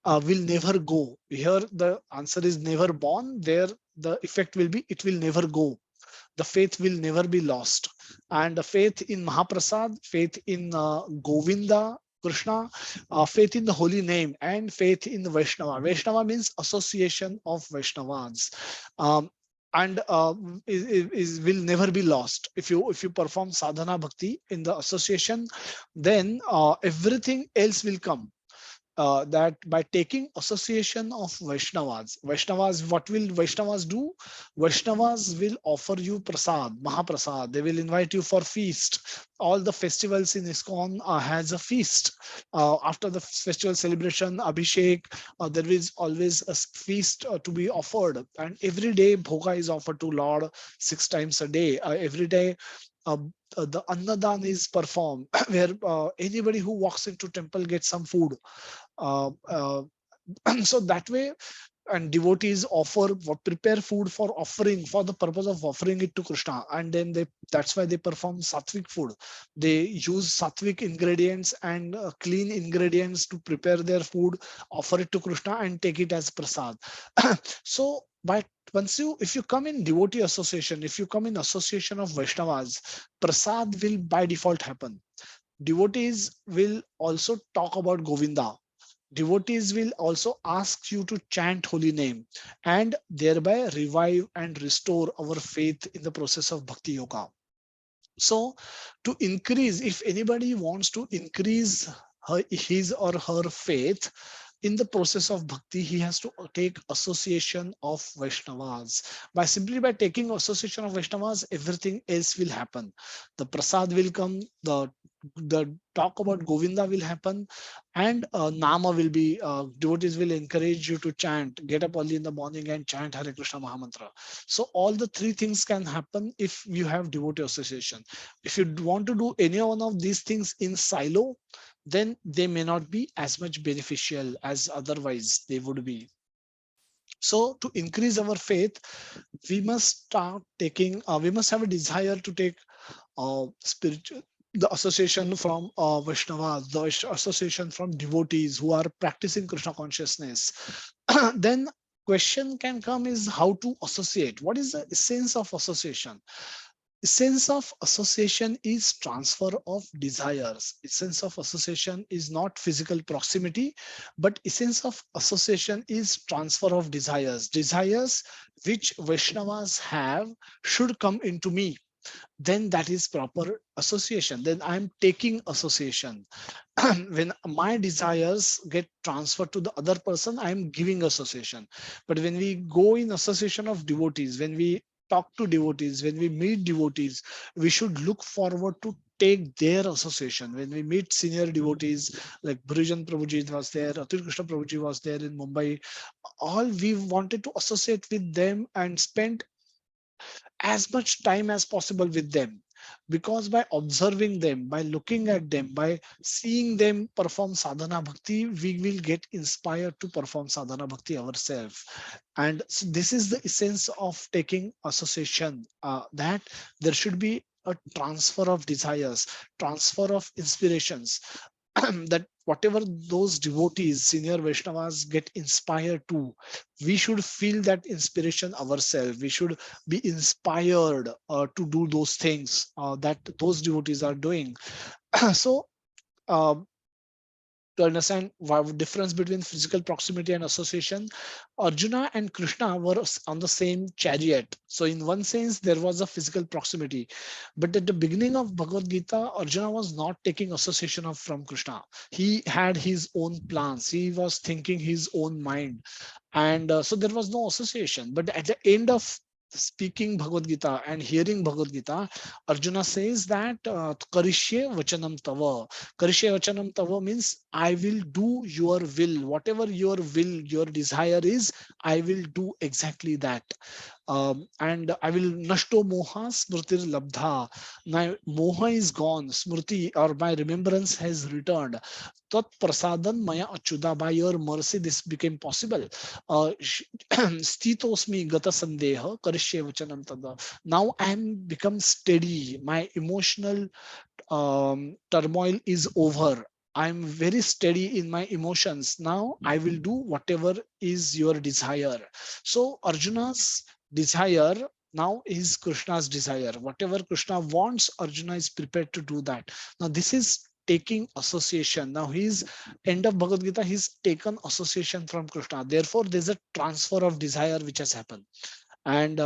Speaker 1: will never go. Here the answer is never born. There the effect will be, it will never go. The faith will never be lost. And the faith in Mahaprasad, faith in Govinda, Krishna, faith in the holy name, and faith in the Vaishnava. Vaishnava means association of Vaishnavas. And will never be lost. If you perform sadhana bhakti in the association, then everything else will come. That by taking association of Vaishnavas, what will Vaishnavas do? Vaishnavas will offer you prasad, Mahaprasad. They will invite you for feast. All the festivals in ISKCON has a feast. After the festival celebration, Abhishek, there is always a feast to be offered. And every day, bhoga is offered to Lord 6 times a day. Every day, the Annadan is performed, where anybody who walks into temple gets some food. uh, uh, so that way, and devotees prepare food for offering, for the purpose of offering it to Krishna, and then that's why they perform sattvic food. They use sattvic ingredients and clean ingredients to prepare their food, offer it to Krishna, and take it as prasad. So by if you come in devotee association, if you come in association of Vaishnavas, prasad will by default happen. Devotees will also talk about Govinda. Devotees will also ask you to chant holy name, and thereby revive and restore our faith in the process of bhakti yoga. So to increase, if anybody wants to increase his or her faith in the process of bhakti, he has to take association of Vaishnavas. By taking association of Vaishnavas, everything else will happen. The prasad will come, the talk about Govinda will happen, and Nama will be, devotees will encourage you to chant, get up early in the morning and chant Hare Krishna Mahamantra. So all the three things can happen if you have devotee association. If you want to do any one of these things in silo, then they may not be as much beneficial as otherwise they would be. So to increase our faith, we must start taking, we must have a desire to take spiritual, the association from Vaishnavas, the association from devotees who are practicing Krishna consciousness. Then question can come is how to associate. What is the essence of association? Essence of association is transfer of desires. Essence of association is not physical proximity, but essence of association is transfer of desires. Desires which Vaishnavas have should come into me. Then that is proper association. Then I'm taking association. When my desires get transferred to the other person, I'm giving association. But when we go in association of devotees, when we talk to devotees, when we meet devotees, we should look forward to take their association. When we meet senior devotees like Bhurijan Prabhuji was there, Atul Krishna Prabhuji was there in Mumbai, all we wanted to associate with them and spend as much time as possible with them, because by observing them, by looking at them, by seeing them perform sadhana bhakti, we will get inspired to perform sadhana bhakti ourselves. And so this is the essence of taking association, that there should be a transfer of desires, transfer of inspirations. That whatever those devotees, senior Vaishnavas get inspired to, we should feel that inspiration ourselves. We should be inspired to do those things that those devotees are doing. So to understand what difference between physical proximity and association. Arjuna and Krishna were on the same chariot. So in one sense, there was a physical proximity. But at the beginning of Bhagavad Gita, Arjuna was not taking association of from Krishna. He had his own plans. He was thinking his own mind. And so there was no association. But at the end of speaking Bhagavad Gita and hearing Bhagavad Gita, Arjuna says that Karishye Vachanam Tava. Karishye Vachanam Tava means I will do your will. Whatever your will, your desire is, I will do exactly that. And I will nashto moha smritir labdha. My moha is gone, smriti or my remembrance has returned. Tat prasadan maya achuda. By your mercy, this became possible. Stitosmi gata sandeha karishye vachanam tada. Now I am become steady. My emotional turmoil is over. I'm very steady in my emotions. Now I will do whatever is your desire. So Arjuna's desire now is Krishna's desire. Whatever Krishna wants, Arjuna is prepared to do that. Now this is taking association. Now he's end of Bhagavad Gita, he's taken association from Krishna. Therefore, there's a transfer of desire which has happened. And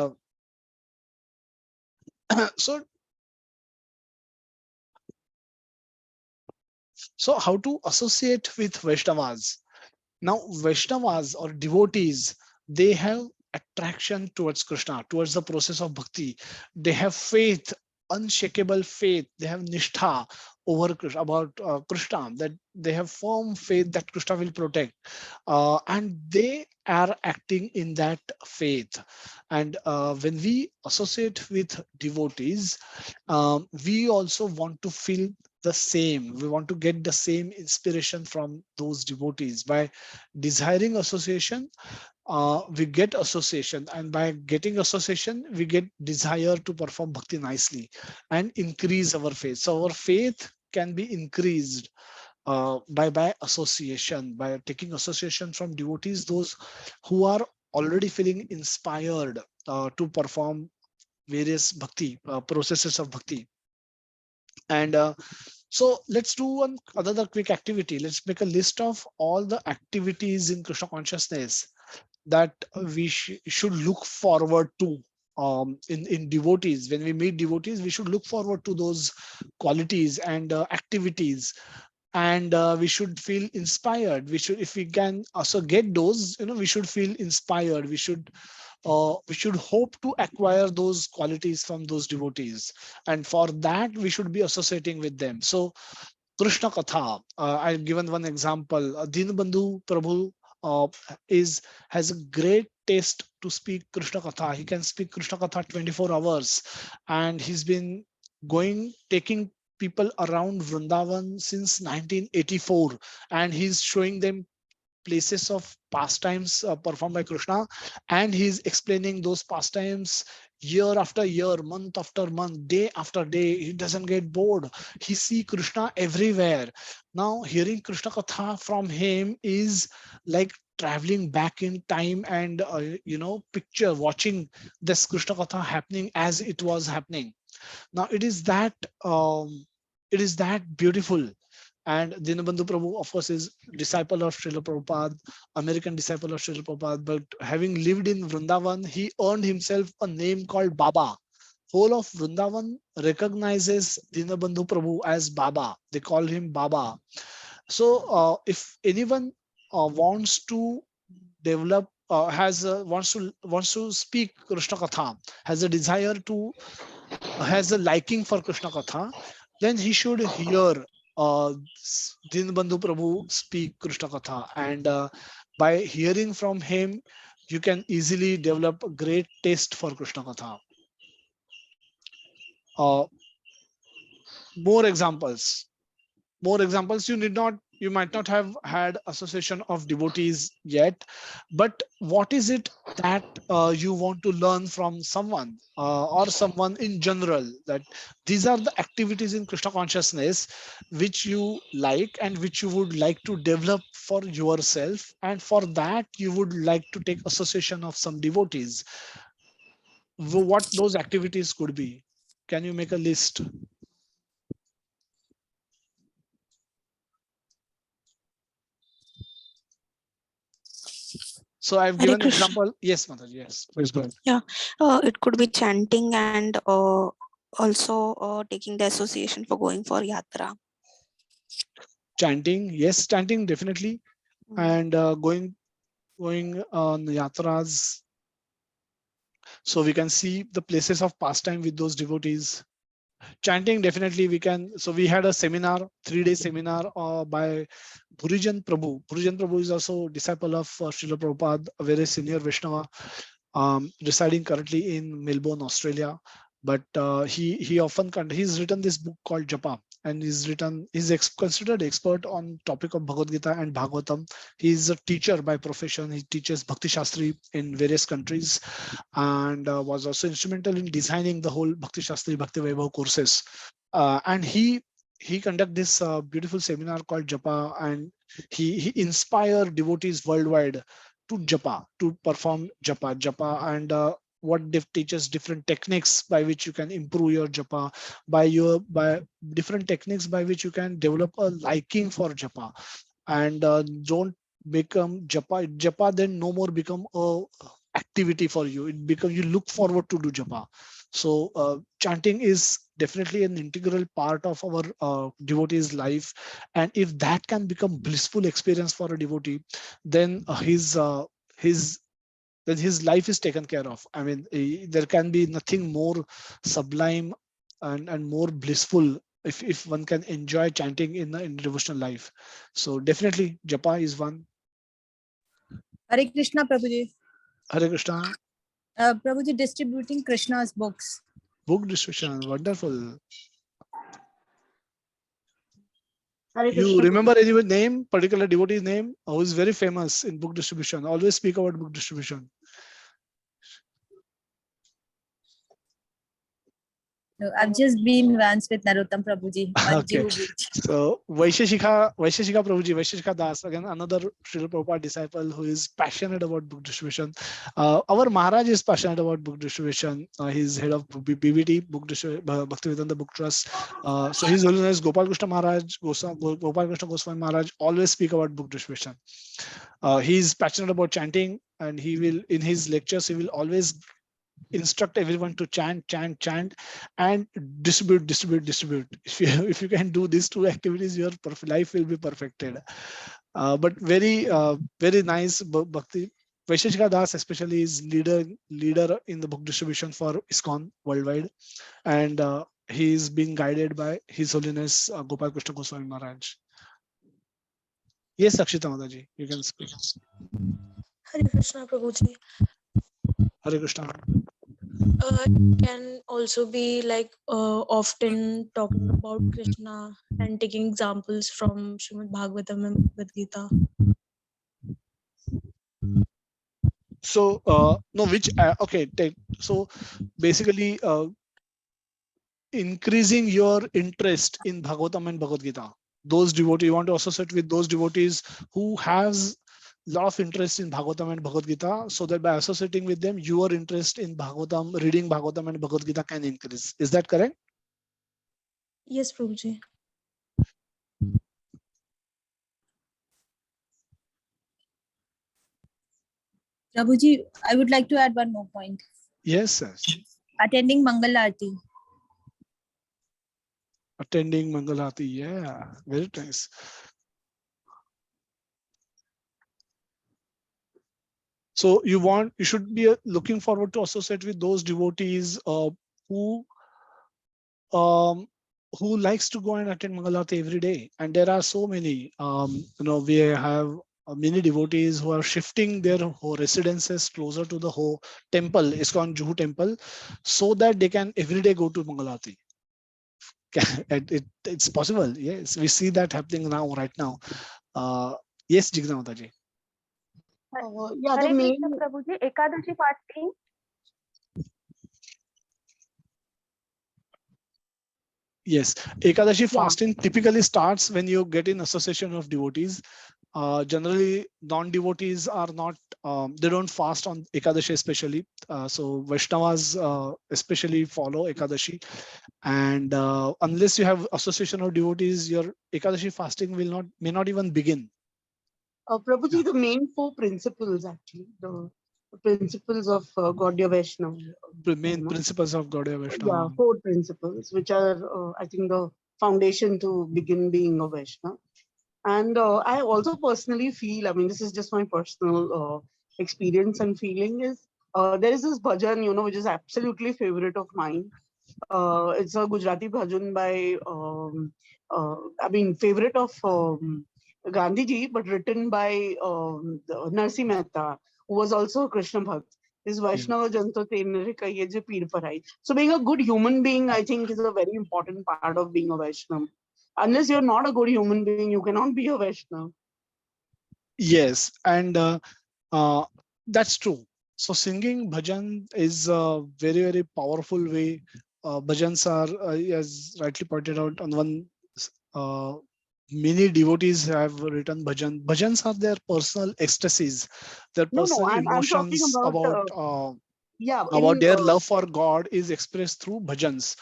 Speaker 1: so how to associate with Vaishnavas? Now, Vaishnavas or devotees, they have attraction towards Krishna, towards the process of bhakti. They have faith, unshakable faith. They have nishtha over Krishna, about Krishna, that they have firm faith that Krishna will protect. And they are acting in that faith. And when we associate with devotees, we also want to feel the same. We want to get the same inspiration from those devotees. By desiring association, we get association, and by getting association, we get desire to perform bhakti nicely and increase our faith. So our faith can be increased by association, by taking association from devotees, those who are already feeling inspired to perform various bhakti processes of bhakti. And so let's do one another quick activity. Let's make a list of all the activities in Krishna consciousness that we should look forward to in devotees. When we meet devotees, we should look forward to those qualities and activities, and we should feel inspired. We should, if we can also get those, we should feel inspired. We should hope to acquire those qualities from those devotees, and for that we should be associating with them. So Krishna Katha, I've given one example. Dinbandhu Prabhu uh, has a great taste to speak Krishna Katha. He can speak Krishna Katha 24 hours, and he's been taking people around Vrindavan since 1984, and he's showing them places of pastimes performed by Krishna, and he's explaining those pastimes year after year, month after month, day after day. He doesn't get bored. He see Krishna everywhere. Now hearing Krishna Katha from him is like traveling back in time and picture watching this Krishna Katha happening as it was happening. Now it is that beautiful. And Dinabandhu Prabhu, of course, is disciple of Srila Prabhupada, American disciple of Srila Prabhupada. But having lived in Vrindavan, he earned himself a name called Baba. Whole of Vrindavan recognizes Dinabandhu Prabhu as Baba. They call him Baba. So if anyone wants to develop, wants to speak Krishna Katha, has a desire to, has a liking for Krishna Katha, then he should hear Dinbandhu Prabhu speak Krishna Katha. And by hearing from him, you can easily develop a great taste for Krishna Katha. Uh, more examples. You might not have had association of devotees yet, but what is it that you want to learn from someone or someone in general? That these are the activities in Krishna consciousness which you like and which you would like to develop for yourself, and for that you would like to take association of some devotees. What those activities could be? Can you make a list? So I've
Speaker 8: Hare
Speaker 1: given
Speaker 8: Krishna.
Speaker 1: example. Yes, Mataji. Yes, please go ahead.
Speaker 8: Yeah, it could be chanting and also taking the association for going for yatra.
Speaker 1: Chanting, yes, chanting definitely, and going on yatras, so we can see the places of pastime with those devotees. Chanting, definitely we can. So we had a seminar, 3-day seminar by Bhurijan Prabhu. Bhurijan Prabhu is also disciple of Srila Prabhupada, a very senior Vaishnava, residing currently in Melbourne, Australia. But he often he's written this book called Japa, and he's considered expert on topic of Bhagavad Gita and Bhagavatam. He's a teacher by profession. He teaches Bhakti Shastri in various countries, and was also instrumental in designing the whole Bhakti Shastri Bhakti Vaibhav courses. And he conduct this beautiful seminar called Japa, and he inspired devotees worldwide to japa, to perform japa, and what teaches different techniques by which you can improve your japa, by different techniques by which you can develop a liking for japa, and don't become japa then no more become a activity for you. It become, you look forward to do japa. So chanting is definitely an integral part of our devotee's life, and if that can become blissful experience for a devotee, then his then his life is taken care of. I mean, there can be nothing more sublime and more blissful if one can enjoy chanting in devotional life. So definitely japa is one.
Speaker 10: Hare Krishna, Prabhuji.
Speaker 1: Hare Krishna.
Speaker 10: Prabhuji, distributing Krishna's books.
Speaker 1: Book distribution, wonderful.
Speaker 4: Hare
Speaker 1: You
Speaker 4: Krishna.
Speaker 1: remember any name, particular devotee's name who is very famous in book distribution? Always speak about book distribution.
Speaker 10: No, I've just been once with Narottam Prabhuji on
Speaker 1: Okay.
Speaker 10: Juhu Beach.
Speaker 1: So Vaisheshika Prabhuji, Vaisheshika Das, again another Srila Prabhupada disciple who is passionate about book distribution. Our Maharaj is passionate about book distribution. He's head of BBT, Bhaktivedanta Book Trust. So His Holiness Gopal Krishna Maharaj, Gopal Krishna Goswami Maharaj always speak about book distribution. He's passionate about chanting, and he will, in his lectures, he will always instruct everyone to chant and distribute. If you can do these two activities, your life will be perfected. But very nice bhakti. Vaisheshika Das especially is leader in the book distribution for ISKCON worldwide, and he is being guided by His Holiness Gopal Krishna Goswami Maharaj. Yes, Akshita Mataji, you can speak.
Speaker 11: Hare Krishna, Prabhuji.
Speaker 1: Hare Krishna.
Speaker 11: Can also be like often talking about Krishna and taking examples from Srimad Bhagavatam and Bhagavad Gita.
Speaker 1: So no, which okay, so basically increasing your interest in Bhagavatam and Bhagavad Gita. Those devotees, you want to associate with those devotees who has lot of interest in Bhagavatam and Bhagavad Gita, so that by associating with them, your interest in Bhagavatam, reading Bhagavatam and Bhagavad Gita can increase. Is that correct?
Speaker 11: Yes, Prabhuji.
Speaker 10: Prabhuji, I would like to add one more point.
Speaker 1: Yes, sir.
Speaker 10: Attending Mangal Aarti.
Speaker 1: Attending Mangalati, yeah, very nice. So you should be looking forward to associate with those devotees who likes to go and attend Mangalati every day. And there are so many, we have many devotees who are shifting their residences closer to the whole temple, ISKCON Juhu temple, so that they can every day go to Mangalati. It's possible. Yes, we see that happening right now. Yes, Jigna Mataji.
Speaker 4: Yeah, the
Speaker 6: Hare
Speaker 4: main.
Speaker 6: Krishna, Prabhuji. Ekadashi fasting.
Speaker 1: Yes, Ekadashi fasting typically starts when you get in association of devotees. Generally, non-devotees are not, they don't fast on Ekadashi especially. So Vaishnavas especially follow Ekadashi. And unless you have association of devotees, your Ekadashi fasting may not even begin.
Speaker 4: Prabhuji, the main four principles actually, the principles of Gaudiya Vaishnava.
Speaker 1: The main
Speaker 4: you know.
Speaker 1: principles of Gaudiya
Speaker 4: Yeah,
Speaker 1: Vaishnava.
Speaker 4: four principles, which are, I think, the foundation to begin being a Vaishnava. And I also personally feel, I mean, this is just my personal experience and feeling is, there is this bhajan, which is absolutely favorite of mine. It's a Gujarati bhajan by, I mean, favorite of Gandhiji, but written by Narsi Mehta, who was also a Krishna Bhakt. Is Vaishnava Janto Tenre Kahiye Je Peer Parai. So being a good human being, I think, is a very important part of being a Vaishnava. Unless you're not a good human being, you cannot be a Vaishnava.
Speaker 1: Yes, and that's true. So singing bhajan is a very, very powerful way. Bhajans are, as rightly pointed out, on one, uh, many devotees have written bhajan. Bhajans are their personal ecstasies, their
Speaker 4: No,
Speaker 1: personal
Speaker 4: I'm talking
Speaker 1: emotions
Speaker 4: yeah,
Speaker 1: about
Speaker 4: in
Speaker 1: their love for God is expressed through bhajans.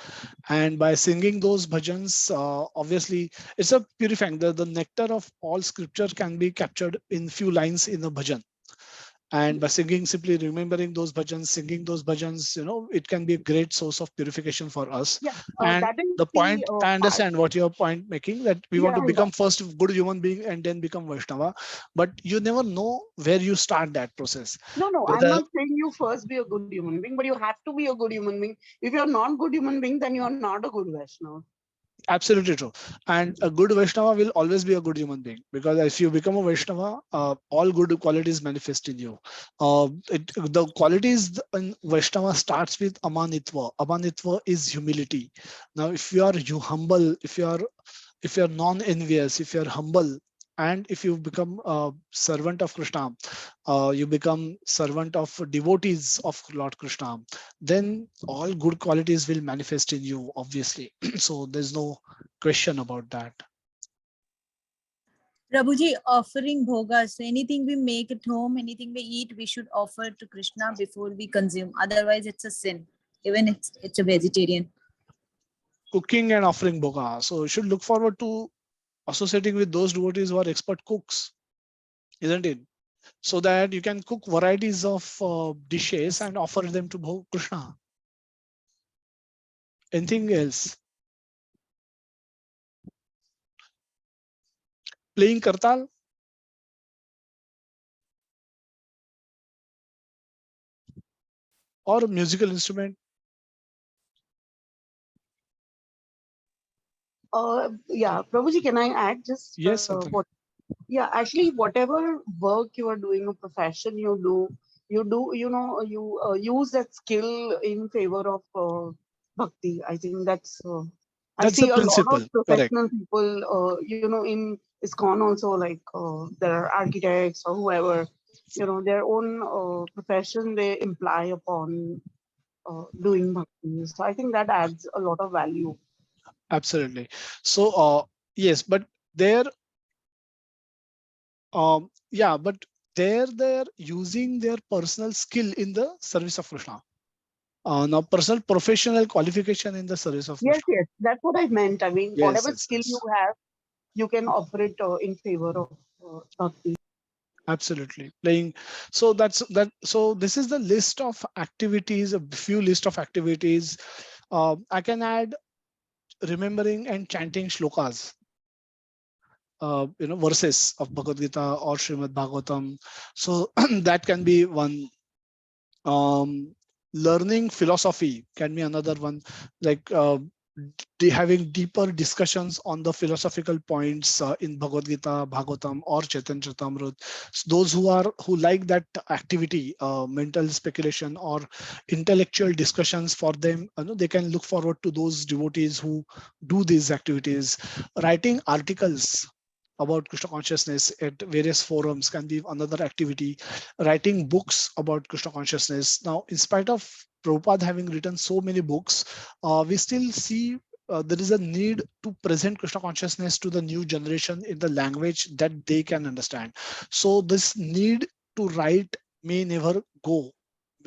Speaker 1: And by singing those bhajans, obviously it's a purifying. The nectar of all scripture can be captured in few lines in a bhajan. And by singing, simply remembering those bhajans, singing those bhajans, it can be a great source of purification for us.
Speaker 4: yeah,
Speaker 1: And
Speaker 4: that is
Speaker 1: the
Speaker 4: the
Speaker 1: point, I
Speaker 4: part.
Speaker 1: understand what your point making, that we want
Speaker 4: Yeah,
Speaker 1: to
Speaker 4: yeah.
Speaker 1: become first a good human being and then become Vaishnava. But you never know where you start that process.
Speaker 4: No, I'm
Speaker 1: Whether
Speaker 4: not saying you first be a good human being, but you have to be a good human being. If you're not good human being, then you're not a good Vaishnava.
Speaker 1: Absolutely true. And a good Vaishnava will always be a good human being, because if you become a Vaishnava, all good qualities manifest in you. The qualities in Vaishnava starts with amanitva. Amanitva is humility. Now, if you humble, if you're non-envious, if you're humble, and if you become a servant of Krishna, you become servant of devotees of Lord Krishna, then all good qualities will manifest in you, obviously. So there's no question about that.
Speaker 10: Prabhuji, offering bhogas, so anything we make at home, anything we eat, we should offer to Krishna before we consume. Otherwise, it's a sin. Even it's a vegetarian.
Speaker 1: Cooking and offering bhoga. So you should look forward to associating with those devotees who are expert cooks, isn't it? So that you can cook varieties of dishes and offer them to Krishna. Anything else? Playing kartal? Or musical instrument?
Speaker 4: Yeah, Prabhuji, can I add just
Speaker 1: Yes, certainly.
Speaker 4: yeah, actually, whatever work you are doing, a profession you use that skill in favor of bhakti. I think that's. I
Speaker 1: That's
Speaker 4: see
Speaker 1: the
Speaker 4: a lot of
Speaker 1: principle. Correct.
Speaker 4: professional people, in ISKCON also, like there are architects or whoever, their own profession they imply upon doing bhakti. So I think that adds a lot of value.
Speaker 1: Absolutely. So yes, but there yeah, but they're using their personal skill in the service of Krishna. Now personal professional qualification in the service of
Speaker 4: Yes,
Speaker 1: Krishna.
Speaker 4: yes, that's what I meant. I mean,
Speaker 1: Yes,
Speaker 4: whatever
Speaker 1: yes,
Speaker 4: skill you
Speaker 1: yes.
Speaker 4: have, you can offer it in favor of bhakti.
Speaker 1: Absolutely. Playing. So that's that. So this is the list of activities, a few list of activities. I can add remembering and chanting shlokas. Verses of Bhagavad Gita or Srimad Bhagavatam. So that can be one. Learning philosophy can be another one, like having deeper discussions on the philosophical points in Bhagavad Gita, Bhagavatam, or Chaitanya Charitamrita. So those who like that activity, mental speculation or intellectual discussions, for them, they can look forward to those devotees who do these activities. Writing articles about Krishna consciousness at various forums can be another activity. Writing books about Krishna consciousness. Now, in spite of Prabhupada having written so many books, we still see there is a need to present Krishna consciousness to the new generation in the language that they can understand. So this need to write may never go.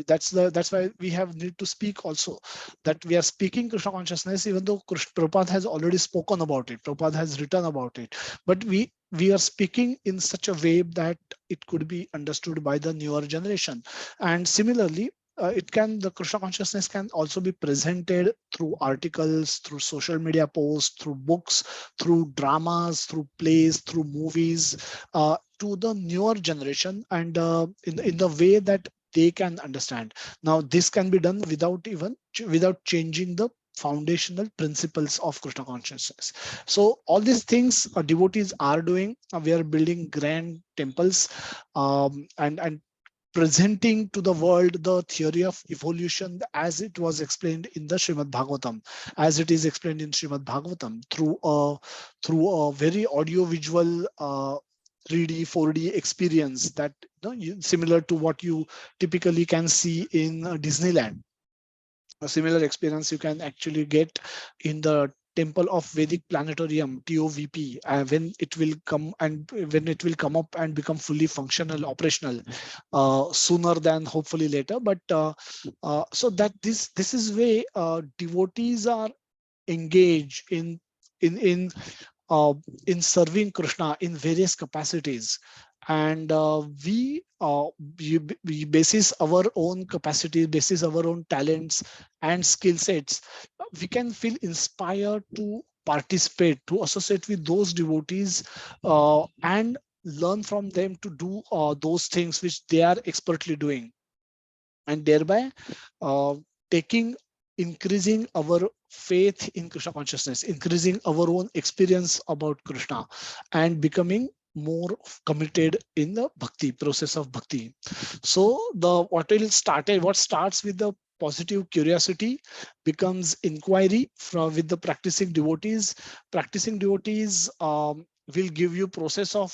Speaker 1: That's why we have need to speak also, that we are speaking Krishna consciousness, even though Prabhupada has already spoken about it, Prabhupada has written about it, but we we are speaking in such a way that it could be understood by the newer generation. And similarly, the Krishna consciousness can also be presented through articles, through social media posts, through books, through dramas, through plays, through movies, to the newer generation, and in the way that they can understand. Now, this can be done without changing the foundational principles of Krishna consciousness. So all these things devotees are doing. We are building grand temples, and presenting to the world the theory of evolution as it was explained in the Srimad Bhagavatam, as it is explained in Srimad Bhagavatam through a very audio visual 3D 4D experience that, similar to what you typically can see in Disneyland. A similar experience you can actually get in the Temple of Vedic Planetarium, TOVP, when it will come up and become fully functional, operational, sooner than hopefully later. But so that this is way devotees are engaged in in uh, in serving Krishna in various capacities. And we basis our own capacity, basis our own talents and skill sets, we can feel inspired to participate, to associate with those devotees, and learn from them to do those things which they are expertly doing, and thereby uh, taking increasing our faith in Krishna consciousness, increasing our own experience about Krishna, and becoming more committed in the bhakti process of bhakti. So what starts with the positive curiosity becomes inquiry from with the practicing devotees. Practicing devotees will give you process of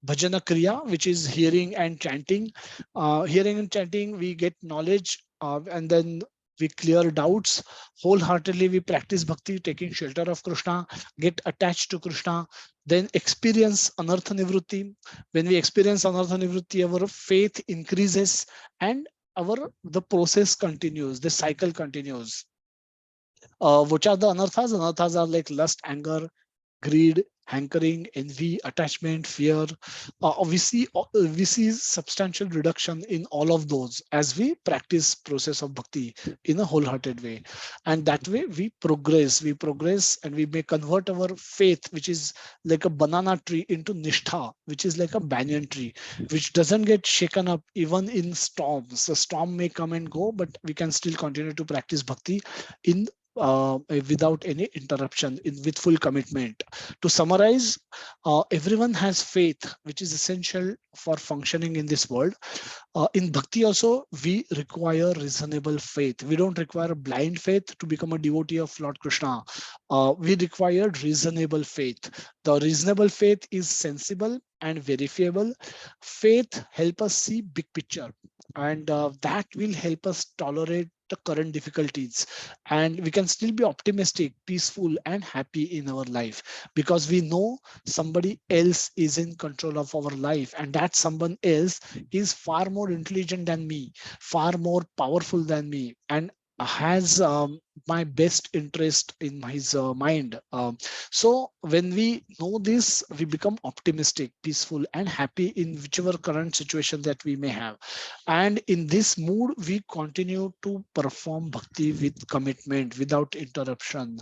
Speaker 1: bhajana kriya, which is hearing and chanting. Hearing and chanting, we get knowledge, and then we clear doubts. Wholeheartedly, we practice bhakti, taking shelter of Krishna, get attached to Krishna, then experience anartha nivrutti. When we experience anartha nivrutti, our faith increases, and the process continues, the cycle continues. Which are the anarthas? Anarthas are like lust, anger, greed, hankering, envy, attachment, fear. We see substantial reduction in all of those as we practice process of bhakti in a wholehearted way. And that way we progress and we may convert our faith, which is like a banana tree, into nishtha, which is like a banyan tree, which doesn't get shaken up even in storms. The storm may come and go, but we can still continue to practice bhakti in without any interruption, with full commitment. To summarize, everyone has faith, which is essential for functioning in this world. In bhakti also, we require reasonable faith. We don't require blind faith to become a devotee of Lord Krishna. We require reasonable faith. The reasonable faith is sensible and verifiable. Faith help us see big picture, and that will help us tolerate the current difficulties, and we can still be optimistic, peaceful, and happy in our life, because we know somebody else is in control of our life, and that someone else is far more intelligent than me, far more powerful than me, and has my best interest in his mind. So when we know this, we become optimistic, peaceful, and happy in whichever current situation that we may have. And in this mood, we continue to perform bhakti with commitment, without interruption.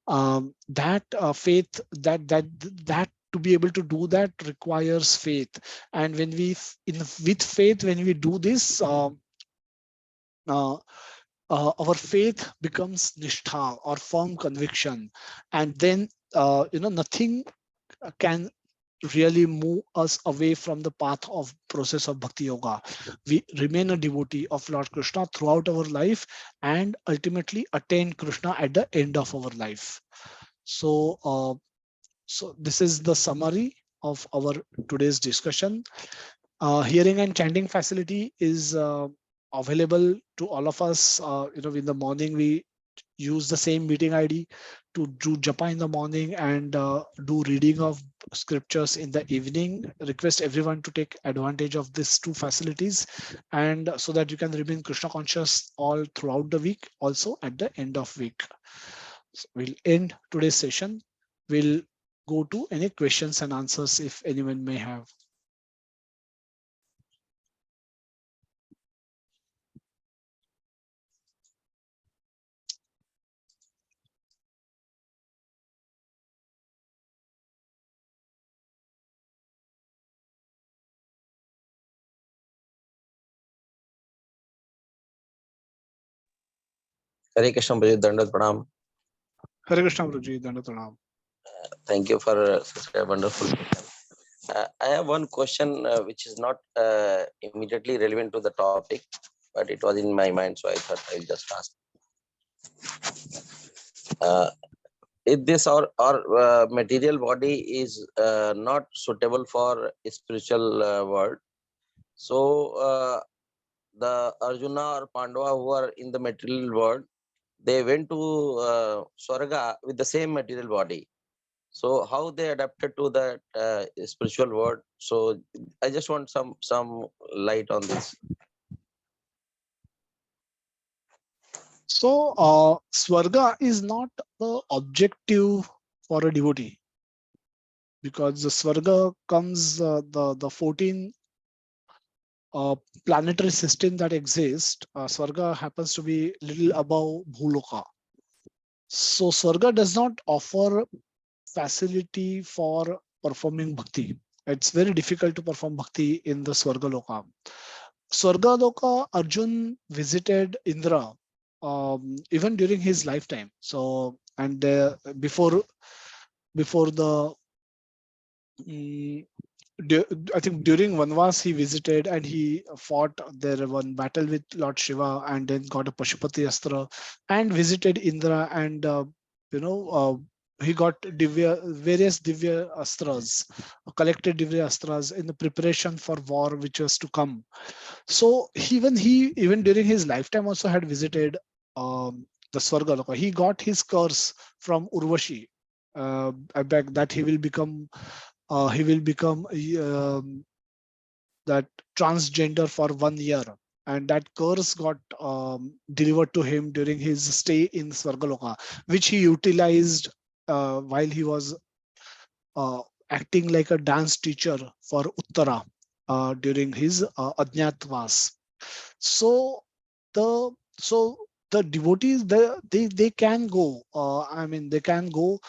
Speaker 1: That faith, that to be able to do that requires faith. And when with faith, when we do this, uh, our faith becomes nishtha, or firm conviction, and then nothing can really move us away from the path of process of bhakti yoga. We remain a devotee of Lord Krishna throughout our life, and ultimately attain Krishna at the end of our life. So this is the summary of our today's discussion. Hearing and chanting facility is available to all of us. In the morning, we use the same meeting ID to do japa in the morning, and do reading of scriptures in the evening. Request everyone to take advantage of these two facilities, and so that you can remain Krishna conscious all throughout the week, also at the end of week. So we'll end today's session. We'll go to any questions and answers if anyone may have.
Speaker 12: Hare Krishna, Bhaji, Dandat Pranam.
Speaker 1: Hare Krishna, Guruji, Dandavat Pranam.
Speaker 12: Thank you for such a wonderful session. I have one question which is not immediately relevant to the topic, but it was in my mind, so I thought I'll just ask. If this or material body is not suitable for spiritual world, so the Arjuna or Pandava who are in the material world, they went to Swarga with the same material body. So how they adapted to that spiritual world? So I just want some light on this.
Speaker 1: So Swarga is not the objective for a devotee, because the Swarga comes the 14 planetary system that exist. Swarga happens to be little above Bhuloka. So Swarga does not offer facility for performing bhakti. It's very difficult to perform bhakti in the Swarga Loka. Swarga Loka, Arjun visited Indra even during his lifetime. So, and before the I think during Vanvas he visited and he fought there one battle with Lord Shiva and then got a Pashupati Astra and visited Indra and he got various Divya Astras, collected Divya Astras in the preparation for war which was to come. So even during his lifetime also had visited the Swarga Loka. He got his curse from Urvashi. I beg that he will become that transgender for 1 year, and that curse got delivered to him during his stay in Swargaloka, which he utilized while he was acting like a dance teacher for Uttara during his Ajnatvas. So the so the devotees they can go. I mean they can go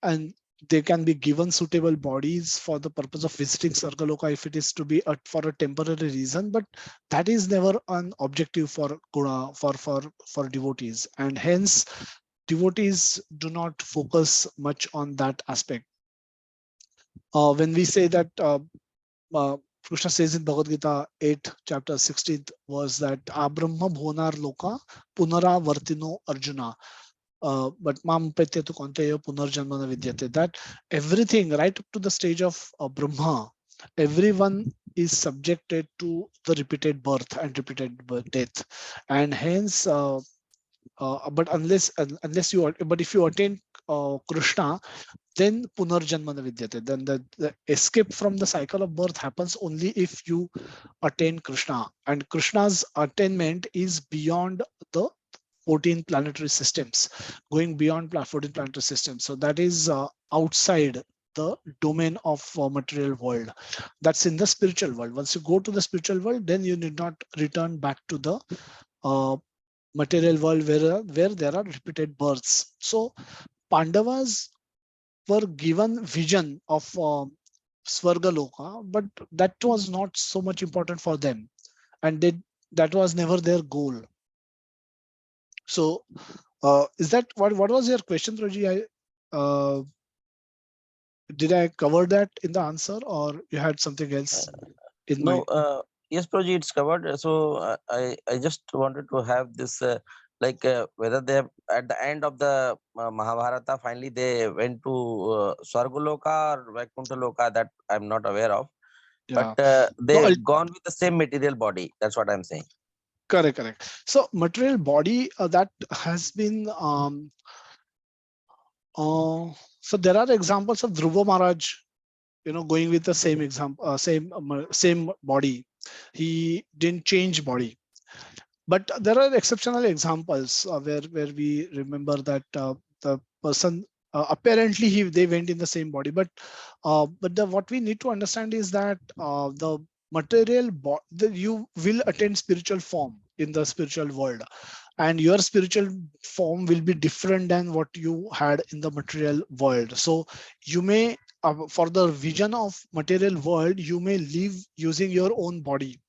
Speaker 1: and they can be given suitable bodies for the purpose of visiting Sargaloka if it is to be for a temporary reason, but that is never an objective for guna for devotees, and hence devotees do not focus much on that aspect. When we say that uh, Krishna says in Bhagavad Gita 8 chapter 16th was that Abrahma Bhonar Loka Punara Vartino Arjuna. But Mam Petya Konteya Punarjanmana Vidyate, that everything right up to the stage of Brahma, everyone is subjected to the repeated birth and repeated death, and hence but unless you but if you attain Krishna, then Punarjanmana Vidyate, then the escape from the cycle of birth happens only if you attain Krishna, and Krishna's attainment is beyond the 14 planetary systems, going beyond 14 planetary systems. So that is outside the domain of material world. That's in the spiritual world. Once you go to the spiritual world, then you need not return back to the material world where there are repeated births. So Pandavas were given vision of Swarga Loka, but that was not so much important for them, and that was never their goal. So is that what was your question, Roji? Did I cover that in the answer, or you had something else in mind?
Speaker 12: No, yes, Prabhuji, it's covered. So I just wanted to have this whether they at the end of the Mahabharata finally they went to Swargaloka or Vaikuntha Loka, that I'm not aware of.
Speaker 1: Yeah.
Speaker 12: But
Speaker 1: No,
Speaker 12: they gone with the same material body. That's what I'm saying.
Speaker 1: correct. So material body that has been so there are examples of Dhruva Maharaj, going with the same example, same body. He didn't change body. But there are exceptional examples where we remember that the person apparently they went in the same body, but what we need to understand is that the material you will attain spiritual form in the spiritual world, and your spiritual form will be different than what you had in the material world. So you may for the vision of material world, you may live using your own body,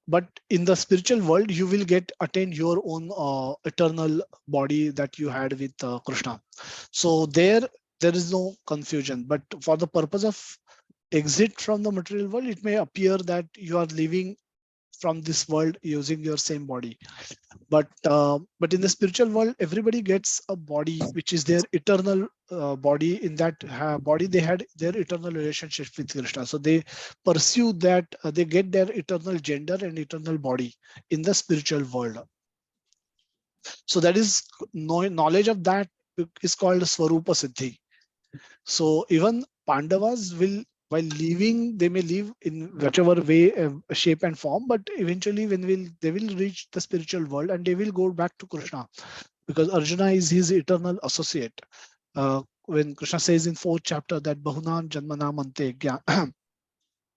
Speaker 1: but in the spiritual world you will get attain your own eternal body that you had with Krishna. So there is no confusion, but for the purpose of exit from the material world, it may appear that you are living from this world using your same body, but in the spiritual world everybody gets a body which is their eternal body. In that body they had their eternal relationship with Krishna, so they pursue that, they get their eternal gender and eternal body in the spiritual world. So that is knowledge of that is called Swarupa Siddhi. So even Pandavas will, while living, they may live in whichever way, shape and form, but eventually they will reach the spiritual world and they will go back to Krishna, because Arjuna is his eternal associate. When Krishna says in 4th chapter that Bahunan Janmanam Ante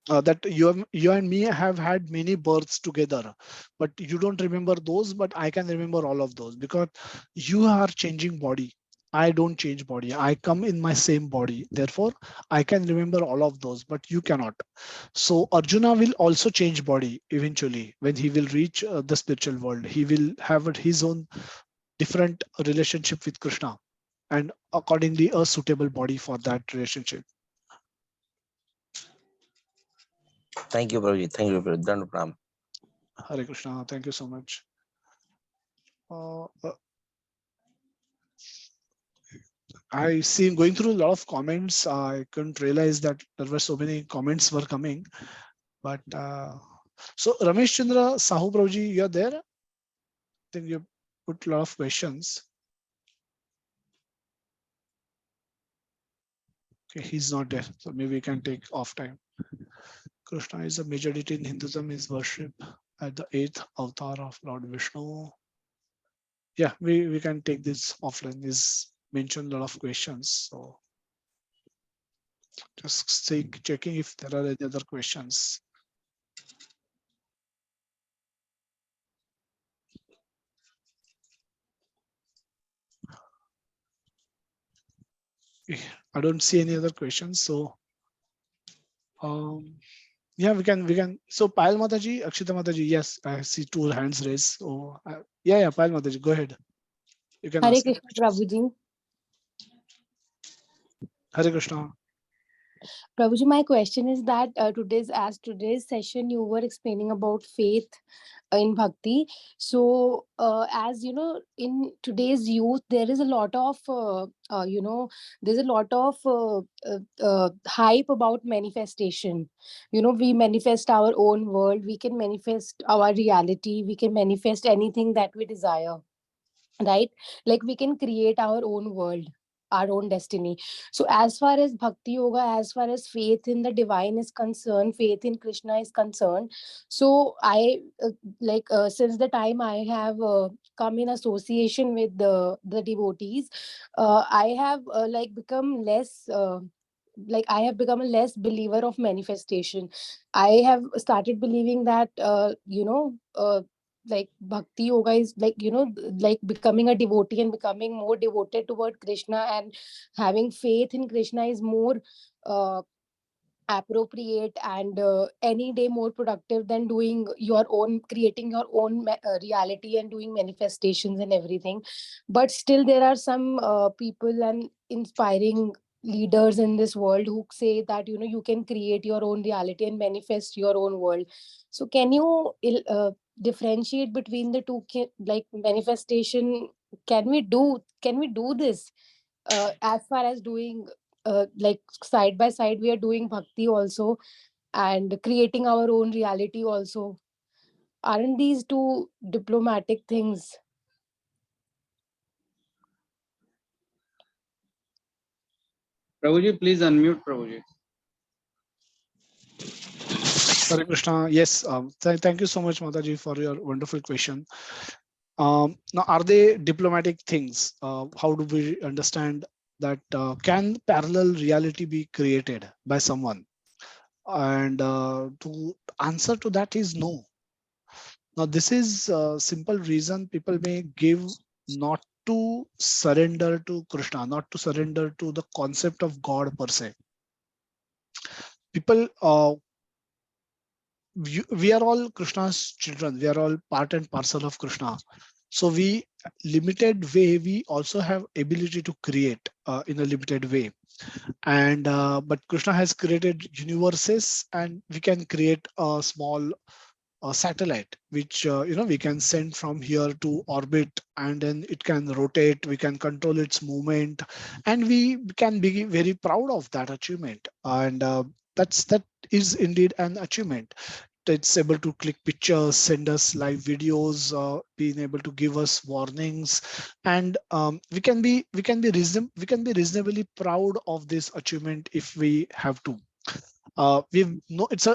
Speaker 1: that you and me have had many births together, but you don't remember those, but I can remember all of those, because you are changing body. I don't change body. I come in my same body. Therefore, I can remember all of those, but you cannot. So Arjuna will also change body eventually when he will reach the spiritual world. He will have his own different relationship with Krishna, and accordingly a suitable body for that relationship.
Speaker 12: Thank you, Prabhuji. Thank you, Prabhuji.
Speaker 1: Hare Krishna. Thank you so much. I see going through a lot of comments. I couldn't realize that there were so many comments were coming. But so Ramesh Chandra Sahu Prabhuji, you're there? I think you put a lot of questions. Okay, he's not there. So maybe we can take off time. Krishna is a major deity in Hinduism, is worship at the 8th avatar of Lord Vishnu. Yeah, we can take this offline. Is mentioned a lot of questions. So just checking if there are any other questions. I don't see any other questions. So yeah, we can. So Payal Mataji, Akshita Mataji, yes, I see 2 hands raised. So yeah, Payal Mataji, go ahead. You can
Speaker 3: Hare
Speaker 1: ask.
Speaker 3: Krishna Prabhuji.
Speaker 1: Hare Krishna.
Speaker 3: Prabhuji, my question is that today's session you were explaining about faith in bhakti. So as you know, in today's youth there is a lot of there's a lot of hype about manifestation. We manifest our own world, we can manifest our reality, we can manifest anything that we desire, right? Like we can create our own world, our own destiny. So as far as bhakti yoga, as far as faith in the divine is concerned, faith in Krishna is concerned, so I since the time I have come in association with the devotees, I have become less I have become a less believer of manifestation. I have started believing that like bhakti yoga is like becoming a devotee and becoming more devoted toward Krishna, and having faith in Krishna is more uh, appropriate and any day more productive than doing your own, creating your own reality and doing manifestations and everything. But still there are some people and inspiring leaders in this world who say that you can create your own reality and manifest your own world. So can you differentiate between the two, like manifestation, can we do this as far as doing like side by side we are doing bhakti also and creating our own reality also? Aren't these two diplomatic things?
Speaker 13: Prabhuji, please unmute Prabhuji.
Speaker 1: Hare Krishna. Yes, thank you so much, Mataji, for your wonderful question. Now, are they diplomatic things? How do we understand that can parallel reality be created by someone? And to answer to that is no. Now, this is a simple reason people may give not to surrender to Krishna, not to surrender to the concept of God per se. People, we are all Krishna's children. We are all part and parcel of Krishna. So we limited way, we also have ability to create in a limited way. And but Krishna has created universes, and we can create a small satellite which we can send from here to orbit, and then it can rotate, we can control its movement, and we can be very proud of that achievement. And that is indeed an achievement. It's able to click pictures, send us live videos, being able to give us warnings, and we can be reasonably proud of this achievement if we have to. We've no it's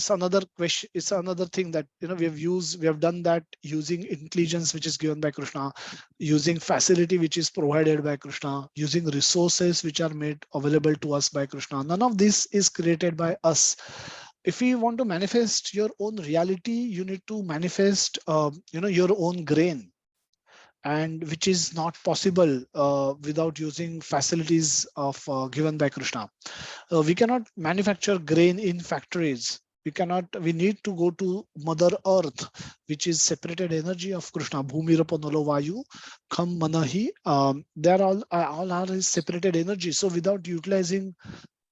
Speaker 1: another question, it's another thing that we have done that using intelligence which is given by Krishna, using facility which is provided by Krishna, using resources which are made available to us by Krishna. None of this is created by us. If you want to manifest your own reality, you need to manifest your own grain, and which is not possible without using facilities of given by Krishna. We cannot manufacture grain in factories. We need to go to Mother Earth, which is separated energy of Krishna. Bhumirapa nalo vayu, kham manahi. They're all are his separated energy. So without utilizing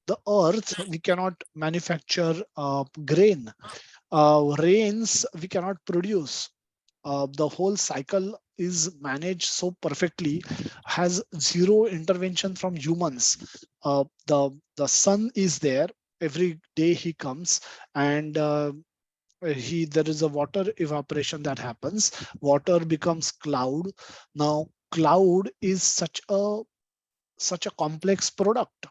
Speaker 1: the earth, we cannot manufacture grain. Rains, we cannot produce. The whole cycle is managed so perfectly, has zero intervention from humans. The sun is there, every day he comes, and there is a water evaporation that happens, water becomes cloud. Now cloud is such a complex product.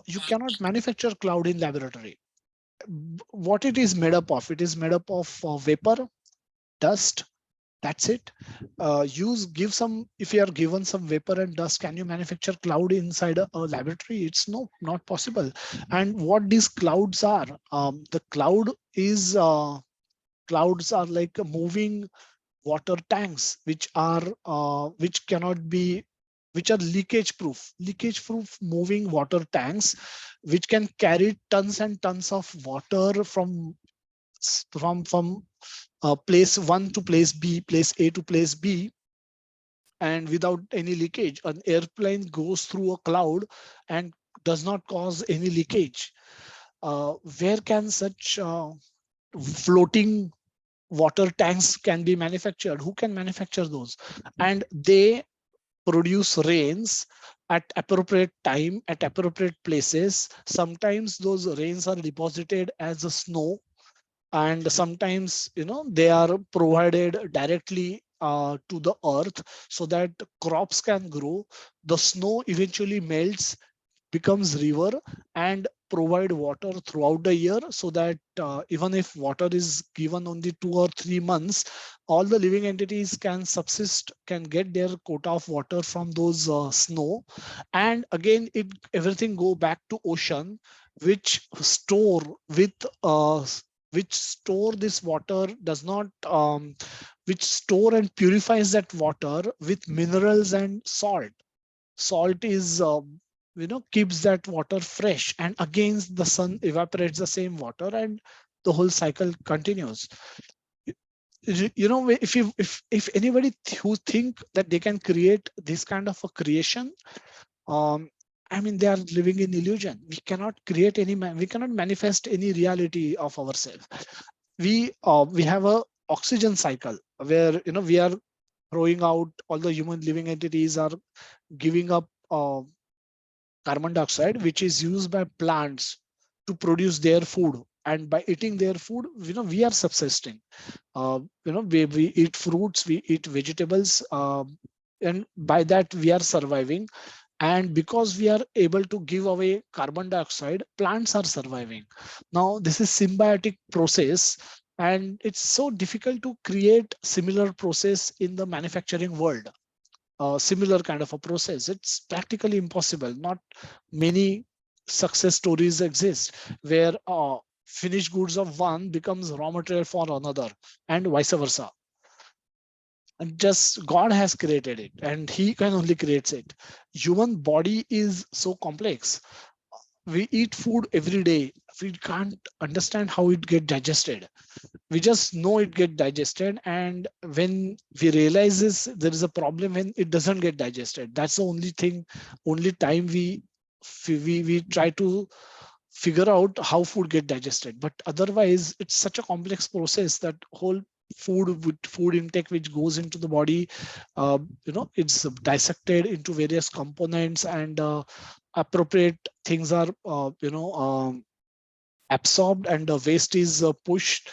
Speaker 1: You cannot manufacture cloud in laboratory. What it is made up of, it is made up of vapor, dust, that's it. Give some, if you are given some vapor and dust, can you manufacture cloud inside a laboratory? It's not possible. And what these clouds are, the clouds are like moving water tanks, which cannot be, which are leakage proof moving water tanks, which can carry tons and tons of water from place 1 to place B, place A to place B, and without any leakage. An airplane goes through a cloud and does not cause any leakage. Where can such floating water tanks can be manufactured? Who can manufacture those? And they produce rains at appropriate time, at appropriate places. Sometimes those rains are deposited as a snow, and sometimes they are provided directly to the earth so that crops can grow. The snow eventually melts, becomes river, and provide water throughout the year, so that even if water is given only 2 or 3 months, all the living entities can subsist, can get their quota of water from those snow. And again, everything go back to ocean, which store with which store this water, does not which store and purifies that water with minerals and salt. Salt is keeps that water fresh, and again the sun evaporates the same water, and the whole cycle continues. If anybody who think that they can create this kind of a creation, I mean, they are living in illusion. We cannot create we cannot manifest any reality of ourselves. We have a oxygen cycle where we are throwing out, all the human living entities are giving up carbon dioxide, which is used by plants to produce their food, and by eating their food, we are subsisting. We eat fruits, we eat vegetables, and by that we are surviving. And because we are able to give away carbon dioxide, plants are surviving. Now this is symbiotic process, and it's so difficult to create similar process in the manufacturing world. similar kind of a process. It's practically impossible. Not many success stories exist where finished goods of one becomes raw material for another, and vice versa. And just God has created it, and He can only creates it. Human body is so complex. We eat food every day. We can't understand how it get digested. We just know it get digested, and when we realize this, there is a problem when it doesn't get digested. That's the only thing, only time we try to figure out how food get digested. But otherwise it's such a complex process that whole food intake which goes into the body, it's dissected into various components, and appropriate things are absorbed, and the waste is pushed.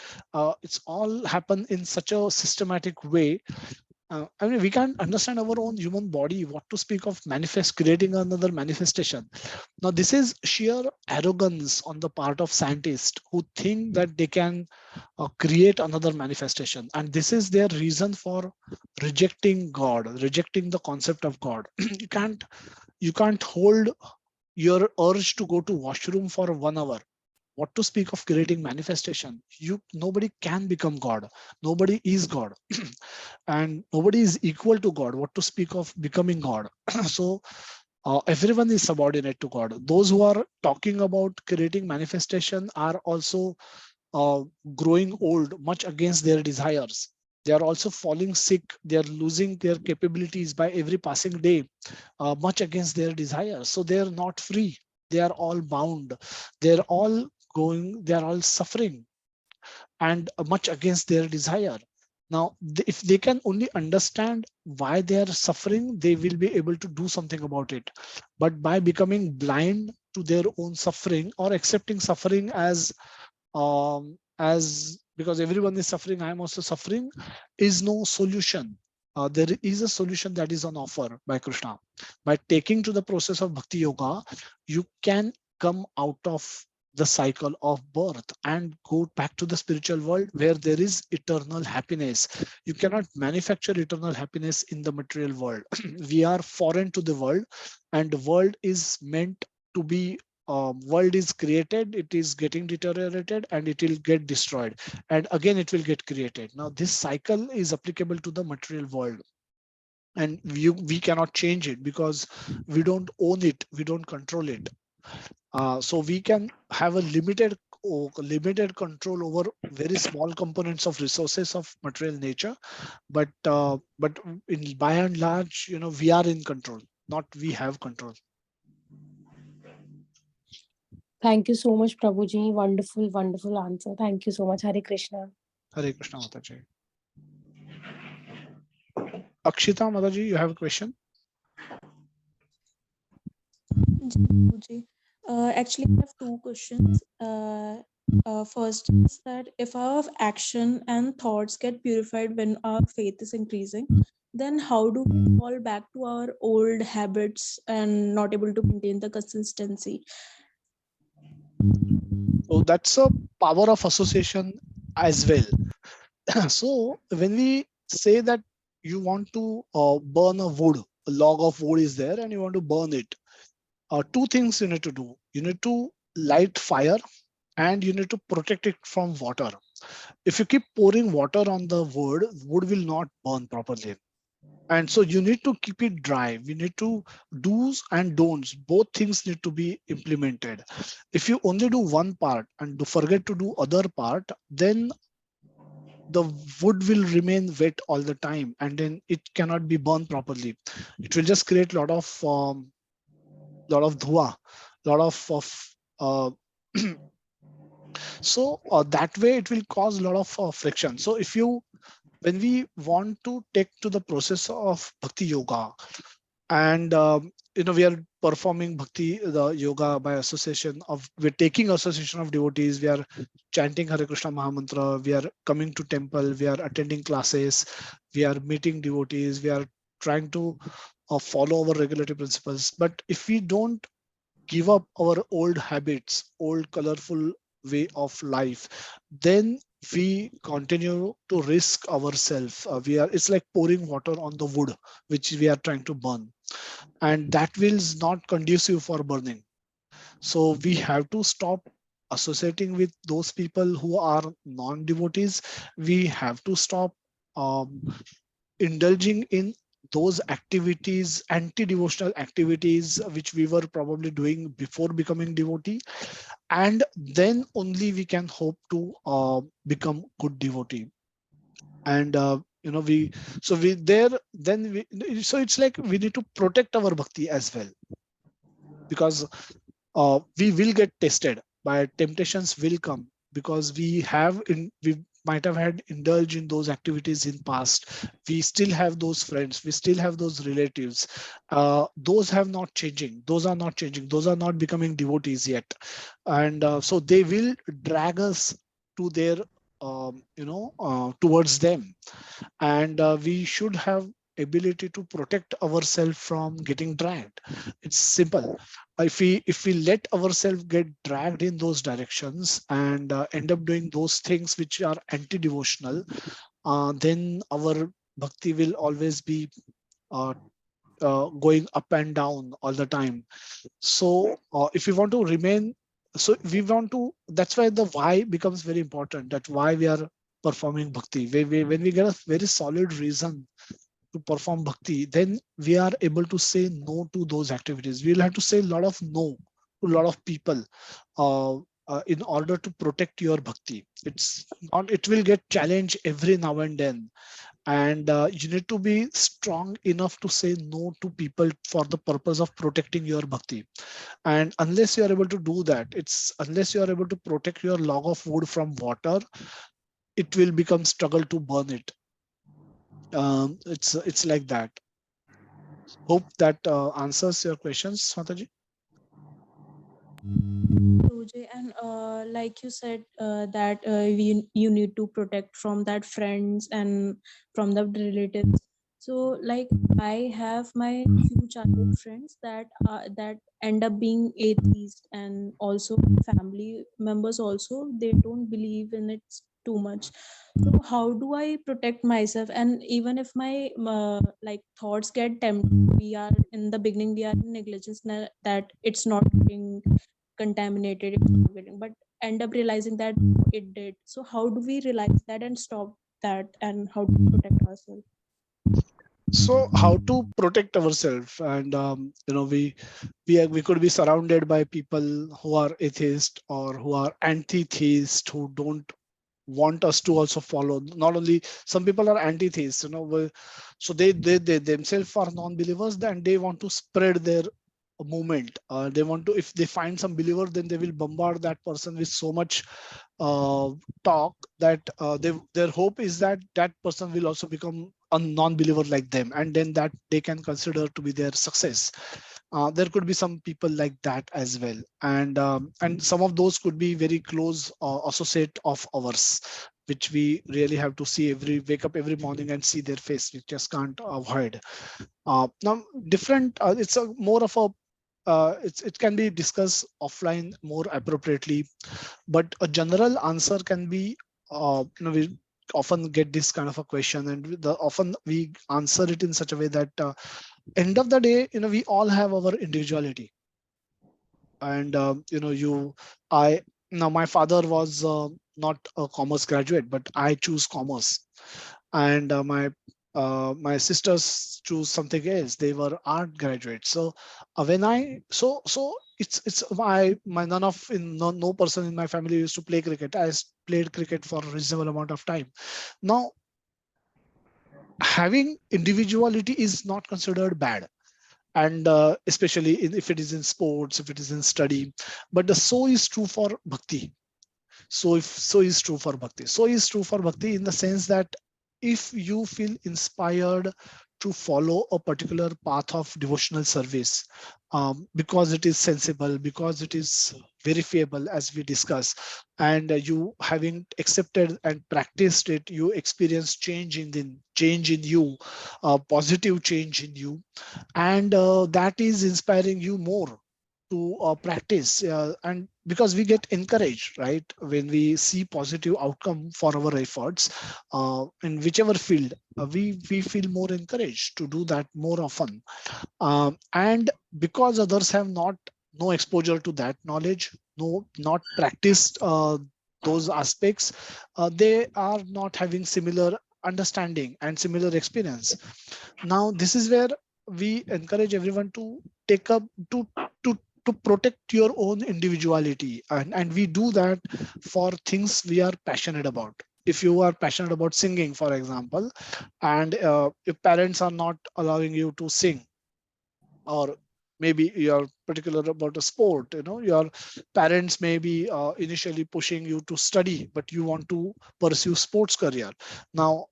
Speaker 1: It's all happen in such a systematic way. I mean, we can't understand our own human body. What to speak of creating another manifestation? Now, this is sheer arrogance on the part of scientists who think that they can create another manifestation, and this is their reason for rejecting God, rejecting the concept of God. You can't hold your urge to go to washroom for 1 hour. What to speak of creating manifestation? Nobody can become God. Nobody is God. And nobody is equal to God. What to speak of becoming God? So everyone is subordinate to God. Those who are talking about creating manifestation are also growing old, much against their desires. They are also falling sick. They are losing their capabilities by every passing day, much against their desires. So they are not free. They are all bound. They're all they are all suffering, and much against their desire. Now, if they can only understand why they are suffering, they will be able to do something about it. But by becoming blind to their own suffering, or accepting suffering as because everyone is suffering, I am also suffering, is no solution. There is a solution that is on offer by Krishna. By taking to the process of bhakti yoga, you can come out of the cycle of birth and go back to the spiritual world where there is eternal happiness. You cannot manufacture eternal happiness in the material world. We are foreign to the world, and the world is meant to be world is created, it is getting deteriorated, and it will get destroyed, and again it will get created. Now this cycle is applicable to the material world, and we cannot change it because we don't own it, we don't control it. So we can have a limited control over very small components of resources of material nature, but by and large, we are in control, not we have control.
Speaker 3: Thank you so much, Prabhuji. Wonderful, wonderful answer. Thank you so much. Hare Krishna.
Speaker 1: Hare Krishna, Mataji. Akshita, Mataji, you have a question?
Speaker 11: Prabhuji. Actually, I have two questions. First is that if our action and thoughts get purified when our faith is increasing, then how do we fall back to our old habits and not able to maintain the consistency?
Speaker 1: So that's a power of association as well. So when we say that you want to burn a wood, a log of wood is there, and you want to burn it, two things you need to do. You need to light fire, and you need to protect it from water. If you keep pouring water on the wood will not burn properly. And so you need to keep it dry. We need to do's and don'ts. Both things need to be implemented. If you only do one part and forget to do other part, then the wood will remain wet all the time, and then it cannot be burned properly. It will just create a lot of dhua, lot of so that way it will cause a lot of friction. So when we want to take to the process of bhakti yoga, and we are performing bhakti the yoga by association of, we're taking association of devotees, we are chanting Hare Krishna Mahamantra, we are coming to temple, we are attending classes, we are meeting devotees, we are trying to follow our regulatory principles. But if we don't give up our old habits, old colorful way of life, then we continue to risk ourselves. It's like pouring water on the wood which we are trying to burn, and that will is not conducive for burning. So we have to stop associating with those people who are non-devotees. We have to stop um, indulging in those activities, anti-devotional activities, which we were probably doing before becoming devotee, and then only we can hope to become good devotee. And we so we there then we so it's like we need to protect our bhakti as well, because we will get tested by temptations will come, because we might have had indulged in those activities in past. We still have those friends, we still have those relatives, those have not changing, those are not changing, those are not becoming devotees yet. And so they will drag us to their towards them. And we should have ability to protect ourselves from getting dragged. It's simple. If we let ourselves get dragged in those directions and end up doing those things which are anti-devotional, then our bhakti will always be uh, going up and down all the time. So if we want to remain, so we want to, that's why the why becomes very important, that why we are performing bhakti. When we get a very solid reason to perform bhakti, then we are able to say no to those activities. We'll have to say a lot of no to a lot of people uh, in order to protect your bhakti. It's not, it will get challenged every now and then. And you need to be strong enough to say no to people for the purpose of protecting your bhakti. And unless you are able to do that, it's unless you are able to protect your log of wood from water, it will become struggle to burn it. It's like that. Hope that answers your questions, Mataji.
Speaker 11: Suji, and like you said, that you need to protect from that friends and from the relatives. So like I have my few childhood friends that end up being atheist, and also family members also, they don't believe in it too much. So how do I protect myself? And even if my like thoughts get tempted, we are in the beginning, we are in negligence that it's not getting contaminated, it's not getting, but end up realizing that it did. So how do we realize that and stop that, and how to protect ourselves?
Speaker 1: So how to protect ourselves? And we could be surrounded by people who are atheist or who are anti-theist, who don't want us to also follow. Not only some people are anti-theists, so they themselves are non-believers, and they want to spread their movement. They want to, if they find some believer, then they will bombard that person with so much uh, talk that their hope is that that person will also become a non-believer like them, and then that they can consider to be their success. There could be some people like that as well, and some of those could be very close associate of ours, which we really have to see wake up every morning and see their face. We just can't avoid. Now, different. It's a more of a. It can be discussed offline more appropriately, but a general answer can be. We often get this kind of a question, and often we answer it in such a way that end of the day, we all have our individuality. And I now, my father was not a commerce graduate, but I choose commerce. And my sisters choose something else, they were art graduates. So when I so it's my none of in no person in my family used to play cricket. Played cricket for a reasonable amount of time. Now, having individuality is not considered bad, and especially if it is in sports, if it is in study. But the so is true for bhakti. So is true for bhakti. So is true for bhakti in the sense that if you feel inspired to follow a particular path of devotional service, because it is sensible, because it is verifiable, as we discuss, and you having accepted and practiced it, you experience change in you, positive change in you, and that is inspiring you more. to practice, and because we get encouraged, right, when we see positive outcome for our efforts in whichever field, we feel more encouraged to do that more often. And because others have not no exposure to that knowledge, no not practiced those aspects, they are not having similar understanding and similar experience. Now this is where we encourage everyone to take up to to protect your own individuality, and we do that for things we are passionate about. If you are passionate about singing, for example, and if parents are not allowing you to sing, or maybe you're particular about a sport, your parents may be initially pushing you to study, but you want to pursue sports career. Now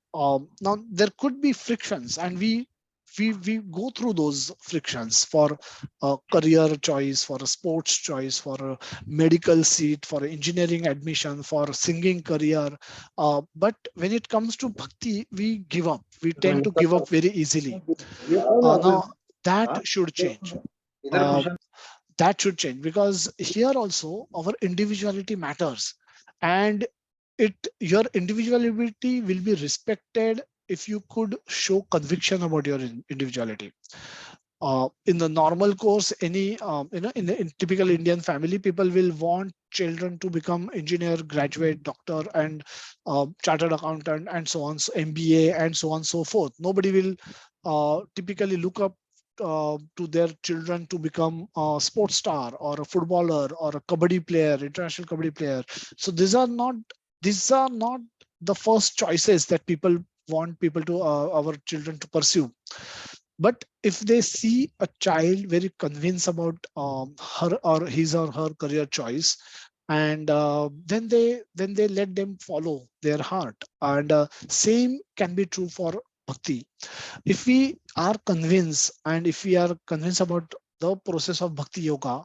Speaker 1: there could be frictions, and we go through those frictions for a career choice, for a sports choice, for a medical seat, for engineering admission, for singing career. But when it comes to bhakti, we give up, we tend to give up very easily. Now that should change. uh, that should change, because here also our individuality matters, and it your individuality will be respected if you could show conviction about your individuality. In the normal course, any in typical Indian family, people will want children to become engineer, graduate, doctor, and chartered accountant, and so on, so MBA, and so on so forth. Nobody will typically look up to their children to become a sports star or a footballer or a kabaddi player, international kabaddi player. So these are not the first choices that people want people to our children to pursue. But if they see a child very convinced about her or his or her career choice, and then they let them follow their heart. And same can be true for bhakti. If we are convinced, and if we are convinced about the process of bhakti yoga,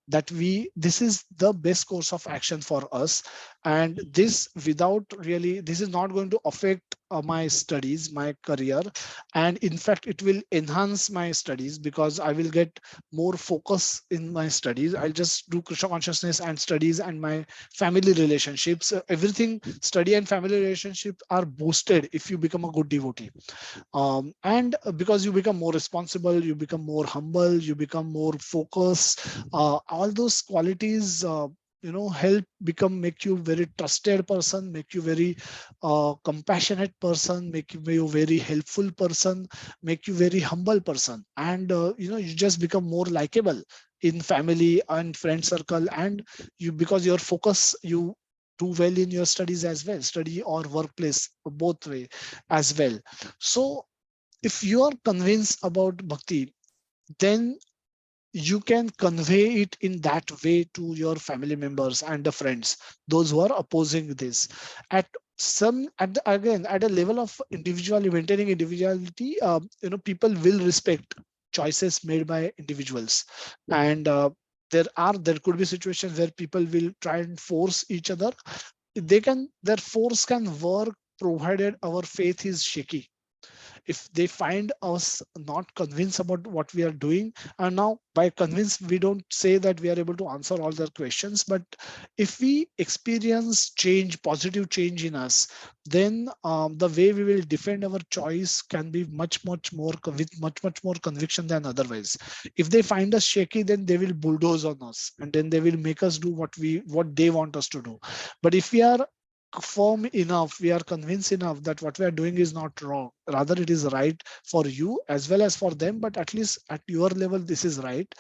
Speaker 1: that we this is the best course of action for us, and this is not going to affect my studies, my career, and in fact it will enhance my studies, because I will get more focus in my studies. I'll just do Krishna consciousness and studies and my family relationships. Everything, study and family relationship are boosted if you become a good devotee. And because you become more responsible, you become more humble, you become more focused. All those qualities help become make you very trusted person, make you very compassionate person, make you very helpful person, make you very humble person, and you just become more likable in family and friend circle. And you, because your focus, you do well in your studies as well, study or workplace, both way as well. So if you are convinced about bhakti, then you can convey it in that way to your family members and the friends, those who are opposing this. At again, at a level of individual maintaining individuality, people will respect choices made by individuals. And there could be situations where people will try and force each other. Their force can work provided our faith is shaky. If they find us not convinced about what we are doing, and now by convinced we don't say that we are able to answer all their questions, but if we experience change, positive change in us, then the way we will defend our choice can be much more with much more conviction than otherwise. If they find us shaky, then they will bulldoze on us, and then they will make us do what they want us to do. But if we are firm enough, we are convinced enough that what we are doing is not wrong, rather it is right for you as well as for them, but at least at your level this is right,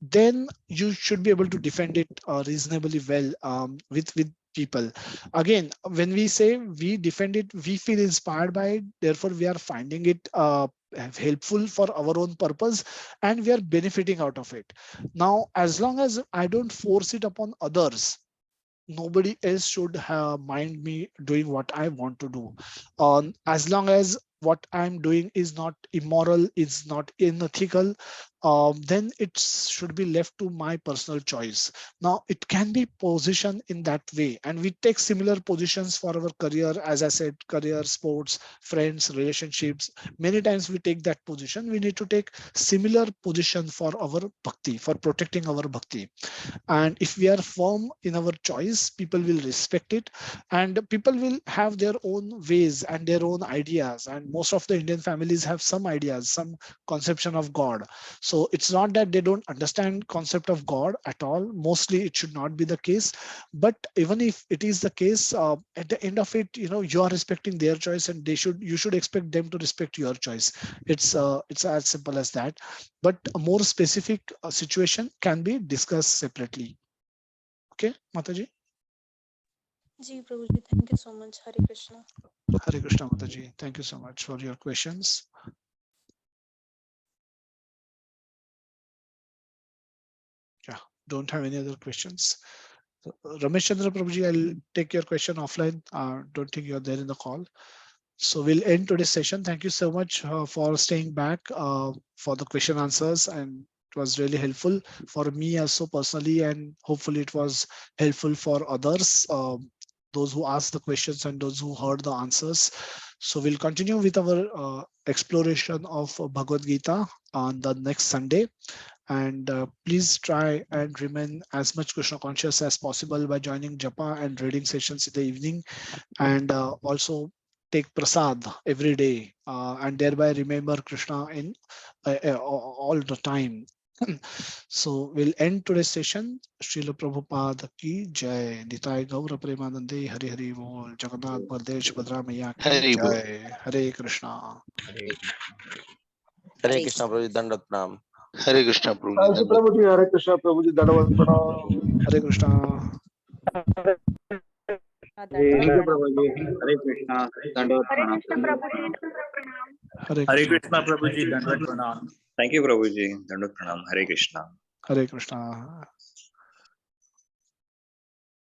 Speaker 1: then you should be able to defend it reasonably well with people. Again, when we say we defend it, we feel inspired by it, therefore we are finding it helpful for our own purpose, and we are benefiting out of it. Now as long as I don't force it upon others, nobody else should mind me doing what I want to do. As long as what I'm doing is not immoral, is not unethical, then it should be left to my personal choice. Now it can be positioned in that way, and we take similar positions for our career. As I said, career, sports, friends, relationships, many times we take that position. We need to take similar position for our bhakti, for protecting our bhakti. And if we are firm in our choice, people will respect it, and people will have their own ways and their own ideas. And most of the Indian families have some ideas, some conception of God. So it's not that they don't understand concept of God at all. Mostly it should not be the case. But even if it is the case, at the end of it, you are respecting their choice, and you should expect them to respect your choice. It's as simple as that. But a more specific situation can be discussed separately. Okay, Mataji?
Speaker 11: Ji Prabhuji, thank you so much. Hare Krishna.
Speaker 1: Hare Krishna, Mataji. Thank you so much for your questions. Yeah, don't have any other questions. So, Ramesh Chandra Prabhuji, I'll take your question offline. Don't think you're there in the call. So we'll end today's session. Thank you so much for staying back for the question answers, and it was really helpful for me also personally, and hopefully it was helpful for others, those who asked the questions and those who heard the answers. So we'll continue with our exploration of Bhagavad Gita on the next Sunday. And please try and remain as much Krishna conscious as possible by joining japa and reading sessions in the evening, and also take prasad every day, and thereby remember Krishna in all the time. So we'll end today's session. Srila Prabhupada ki jai. Nitai Gaura Premanande Hari Hari Bol. Jagannath Baldev Subhadra Maya ki
Speaker 9: Hari Bol.
Speaker 1: jai. Hare Krishna.
Speaker 12: Hare Krishna, Prabhuji, Dandavat Pranam.
Speaker 9: Hare Krishna, Prabhuji.
Speaker 14: Hare Krishna Prabhuji, Hare Krishna Prabhuji, Dandavat Pranam.
Speaker 1: Hare Krishna.
Speaker 13: Thank you, Prabhuji. Hare Krishna. Dandavat
Speaker 6: Hare
Speaker 13: Pranam.
Speaker 6: Krishna Prabhuji, Pranam.
Speaker 1: Hare
Speaker 15: Hare
Speaker 1: Krishna.
Speaker 15: Krishna Prabhuji, Dandavat Pranam.
Speaker 16: Thank you, Prabhuji. Dandavat Pranam. Hare Krishna.
Speaker 1: Hare Krishna.